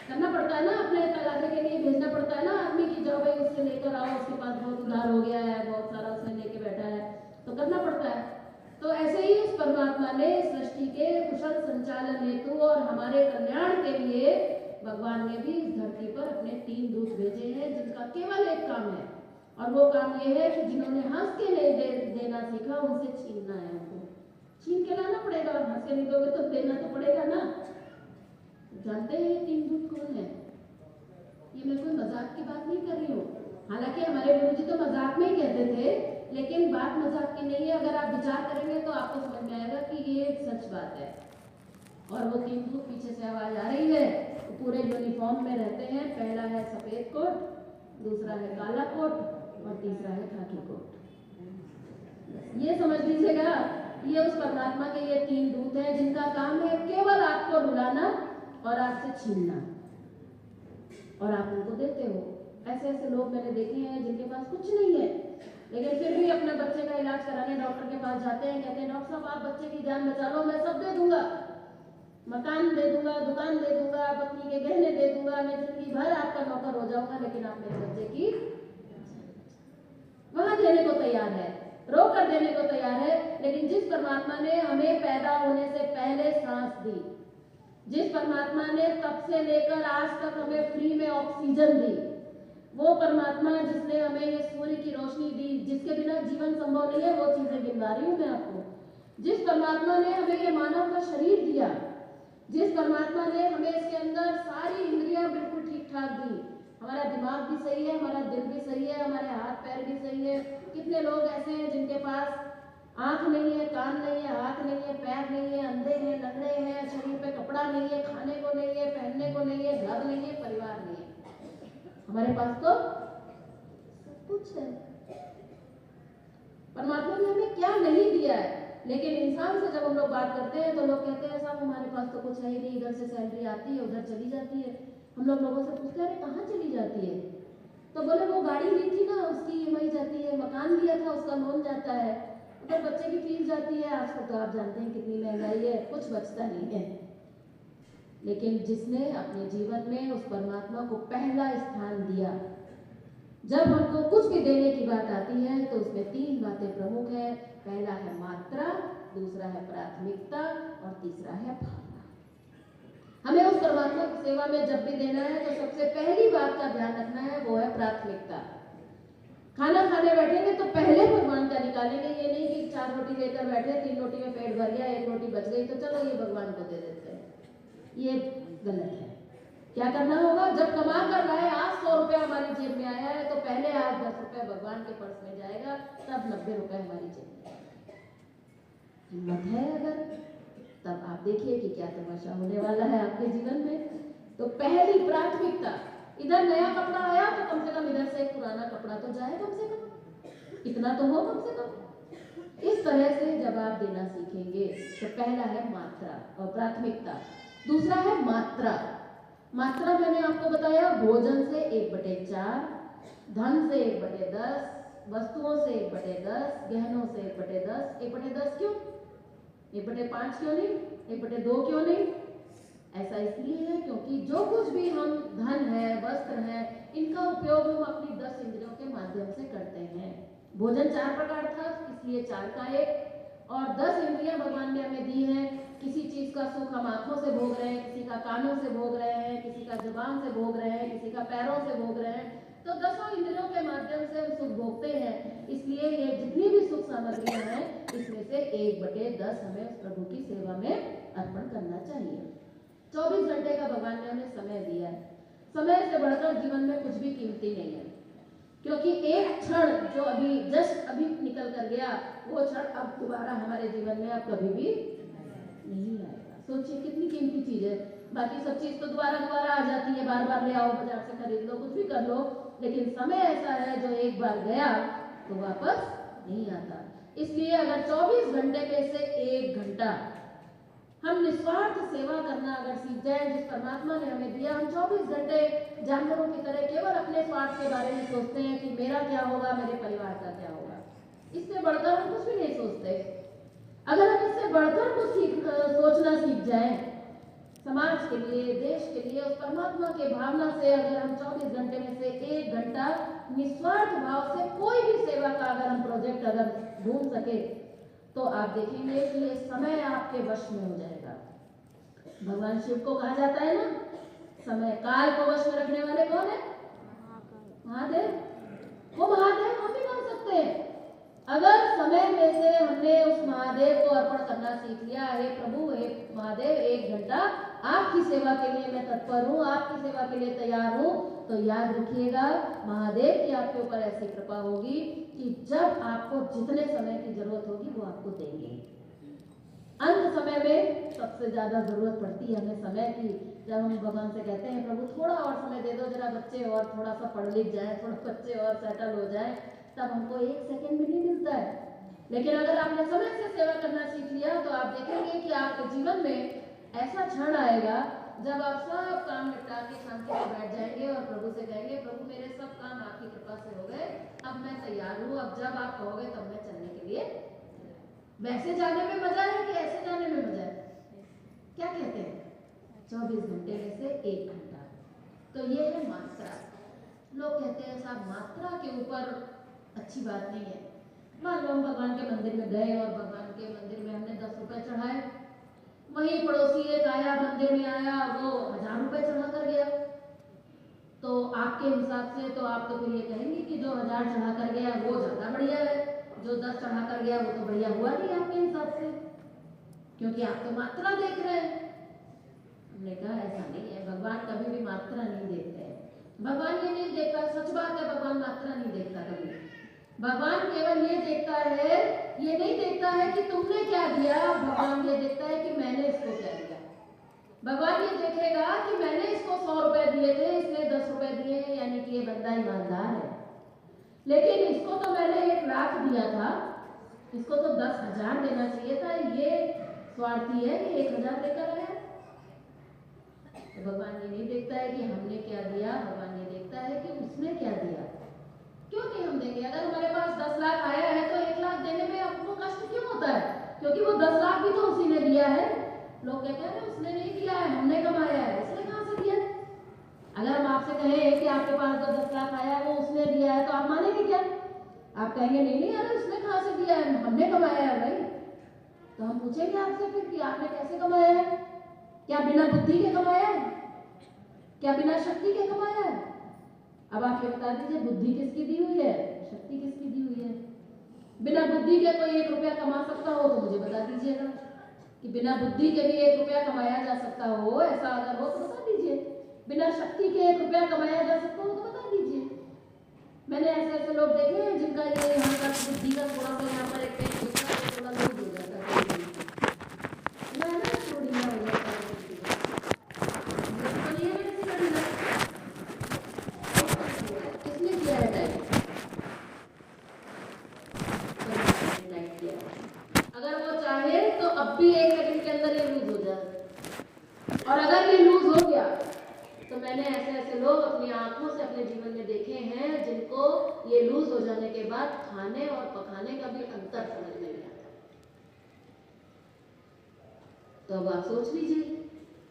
करना पड़ता है ना, अपने तगादे के लिए भेजना पड़ता है ना आदमी की, जाओ भाई उससे लेकर आओ, उसके पास बहुत उधार हो गया है, बहुत सारा उसने लेके बैठा है, तो करना पड़ता है। तो ऐसे ही उस परमात्मा ने सृष्टि के कुशल संचालन हेतु और हमारे कल्याण के लिए भगवान ने भी इस धरती पर अपने 3 दूत भेजे हैं, जिनका केवल एक काम है, और वो काम ये है कि जिन्होंने हंस के नहीं देना सीखा उनसे छीनना है। उनको छीन के लाना पड़ेगा, और हंस के नहीं दोगे तो देना तो पड़ेगा ना। जानते हैं ये 3 दूत कौन है? ये मैं कोई मजाक की बात नहीं कर रही हूँ। हालांकि हमारे गुरु जी तो मजाक में ही कहते थे, लेकिन बात मजाक की नहीं है। अगर आप विचार करेंगे तो आपको समझ में आएगा कि ये सच बात है। और वो 3 दूत पीछे से आवाज आ रही है, तो पूरे यूनिफॉर्म में रहते हैं। पहला है सफेद कोट, दूसरा है काला कोट, और तीसरा है खाकी कोट। ये समझ लीजिएगा, ये उस परमात्मा के ये 3 दूत हैं, जिनका काम है केवल आपको रुलाना और आपसे छीनना, और आप उनको देते हो। ऐसे ऐसे लोग मैंने देखे हैं जिनके पास कुछ नहीं है, लेकिन फिर भी अपने बच्चे का इलाज कराने डॉक्टर के पास जाते हैं, कहते हैं डॉक्टर साहब आप बच्चे की जान बचा लो, मैं सब दे दूंगा, मकान दे दूंगा, दुकान दे दूंगा, पत्नी के गहने दे दूंगा, मैं जिंदगी भर आपका नौकर हो जाऊंगा, लेकिन आप मेरे बच्चे की वहां देने को तैयार है, रोक कर देने को तैयार है। लेकिन जिस परमात्मा ने हमें पैदा होने से पहले सांस दी, जिस परमात्मा ने तब से लेकर आज तक हमें फ्री में ऑक्सीजन दी, वो परमात्मा जिसने हमें ये सूर्य की रोशनी दी, जिसके बिना जीवन संभव नहीं है, वो चीजें गिनवा रही हूं मैं आपको। जिस परमात्मा ने हमें ये मानव का शरीर दिया, जिस परमात्मा ने हमें इसके अंदर सारी इंद्रियां बिल्कुल ठीक ठाक दी, हमारा दिमाग भी सही है, हमारा दिल भी सही है, हमारे हाथ पैर भी सही है। कितने लोग ऐसे हैं जिनके पास आंख नहीं है, कान नहीं है, हाथ नहीं है, पैर नहीं है, अंधे हैं, लंगड़े हैं, शरीर पे कपड़ा नहीं है, खाने को नहीं है, पहनने को नहीं है, घर नहीं है, परिवार नहीं है। हमारे पास तो सब कुछ है। परमात्मा ने हमें क्या नहीं दिया है, लेकिन इंसान से जब हम लोग बात करते हैं तो लोग कहते हैं साहब हमारे पास तो कुछ है ही नहीं, इधर से सैलरी आती है उधर चली जाती है। हम लोग लोगों से पूछते हैं अरे कहाँ चली जाती है, तो बोले वो गाड़ी ली थी ना उसकी ईएमआई जाती है, मकान लिया था उसका लोन जाता है, उधर बच्चे की फीस जाती है, आजकल तो आप जानते हैं कितनी महंगाई है, कुछ बचता नहीं है। लेकिन जिसने अपने जीवन में उस परमात्मा को पहला स्थान दिया, जब हमको कुछ भी देने की बात आती है तो उसमें 3 बातें प्रमुख है। पहला है मात्रा, दूसरा है प्राथमिकता और तीसरा है भावना। हमें उस परमात्मा की सेवा में जब भी देना है तो सबसे पहली बात का ध्यान रखना है, वो है प्राथमिकता। खाना खाने बैठेंगे तो पहले भगवान का निकालेंगे, ये नहीं कि 4 रोटी लेकर बैठे, 3 रोटी में पेट भर गया, 1 रोटी बच गई तो चलो ये भगवान को दे देते हैं, ये गलत है। क्या करना होगा, जब कमा कर लाए आज 100 रुपया हमारी जेब में आया है तो पहले आज 10 रुपए भगवान के पर्स में जाएगा, तब 90 रुपए हमारी जेब में आएगा। हिम्मत है अगर, तब आप देखिए कि क्या तमाशा होने वाला है आपके जीवन में। तो पहली प्राथमिकता, इधर नया कपड़ा आया तो कम से कम इधर से एक पुराना कपड़ा तो जाए, कम से कम इतना तो हो कम से कम। इस तरह से जब आप देना सीखेंगे तो पहला है मात्रा और प्राथमिकता, दूसरा है मात्रा। मात्रा मैंने आपको बताया, भोजन से 1/4, धन से 1/10, वस्तुओं से 1/10, गहनों से 1/10। 1/10 क्यों, 1/5 क्यों नहीं, 1/2 क्यों नहीं? ऐसा इसलिए है क्योंकि जो कुछ भी हम धन है, वस्त्र है, इनका उपयोग हम अपनी 10 इंद्रियों के माध्यम से करते हैं। भोजन 4 प्रकार था, इसलिए 4 का 1, और 10 इंद्रियां भगवान ने हमें दी हैं। किसी चीज का सुख हम आंखों से भोग रहे हैं, किसी का कानों से भोग रहे हैं, किसी का जुबान से भोग रहे हैं, किसी का पैरों से भोग रहे हैं। तो 10 इंद्रियों के माध्यम से हम सुख भोगते हैं। इसलिए ये जितनी भी सुख सामग्रियां हैं, इसमें से 1/10 हमें उस प्रभु की सेवा में अर्पण करना चाहिए। 24 घंटे का भगवान ने हमें समय दिया है। समय से बढ़कर जीवन में कुछ भी कीमती नहीं है, क्योंकि एक क्षण जो अभी जस्ट अभी निकल कर गया, वो क्षण अब दोबारा हमारे जीवन में अब कभी भी नहीं आएगा। सोचिए कितनी कीमती चीज है। बाकी सब चीज तो दोबारा आ जाती है, बार बार ले आओ, बाजार से खरीद लो, कुछ भी कर लो, लेकिन समय ऐसा है जो एक बार गया तो वापस नहीं आता। इसलिए अगर 24 घंटे में से 1 घंटा हम निस्वार्थ सेवा करना अगर सीख जाए, जिस परमात्मा ने हमें दिया, हम 24 घंटे जानवरों की तरह केवल अपने स्वार्थ के बारे में सोचते हैं कि मेरा क्या होगा, मेरे परिवार का क्या होगा, इससे बढ़कर हम कुछ भी नहीं सोचते। अगर हम इससे बढ़कर कुछ सोचना सीख जाए, समाज के लिए, देश के लिए, उस परमात्मा के भावना से अगर हम 24 घंटे में से 1 घंटा निस्वार्थ भाव से कोई भी सेवा का अगर हम प्रोजेक्ट अगर ढूंढ सके, तो आप देखेंगे कि ये समय आपके वश में हो जाएगा। भगवान शिव को कहा जाता है ना, समय काल को वश में रखने वाले कौन है? महादेव। वो महादेव हम भी बन सकते हैं अगर समय में से हमने उस महादेव को अर्पण करना सीख लिया। हे प्रभु, हे महादेव, 1 घंटा आपकी सेवा के लिए मैं तत्पर हूँ, आपकी सेवा के लिए तैयार हूँ, तो याद रखिएगा महादेव की आपके ऊपर ऐसी कृपा होगी कि जब आपको जितने समय की जरूरत होगी वो आपको देंगे। अंत समय में सबसे ज्यादा जरूरत पड़ती है हमें समय की, जब हम भगवान से कहते हैं प्रभु थोड़ा और समय दे दो, जरा बच्चे और थोड़ा सा पढ़ लिख जाए, थोड़ा बच्चे और सेटल हो जाए, तब हमको 1 सेकंड भी नहीं मिलता है। लेकिन अगर आपने समय से सेवा करना सीख लिया तो आप देखेंगे कि आपके जीवन में ऐसा क्षण आएगा जब आप सब काम निपटा के शांति से बैठ जाएंगे और प्रभु से कहेंगे, प्रभु मेरे सब काम आपकी कृपा से हो गए, अब मैं तैयार हूँ, अब जब आप कहोगे तब मैं चलने के लिए। वैसे जाने में मजा है कि ऐसे जाने में मजा है? क्या कहते हैं? 24 घंटे में से 1 घंटा। तो ये है मात्रा। लोग कहते हैं साहब मात्रा के ऊपर अच्छी बात नहीं है। मान लो हम भगवान के मंदिर में गए और भगवान के मंदिर में हमने 10 रुपए चढ़ाए, वही पड़ोसी एक आया मंदिर में आया, वो 1000 रुपए चढ़ा कर गया, तो आपके हिसाब से तो आप तो फिर ये कहेंगे कि जो 1000 चढ़ा कर गया वो ज्यादा बढ़िया है, जो 10 चढ़ा कर गया वो तो बढ़िया हुआ नहीं आपके हिसाब से, क्योंकि आप तो मात्रा देख रहे हैं। हमने कहा ऐसा नहीं है, भगवान कभी भी मात्रा नहीं देखते हैं। भगवान ये नहीं देखता, सच बात है, भगवान मात्रा नहीं देखता कभी। भगवान केवल ये देखता है, ये नहीं देखता है कि तुमने क्या दिया, भगवान ये देखता है कि मैंने इसको क्या दिया। भगवान ये देखेगा कि मैंने इसको 100 रुपए दिए थे, इसने 10 रुपए दिए, यानी कि ये बंदा ईमानदार है। लेकिन इसको तो मैंने 1 लाख दिया था, इसको तो 10,000 देना चाहिए था, ये स्वार्थी है, ये 1,000 लेकर आया। तो भगवान ये नहीं देखता है कि हमने क्या दिया, भगवान ये देखता है कि उसने क्या दिया। क्यों नहीं हम देंगे? अगर हमारे पास 10 लाख आया है तो 1 लाख देने में आपको कष्ट क्यों होता है? क्योंकि वो 10 लाख भी तो उसी ने दिया है। लोग कहते हैं उसने नहीं दिया है, हमने कमाया है, इसने कहां से दिया? अगर हम आपसे कहें कि आपके पास जो 10 लाख आया वो उसने दिया है, तो आप मानेंगे क्या? आप कहेंगे नहीं नहीं, अरे उसने कहां से दिया है, हमने कमाया है भाई। तो हम पूछेंगे आपसे फिर कि आपने कैसे कमाया है? क्या बिना बुद्धि के कमाया है? क्या बिना शक्ति के कमाया है? अब आप ये बता दीजिए, बुद्धि किसकी दी हुई है, शक्ति किसकी दी हुई है? बिना बुद्धि के कोई 1 रुपया कमा सकता हो तो मुझे बता दीजिएगा कि बिना बुद्धि के भी 1 रुपया कमाया जा सकता हो। ऐसा अगर हो तो बता दीजिए। बिना शक्ति के 1 रुपया कमाया जा सकता हो तो बता दीजिए। मैंने ऐसे ऐसे लोग देखे हैं जिनका ये यहाँ का बुद्धि का थोड़ा सा यहाँ पर एक थोड़ा लूज हो जाता है, भी 1 सेकंड के अंदर ये लूज हो जाए। और अगर ये लूज हो गया तो मैंने ऐसे ऐसे लोग अपनी आंखों से अपने जीवन में देखे हैं जिनको ये लूज हो जाने के बाद खाने और पकाने का भी अंतर समझ में नहीं आता। तो अब आप सोच लीजिए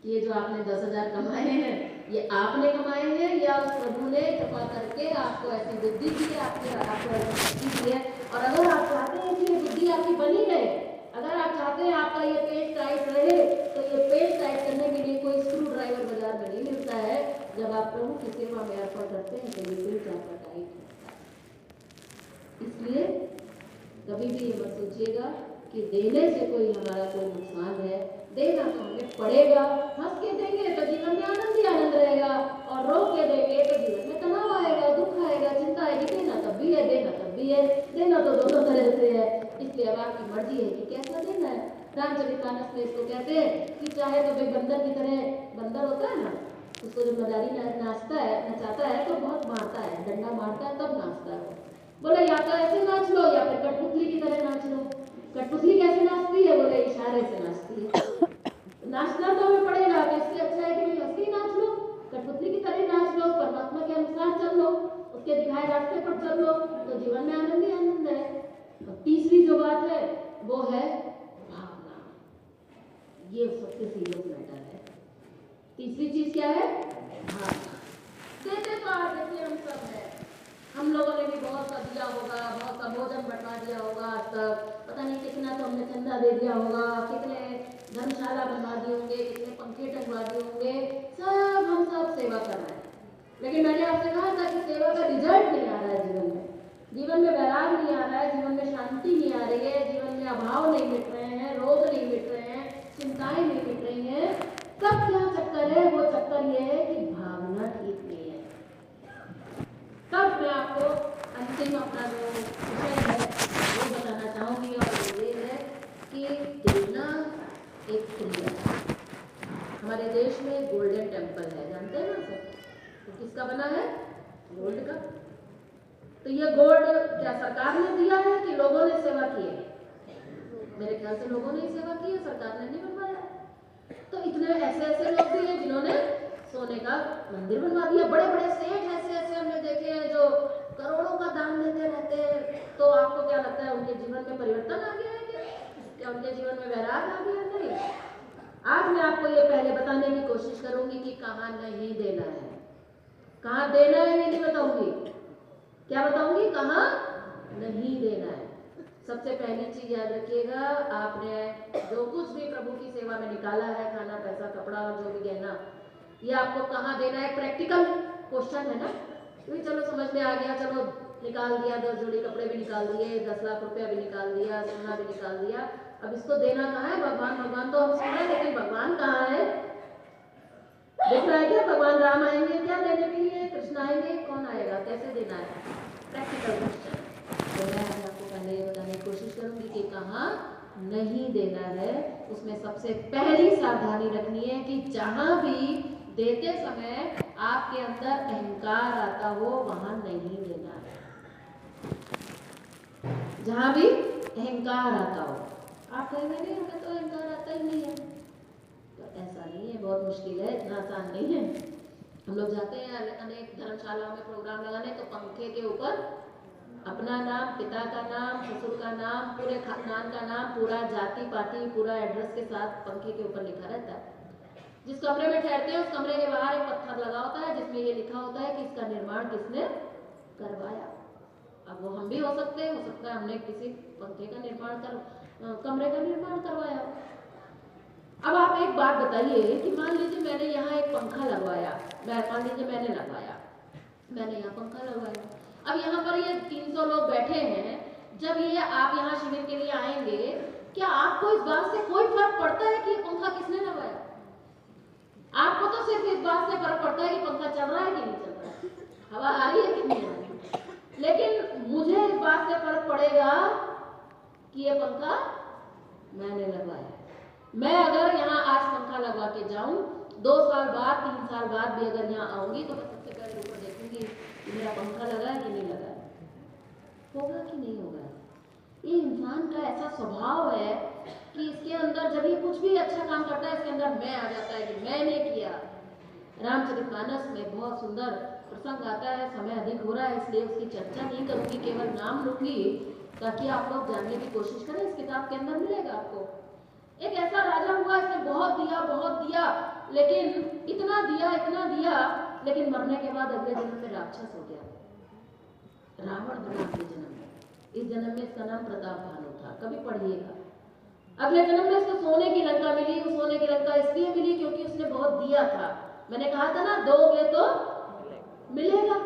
कि ये जो आपने 10,000 कमाए हैं, ये आपने कमाए हैं या उस प्रभु ने कृपा करके आपको ऐसी बुद्धि दी है, आपको ऐसी शक्ति दी है। और अगर आप चाहते हैं कि ये बुद्धि आपकी बनी रहे, अगर आप चाहते हैं आपका ये पेट टाइट रहे, तो ये पेट टाइट करने के लिए कोई स्क्रू ड्राइवर बाजार में नहीं मिलता है। जब आप प्रभु की सेवा में अर्पण करते हैं तो ये पेट आपका टाइट है। इसलिए कभी भी ये मत सोचिएगा कि देने से कोई हमारा कोई नुकसान है। देना तो हमें पड़ेगा। हंस के देंगे तो जीवन में आनंद ही आनंद रहेगा, और रो के देंगे तो जीवन में तनाव आएगा, दुख आएगा, चिंता आएगी। देना तब भी है, देना तब भी है। देना तो दोनों तरह से है। इसलिए अब आपकी मर्जी है कि कैसा देना है। रामचरितमानस में इसको कहते हैं कि चाहे तो भाई बंदर की तरह, बंदर होता है ना, उसको जब मदारी नाचता है, नचाता है तो बहुत मारता है, डंडा मारता है तब नाचता है। बोले या तो ऐसे नाच लो या फिर कठपुतली की तरह नाच लो। कठपुतली कैसे नाचती है? बोले इशारे से नाचती है। नाचना तो हमें पड़ेगा, तो इससे अच्छा है कि भाई हंसी नाच लो, कठपुतली की तरह नाच लो, परमात्मा के अनुसार चल लो, उसके दिखाए रास्ते पर चल लो, तो जीवन में आनंद ही आनंद है। और तीसरी जो बात है वो है भावना। ये सबसे सीरियस मैटर है। तीसरी चीज क्या है? भावना। देते तो आज देखिए हम सब है, हम लोगों ने भी बहुत सा दिया होगा, बहुत सा भोजन बंटवा दिया होगा, आज तक पता नहीं कितना तो हमने चंदा दे दिया होगा, कितने धर्मशाला बनवा दिए होंगे, कितने पंखे टंगवा दिए होंगे, सब हम सब सेवा कर रहे हैं। लेकिन मैंने आपसे कहा था कि सेवा का रिजल्ट नहीं आ रहा है जीवन में। जीवन में वैराग नहीं आ रहा है, जीवन में शांति नहीं आ रही है, जीवन में अभाव नहीं मिट रहे हैं, रोग नहीं मिट रहे हैं, चिंताएं नहीं मिट रही हैं। सब क्या चक्कर है? वो चक्कर ये है कि भावना ठीक नहीं है। तब मैं आपको अंतिम अपना जो विषय है वो बताना चाहूंगी, और ये है कि देना एक क्रिया है। हमारे देश में गोल्डन टेम्पल है, जानते हैं ना सब? तो किसका बना है? गोल्ड का। तो ये गोल्ड क्या सरकार ने दिया है कि लोगों ने सेवा की है? मेरे ख्याल से लोगों ने सेवा की है, सरकार ने नहीं बनवाया। तो इतना इसने ऐसे लोग भी हैं जिन्होंने सोने का मंदिर बनवा दिया। बड़े बड़े सेठ ऐसे हमने देखे हैं जो करोड़ों का दान देते रहते हैं। तो आपको क्या लगता है उनके जीवन में परिवर्तन आ गया है क्या उनके जीवन में वैराग आ गया? नहीं। आज मैं आपको ये पहले बताने की कोशिश करूंगी कि कहाँ नहीं देना है, कहाँ देना है ये नहीं बताऊंगी। क्या बताऊंगी? कहाँ नहीं देना है। सबसे पहली चीज याद रखिएगा, आपने जो कुछ भी प्रभु की सेवा में निकाला है, खाना, पैसा, कपड़ा और जो भी गहना, ये आपको कहाँ देना है? प्रैक्टिकल क्वेश्चन है ना। तो चलो समझ में आ गया, चलो निकाल दिया, 10 जोड़ी कपड़े भी निकाल दिए, 10 लाख रुपया भी निकाल दिया, सोना भी निकाल दिया। अब इसको देना कहाँ है? भगवान। भगवान तो हम सुन रहे, लेकिन भगवान कहाँ है? दिख रहा है क्या? भगवान राम आएंगे क्या देने के लिए? कृष्ण आएंगे? कौन आएगा? कैसे देना है? Practical question. तो मैं आपको पहले ये बताने की कोशिश करूंगी कि कहाँ नहीं देना है। उसमें सबसे पहली सावधानी रखनी है कि जहां भी देते समय आपके अंदर अहंकार आता हो वहां नहीं देना है। जहां भी अहंकार आता हो, आप कहेंगे नहीं हमें तो अहंकार आता ही नहीं है, तो ऐसा नहीं है, बहुत मुश्किल है, इतना आसान नहीं है। हम लोग जाते हैं अनेक धर्मशालाओं में प्रोग्राम लगाने, तो पंखे के ऊपर अपना नाम, पिता का नाम, ससुर का नाम, पूरे खानदान का नाम, पूरा जाति पाति, पूरा एड्रेस के साथ पंखे के ऊपर लिखा रहता है। जिस कमरे में ठहरते हैं उस कमरे के बाहर एक पत्थर लगा होता है जिसमें ये लिखा होता है कि इसका निर्माण किसने करवाया। अब वो हम भी हो सकते हैं, हो सकता है हमने किसी पंखे का निर्माण कमरे का निर्माण करवाया। अब आप एक बात बताइए कि मान लीजिए मैंने यहाँ एक पंखा लगवाया, मान लीजिए मैंने लगवाया, मैंने यहाँ पंखा लगवाया। अब यहाँ पर ये 300 लोग बैठे हैं, जब ये आप यहाँ शिविर के लिए आएंगे, क्या आपको इस बात से कोई फर्क पड़ता है कि ये पंखा किसने लगाया? आपको तो सिर्फ इस बात से फर्क पड़ता है कि पंखा चल रहा है कि नहीं चल रहा है, हवा आ रही है कि नहीं आ रही है। लेकिन मुझे इस बात से फर्क पड़ेगा कि ये पंखा मैंने लगवाया। मैं अगर यहाँ आज पंखा लगवा के जाऊं, 2 साल बाद, 3 साल बाद भी अगर यहाँ आऊंगी तो मैं सबसे पहले ऊपर देखूंगी कि मेरा पंखा लगा है कि नहीं लगा है, होगा कि नहीं होगा। ये इंसान का ऐसा स्वभाव है कि इसके अंदर जब ये कुछ भी अच्छा काम करता है, इसके अंदर मैं आ जाता है कि मैंने किया। रामचरितमानस में बहुत सुंदर प्रसंग आता है, समय अधिक हो रहा है इसलिए उसकी चर्चा नहीं करूंगी, केवल नाम लूंगी ताकि आप लोग जानने की कोशिश करें। इस किताब के अंदर मिलेगा आपको। एक ऐसा राजा हुआ, इसने बहुत दिया, लेकिन इतना दिया, लेकिन मरने के बाद अगले जन्म में राक्षस हो गया, रावण बना अगले जन्म में। इस जन्म में इसका नाम प्रताप भानु था, कभी पढ़िएगा। अगले जन्म में इसको सोने की लंका मिली। वो सोने की लंका इसलिए मिली क्योंकि उसने बहुत दिया था। मैंने कहा था ना, दोगे तो मिलेगा,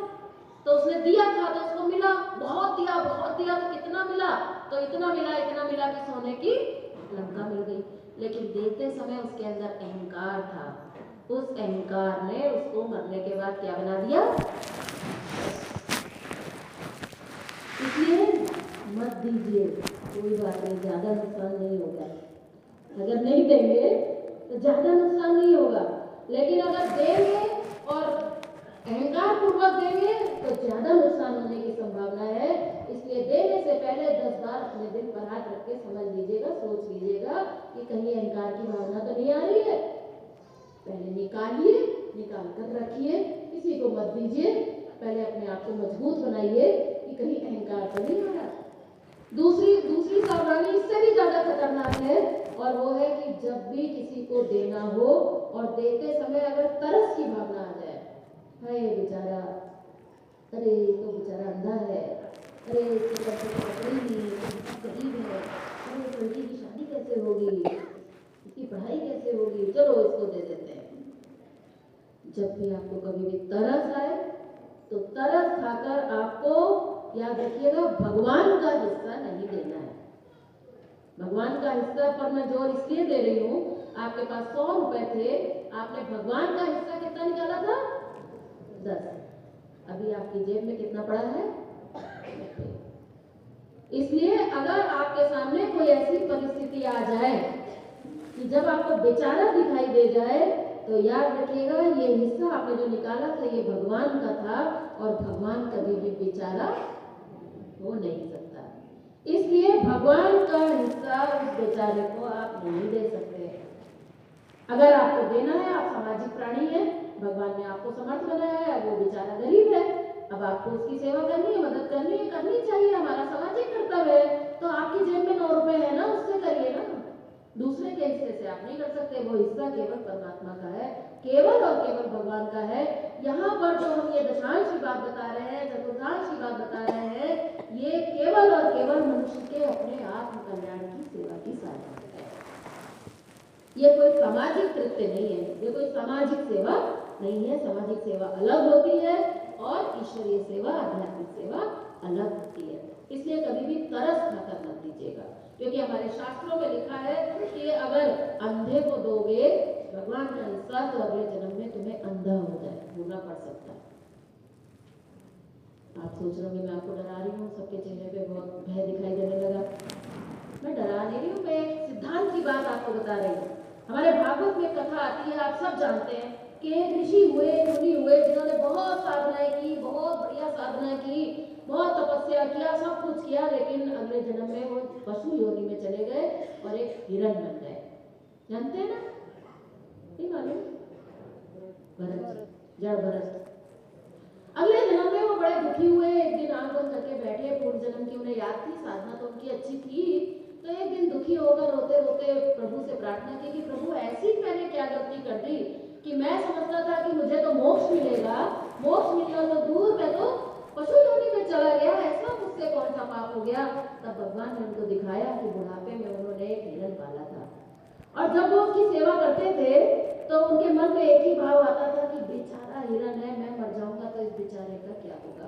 तो उसने दिया था तो उसको मिला। बहुत दिया तो कितना मिला? तो इतना मिला कि सोने की लंका मिल गई। लेकिन देते समय उसके अंदर अहंकार था, उस अहंकार ने उसको मरने के बाद क्या बना दिया? इसलिए मत दीजिए, कोई बात नहीं, ज्यादा नुकसान नहीं होगा। अगर नहीं देंगे तो ज्यादा नुकसान नहीं होगा, लेकिन अगर देंगे और अहंकार पूर्वक देंगे तो ज्यादा नुकसान होने की संभावना है। इसलिए देने से पहले 10 बार अपने दिल पर हाथ रख के समझ लीजिएगा, सोच लीजिएगा कि कहीं अहंकार की भावना तो नहीं आ रही है। पहले निकालिए, निकाल कर रखिए, किसी को मत दीजिए। पहले अपने आप को मजबूत बनाइए कि कहीं अहंकार तो नहीं आ रहा। दूसरी सावधानी इससे भी ज्यादा खतरनाक है, और वो है कि जब भी किसी को देना हो और देते समय अगर तरस की भावना आ जाए, हाय बेचारा, अरे तो बेचारा अंधा है, अरे इसके पैसे तो पकड़ी नहीं, गरीब है, अरे तो लड़की की शादी कैसे होगी, इसकी पढ़ाई कैसे होगी, चलो इसको दे देते हैं। जब भी आपको कभी भी तरस आए तो तरस खाकर आपको याद रखिएगा, भगवान का हिस्सा नहीं देना है। भगवान का हिस्सा पर मैं जोर इसलिए दे रही हूँ, आपके पास 100 रुपए थे, आपने भगवान का हिस्सा कितना निकाला था? 10। अभी आपकी जेब में कितना पड़ा है? इसलिए अगर आपके सामने कोई ऐसी परिस्थिति आ जाए कि जब आपको बेचारा दिखाई दे जाए, तो याद रखिएगा ये हिस्सा आपने जो निकाला था ये भगवान का था, और भगवान कभी भी बेचारा हो नहीं सकता। इसलिए भगवान का हिस्सा उस बेचारे को आप नहीं दे सकते। अगर आपको देना है, आप सामाजिक प्राणी हैं, भगवान ने आपको समर्थ बनाया है, वो बेचारा गरीब है, अब आपको उसकी सेवा करनी है, मदद करनी है, करनी चाहिए, हमारा सामाजिक कर्तव्य है। तो आपकी जेब में 9 रुपए है ना, उससे करिए ना, दूसरे के हिस्से से आप नहीं कर सकते। वो हिस्सा केवल परमात्मा का है, केवल और केवल भगवान का है। यहाँ पर जो हम ये दशांश की बात बता रहे हैं, चतुर्थांश की बात बता रहे हैं, ये केवल और केवल मनुष्य के अपने आत्म कल्याण की सेवा की साधना है। ये कोई सामाजिक कृत्य नहीं है, ये कोई सामाजिक सेवा नहीं है। सामाजिक सेवा अलग होती है और ईश्वरीय सेवा, आध्यात्मिक सेवा अलग होती है। इसलिए कभी भी तरस खाकर मत दीजिएगा, क्योंकि हमारे शास्त्रों में लिखा है कि अगर अंधे को दोगे भगवान का हिस्सा, तो अगले जन्म में तुम्हें अंधा होना पड़ सकता है। आप सोच रहे होंगे मैं आपको डरा रही हूँ, सबके चेहरे पे बहुत भय दिखाई देने लगा। मैं डरा नहीं रही हूँ, मैं एक सिद्धांत की बात आपको बता रही हूँ। हमारे भागवत में कथा आती है, आप सब जानते हैं कि एक ऋषि हुए, मुनि हुए, जिन्होंने बहुत साधनाएं की, बहुत बढ़िया साधनाएं की, बहुत तपस्या किया, सब कुछ किया, लेकिन अगले जन्म में वो पशु योनि में चले गए और एक हिरण बन गए। जानते हैं ना? नहीं मालूम? भरत, जड़ भरत। अगले जन्म में वो बड़े दुखी हुए, एक दिन आंख बंद करके बैठे, पूर्व जन्म की उन्हें याद थी, साधना तो उनकी अच्छी थी, तो एक दिन दुखी होकर रोते रोते प्रभु से प्रार्थना की कि प्रभु ऐसी मैंने क्या गलती कर दी कि मैं समझता था कि मुझे तो मोक्ष मिलेगा, मोक्ष मिलना तो दूर, मैं तो पशु योनि में चला गया, ऐसा मुझसे कौन सा पाप हो गया। तब भगवान ने उनको दिखाया कि बुढ़ापे में उन्होंने एक हिरण पाला था, और जब वो उसकी सेवा करते थे तो उनके मन में एक ही भाव आता था कि बेचारा हिरण है, मैं मर जाऊंगा तो इस बेचारे का क्या होगा।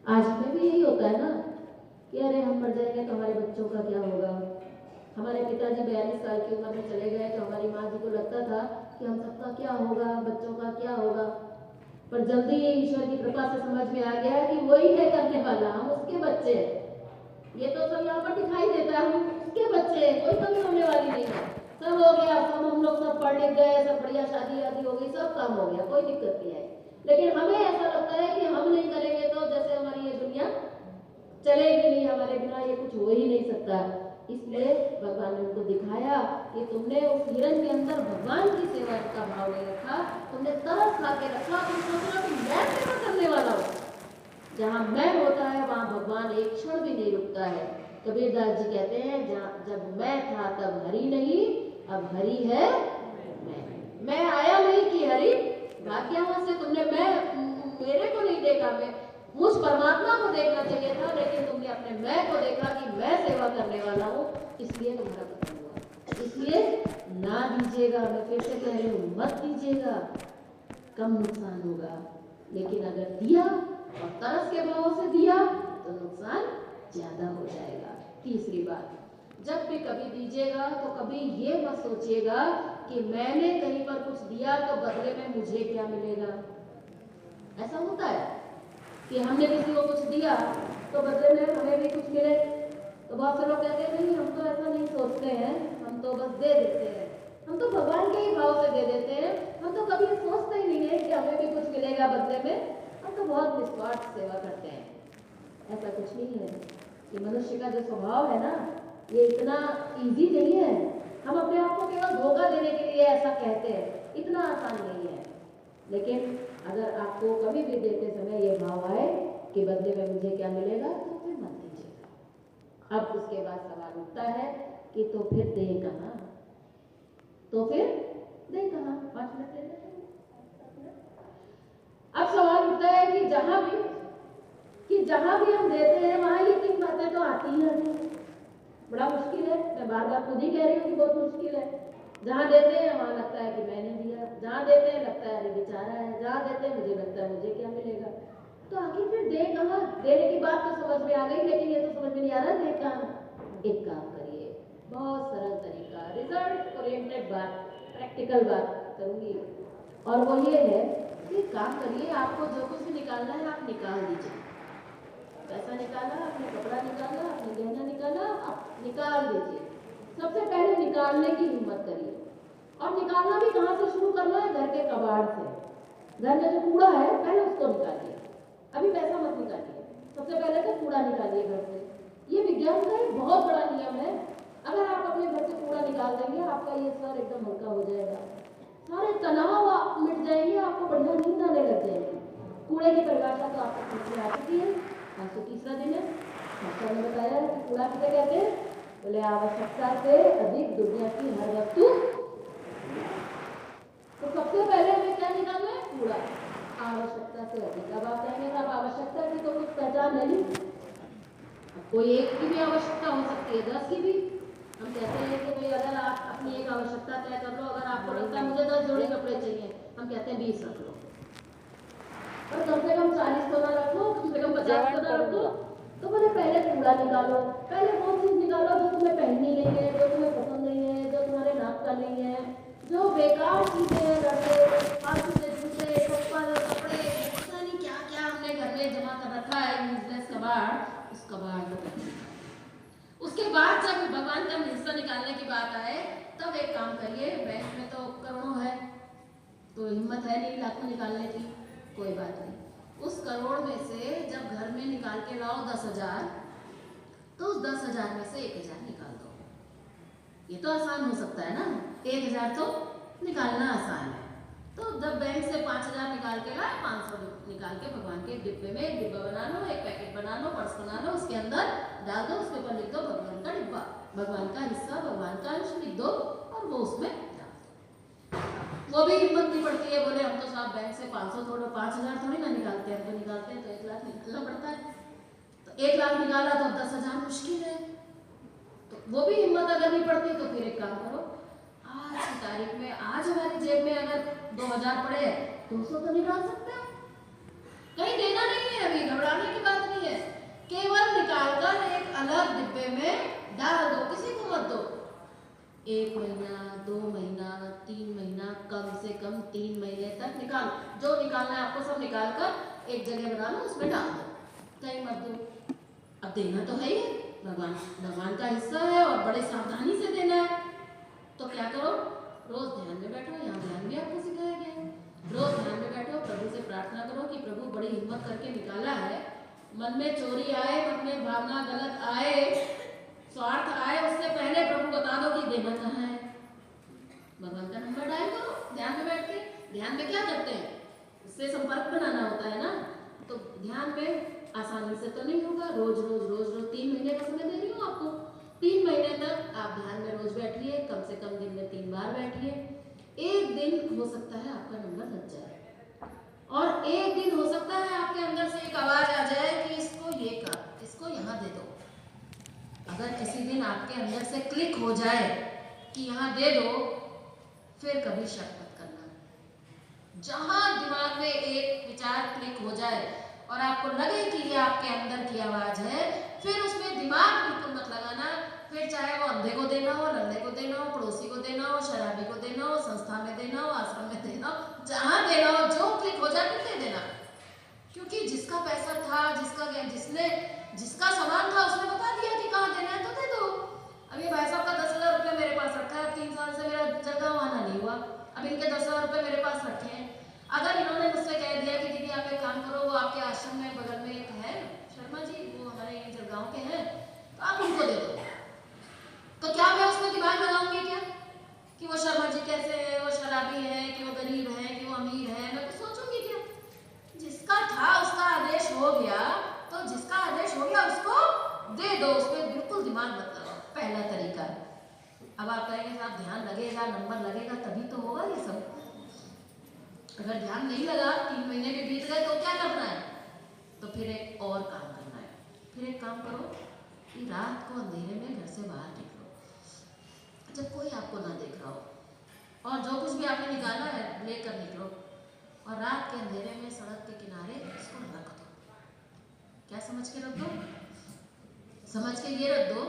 आज हमें भी यही होता है ना कि अरे हम मर जाएंगे तो हमारे बच्चों का क्या होगा। हमारे पिताजी 42 साल की उम्र में चले गए तो हमारी माँ जी को लगता था कि हम सबका क्या होगा, बच्चों का क्या होगा। पर जल्दी ईश्वर की कृपा से समझ में आ गया कि वही है करने वाला, हम उसके बच्चे हैं। ये तो सब यहाँ पर दिखाई देता है, हम उसके बच्चे हैं, कोई कमी होने वाली नहीं है। सब हो गया, सब हम लोग सब पढ़ लिख गए, सब बढ़िया शादी वादी हो गई, सब काम हो गया, कोई दिक्कत नहीं है। लेकिन हमें ऐसा लगता है कि हम नहीं करेंगे तो जैसे हमारी ये दुनिया चलेगी नहीं, हमारे बिना ये कुछ हो ही नहीं सकता। इसलिए भगवान ने उनको दिखाया कि तुमने उस हिरण के अंदर भगवान की सेवा का भाव नहीं रखा, तुमने तरस खा के रखा, तुम सोच रहे हो कि मैं सेवा करने वाला हूँ। जहाँ मैं होता है वहाँ भगवान एक क्षण भी नहीं रुकता है। कबीरदास जी कहते हैं, जब मैं था तब हरि नहीं, अब हरि है मैं आया नहीं कि हरि भाग्यवान से तुमने मेरे को नहीं देखा, मैं मुझ परमात्मा को देखना चाहिए था, लेकिन तुमने अपने मैं को देखा कि मैं सेवा करने वाला हूँ, इसलिए तुम्हारा पतन हुआ। इसलिए ना दीजिएगा, मैं फिर से कह रही हूँ, मत दीजिएगा, कम नुकसान होगा। लेकिन अगर दिया और तरस के भाव से दिया तो नुकसान ज्यादा हो जाएगा। तीसरी बात, जब भी कभी दीजिएगा तो कभी ये मत सोचिएगा कि मैंने कहीं पर कुछ दिया तो बदले में मुझे क्या मिलेगा। ऐसा होता है कि हमने किसी को कुछ दिया तो बदले में हमें भी कुछ मिले। तो बहुत से लोग कहते हैं नहीं, हम तो ऐसा नहीं सोचते हैं, हम तो बस दे देते हैं, हम तो भगवान के ही भाव से दे देते हैं, हम तो कभी सोचते ही नहीं है कि हमें भी कुछ मिलेगा बदले में, हम तो बहुत निस्वार्थ सेवा करते हैं। ऐसा कुछ नहीं है। कि मनुष्य का जो स्वभाव है ना, ये इतना इजी नहीं है। हम अपने आप को केवल धोखा देने के लिए ऐसा कहते हैं, इतना आसान नहीं है। लेकिन अगर आपको कभी भी देते समय ये भाव आए कि बदले में मुझे क्या मिलेगा, तो फिर मत दीजिएगा। अब उसके बाद सवाल उठता है कि तो फिर दे कहाँ, तो फिर दे कहाँ। 5 मिनट ले लेते हैं। अब सवाल उठता है कि जहां भी हम देते हैं वहां ये 3 बातें तो आती ही रहती हैं। बड़ा मुश्किल है, मैं बार बार खुद ही कह रही हूँ कि बहुत मुश्किल है। जहाँ देते हैं वहां लगता है कि मैंने दिया, जहाँ देते हैं लगता है अरे बेचारा है, जहाँ देते हैं मुझे लगता है मुझे क्या मिलेगा। तो आखिर फिर दे कहाँ। देने की बात तो समझ में आ गई, लेकिन ये तो समझ में नहीं आ रहा दे कहाँ। एक काम करिए, बहुत सरल तरीका, रिजल्ट ओरिएंटेड बात, प्रैक्टिकल बात करूंगी, और वो ये है कि काम करिए, आपको जो कुछ भी निकालना है आप निकाल दीजिए। पैसा निकाला, आपने कपड़ा निकाला, आपने गहना निकाला, आप निकाल दीजिए। सबसे पहले निकालने की हिम्मत करिए। और निकालना भी कहाँ से शुरू करना है, घर के कबाड़ से। घर में जो कूड़ा है पहले उसको निकालिए, अभी पैसा मत निकालिए, सबसे पहले तो कूड़ा निकालिए घर से। ये विज्ञान का एक बहुत बड़ा नियम है। अगर आप अपने घर से कूड़ा निकाल देंगे, आपका ये सर एकदम हल्का हो जाएगा, सारे तनाव मिट जाएंगे, आपको बढ़िया नींद आने लग जाएगी। कूड़े की परिभाषा तो आपको समझ में आ चुकी है। आज तो तीसरा दिन है। मास्टर ने बताया कि कूड़ा किसे कहते हैं? बोले आवश्यकता से अधिक दुनिया की हर वस्तु। तो सबसे पहले हमें क्या निकालना है? कूड़ा। आवश्यकता से अधिक। अब आप कहेंगे साहब आवश्यकता की तो कुछ पहचान है नहीं, कोई एक की भी आवश्यकता हो सकती है, 10 की भी। हम कहते हैं कि भाई अगर आप अपनी एक आवश्यकता तय कर लो, अगर आपको लगता है मुझे 10 जोड़ी कपड़े चाहिए, हम कहते हैं 20 रख लो, पर कम से कम 40 तो ना रख लो, कम से कम 50 तो ना रख लो। तो बोले पहले कूड़ा निकालो, पहले वो चीज निकालो जो तुम्हें पहननी नहीं है, जो तुम्हें पसंद नहीं है, जो तुम्हारे नाप का नहीं है, जो बेकार चीजें हैं, रखे फालतू के जूते, चप्पल, कपड़े, पता नहीं क्या क्या हमने घर में जमा कर रखा है, यूजलेस कबाड़, उस कबाड़ को पहले। उसके बाद जब भगवान का हिस्सा निकालने की बात आए, तब एक काम करिए, बैंक में तो करोड़ों है, तो हिम्मत है नहीं लाखों निकालने की, कोई बात नहीं, उस करोड़ में से जब घर में निकाल के लाओ 10,000, तो उस 10,000 में से 1,000 निकाल दो। ये तो आसान हो सकता है ना, 1,000 तो निकालना आसान है। तो जब बैंक से 5,000 निकाल के लाए, 500 निकाल के भगवान के डिब्बे में एक डिब्बा बना लो, एक पैकेट बना लो, पर्स बना लो, उसके अंदर डाल दो, उसके ऊपर लिख दो भगवान का डिब्बा, भगवान का हिस्सा, भगवान का अंश लिख दो और वो उसमें डाल दो। वो भी हिम्मत नहीं पड़ती है, बोले हम तो साहब बैंक से 500 थोड़ा 5,000 थोड़ी ना निकालते हैं, हम तो निकालते हैं तो 1 लाख निकालना पड़ता है, तो 1 लाख निकाला तो 10,000 मुश्किल है, तो वो भी हिम्मत अगर नहीं पड़ती तो फिर एक काम करो, आज की तारीख में, आज हमारी जेब में अगर 2,000 पड़े, 200 तो निकाल सकते हैं, कहीं देना नहीं है, अभी घबराने की बात नहीं है, केवल निकालकर एक अलग डिब्बे में डाल दो, किसी को मत दो। 1 महीना, 2 महीना, 3 महीना, कम से कम 3 महीने तक निकाल, जो निकालना है आपको सब निकाल कर एक जगह बना लो, उसमें डाल दो, कहीं मत दो। अब देना तो है ही, भगवान का हिस्सा है और बड़े सावधानी से देना है, तो क्या करो, रोज ध्यान में बैठो, यहाँ ध्यान भी आपको सिखाया गया है, रोज ध्यान में बैठो, प्रभु से प्रार्थना करो कि प्रभु बड़ी हिम्मत करके निकाला है, मन में चोरी आए, मन में भावना गलत आए, स्वार्थ आए, उससे पहले प्रभु बता दो कि देना कहाँ है, भगवान का नंबर डायल करो ध्यान में बैठ के। ध्यान में क्या करते हैं, उससे संपर्क बनाना होता है ना, तो ध्यान में आसानी से तो नहीं होगा, रोज रोज रोज रोज 3 महीने का समय दे रही हूँ आपको, 3 महीने तक आप ध्यान में रोज बैठिए, कम से कम दिन में 3 बार बैठिए, एक दिन हो सकता है आपका नंबर लग जाए, और एक दिन हो सकता है आपके अंदर से एक आवाज आ जाए कि इसको ये कर, इसको यहाँ दे दो। अगर किसी दिन आपके अंदर से क्लिक हो जाए कि यहाँ दे दो, फिर कभी शक मत करना। जहां दिमाग में एक विचार क्लिक हो जाए और आपको लगे कि ये आपके अंदर की आवाज है, फिर उसमें दिमाग बिल्कुल मत लगाना, फिर चाहे वो अंधे को देना हो, लंगड़े को देना हो, पड़ोसी को देना हो, शराबी को देना हो, संस्था में देना हो, आश्रम में देना हो, जहां देना हो, जो क्लिक हो जाए फिर दे देना, क्योंकि जिसका पैसा था, जिसका सामान था, उसने बता दिया कि कहाँ देना है, तो दे दो। अभी भाई साहब का 10,000 रुपये मेरे पास रखा है, 3 साल से मेरा जलगांव आना नहीं हुआ, अब इनके 10,000 रुपये मेरे पास रखे हैं, अगर इन्होंने मुझसे कह दिया कि दीदी आप एक काम करो, वो आपके आश्रम में बगल में एक है शर्मा जी, वो हमारे ये जलगांव के हैं, तो आप उनको दे दो, तो क्या मैं उसमें दिमाग लगाऊंगी क्या कि वो शर्मा जी कैसे है, वो शराबी है कि वो गरीब है कि वो अमीर है, मैं कुछ सोचूंगी क्या? जिसका था उसका आदेश हो गया, तो जिसका आदेश हो गया उसको दे दो, उस पर बिल्कुल दिमाग मत लगाओ, पहला तरीका। अब आप कहेंगे साहब ध्यान लगेगा, नंबर लगेगा, तभी तो होगा ये सब। अगर ध्यान नहीं लगा, 3 महीने भी बीत गए, तो क्या करना है? तो फिर एक और काम करना है, फिर एक काम करो कि रात को अंधेरे में घर से बाहर निकलो, जब कोई आपको ना देख रहा हो, और जो कुछ भी आपने निकाला है लेकर निकलो, और रात के अंधेरे में सड़क के किनारे इसको रख दो। क्या समझ के रख दो? समझ के ये रख दो,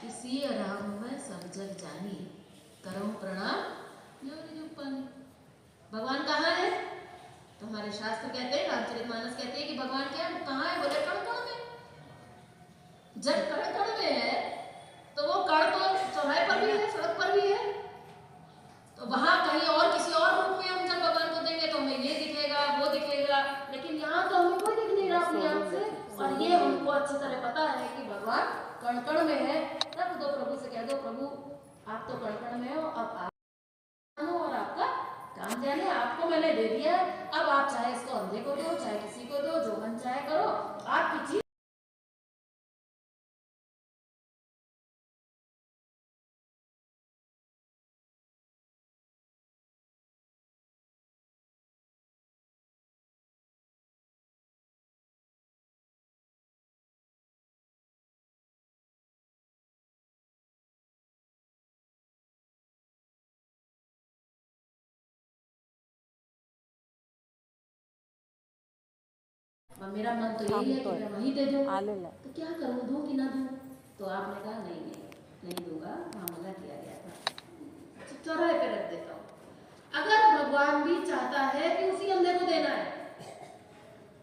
इसी आराम में सब जग जानी, करो प्रणाम जो पानी। भगवान कहाँ है? तो हमारे शास्त्र कहते हैं, रामचरितमानस कहते हैं कि भगवान क्या कहाँ है? बोले कण कण में। जब कण कण में है तो वो कण तो चौराहे पर भी है, सड़क पर भी है, तो वहां कहीं और किसी और रूप में हम जब भगवान को देंगे तो हमें ये दिखेगा, वो दिखेगा, लेकिन यहाँ तो हमें कोई दिख नहीं रहा अपनी आंख से, और ये हमको अच्छी तरह पता है कि भगवान कण कण में है। तब दो प्रभु से कह दो प्रभु आप तो कण कण में हो, अब आप जानो और आपका काम जाने, आपको मैंने दे दिया, अब आप चाहे इसको अंधे को दो, चाहे किसी को दो, जो मन चाहे करो, आपकी चीज। मेरा मन तो यही है कि मैं वही दे दूं, तो क्या करूं, दूं कि ना दूं? तो आपने कहा नहीं नहीं दूंगा, मामला किया गया था, चौराहे पे रख देता हूं। अगर भगवान भी चाहता है कि उसी अंधे को देना है,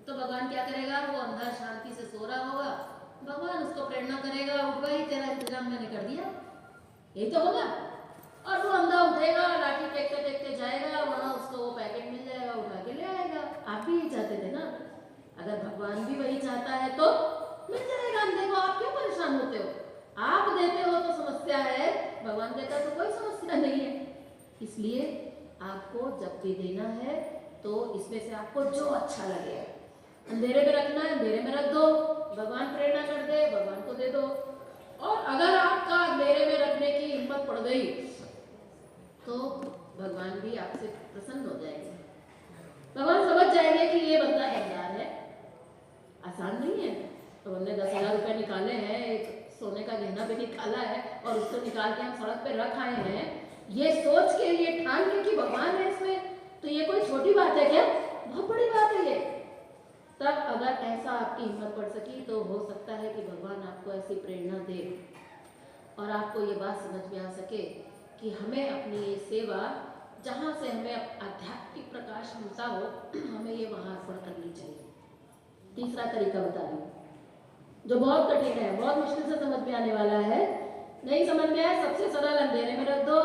तो भगवान क्या करेगा? वो अंधा शांति से सो रहा होगा, भगवान उसको प्रेरणा करेगा, उठ भाई तेरा इंतजाम मैंने कर दिया, यही तो होगा। और वो अंधा उठेगा, लाठी टेकते टेकते जाएगा, वहां उसको वो पैकेट मिल जाएगा, उठा के ले आएगा। आप भी यही चाहते थे ना? अगर भगवान भी वही चाहता है तो मिल जाएगा अंधे को, आप क्यों परेशान होते हो? आप देते हो तो समस्या है, भगवान देता तो कोई समस्या नहीं है। इसलिए आपको जब भी देना है तो इसमें से आपको जो अच्छा लगे, अंधेरे में रखना है अंधेरे में रख दो, भगवान प्रेरणा कर दे भगवान को दे दो। और अगर आपका अंधेरे में रखने की हिम्मत पड़ गई तो भगवान भी आपसे प्रसन्न हो जाएंगे, भगवान समझ जाएंगे कि ये बंदा समझदार है। आसान नहीं है। तो हमने 10,000 रुपये निकाले हैं, एक सोने का गहना भी निकाला है और उसको निकाल के हम सड़क पे रख आए हैं, ये सोच के, ये ठान के कि भगवान है इसमें, तो ये कोई छोटी बात है क्या? बहुत बड़ी बात है ये। तब अगर ऐसा आपकी हिम्मत पड़ सकी तो हो सकता है कि भगवान आपको ऐसी प्रेरणा दे और आपको ये बात समझ में आ सके कि हमें अपनी ये सेवा, जहाँ से हमें आध्यात्मिक प्रकाश मिलता हो, हमें ये वहाँ अर्पण करनी चाहिए। तीसरा तरीका बता रही हूँ जो बहुत कठिन है, बहुत मुश्किल से समझ में आने वाला है। नहीं समझ में आए, सबसे सरल, अंधेरे में रख दो,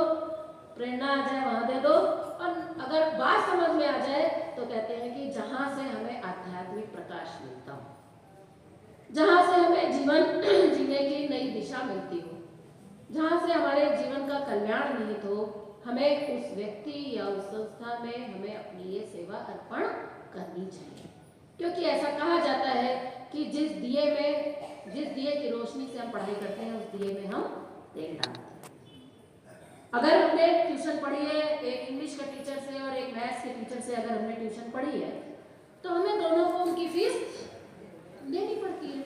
प्रेरणा आ जाए वहां दे दो। और अगर बात समझ में आ जाए तो कहते हैं कि जहां से हमें आध्यात्मिक प्रकाश मिलता हो, जहां से हमें जीवन जीने की नई दिशा मिलती हो, जहां से हमारे जीवन का कल्याण निहित हो, हमें उस व्यक्ति या उस संस्था में हमें अपनी ये सेवा अर्पण करनी चाहिए। क्योंकि ऐसा कहा जाता है कि जिस दिए की रोशनी से हम पढ़ाई करते हैं, उस दिए में हम तेल डालते हैं। अगर हमने ट्यूशन पढ़ी है, एक इंग्लिश के टीचर से और एक मैथ्स के टीचर से अगर हमने ट्यूशन पढ़ी है, तो हमें दोनों को उनकी फीस देनी पड़ती है।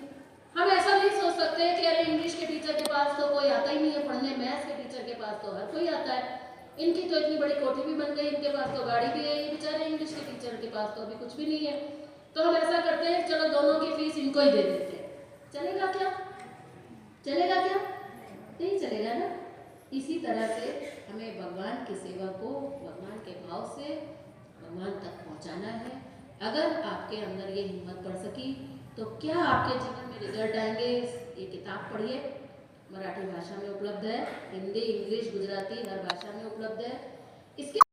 हम ऐसा नहीं सोच सकते कि अरे इंग्लिश के टीचर के पास तो कोई आता ही नहीं है पढ़ने, मैथ्स के टीचर के पास तो हर कोई आता है, इनकी तो इतनी बड़ी कोठी भी बन गई, इनके पास तो गाड़ी भी है, ये बेचारे इंग्लिश के टीचर के पास तो अभी कुछ भी नहीं है। तो हम ऐसा करते हैं, चलो दोनों की फीस इनको ही दे देते हैं। चलेगा क्या? चलेगा क्या? नहीं चलेगा ना। इसी तरह से हमें भगवान की सेवा को भगवान के भाव से भगवान तक पहुंचाना है। अगर आपके अंदर ये हिम्मत पड़ सकी तो क्या आपके जीवन में रिजल्ट आएंगे। ये किताब पढ़िए, मराठी भाषा में उपलब्ध है, हिंदी, इंग्लिश, गुजराती हर भाषा में उपलब्ध है। इसके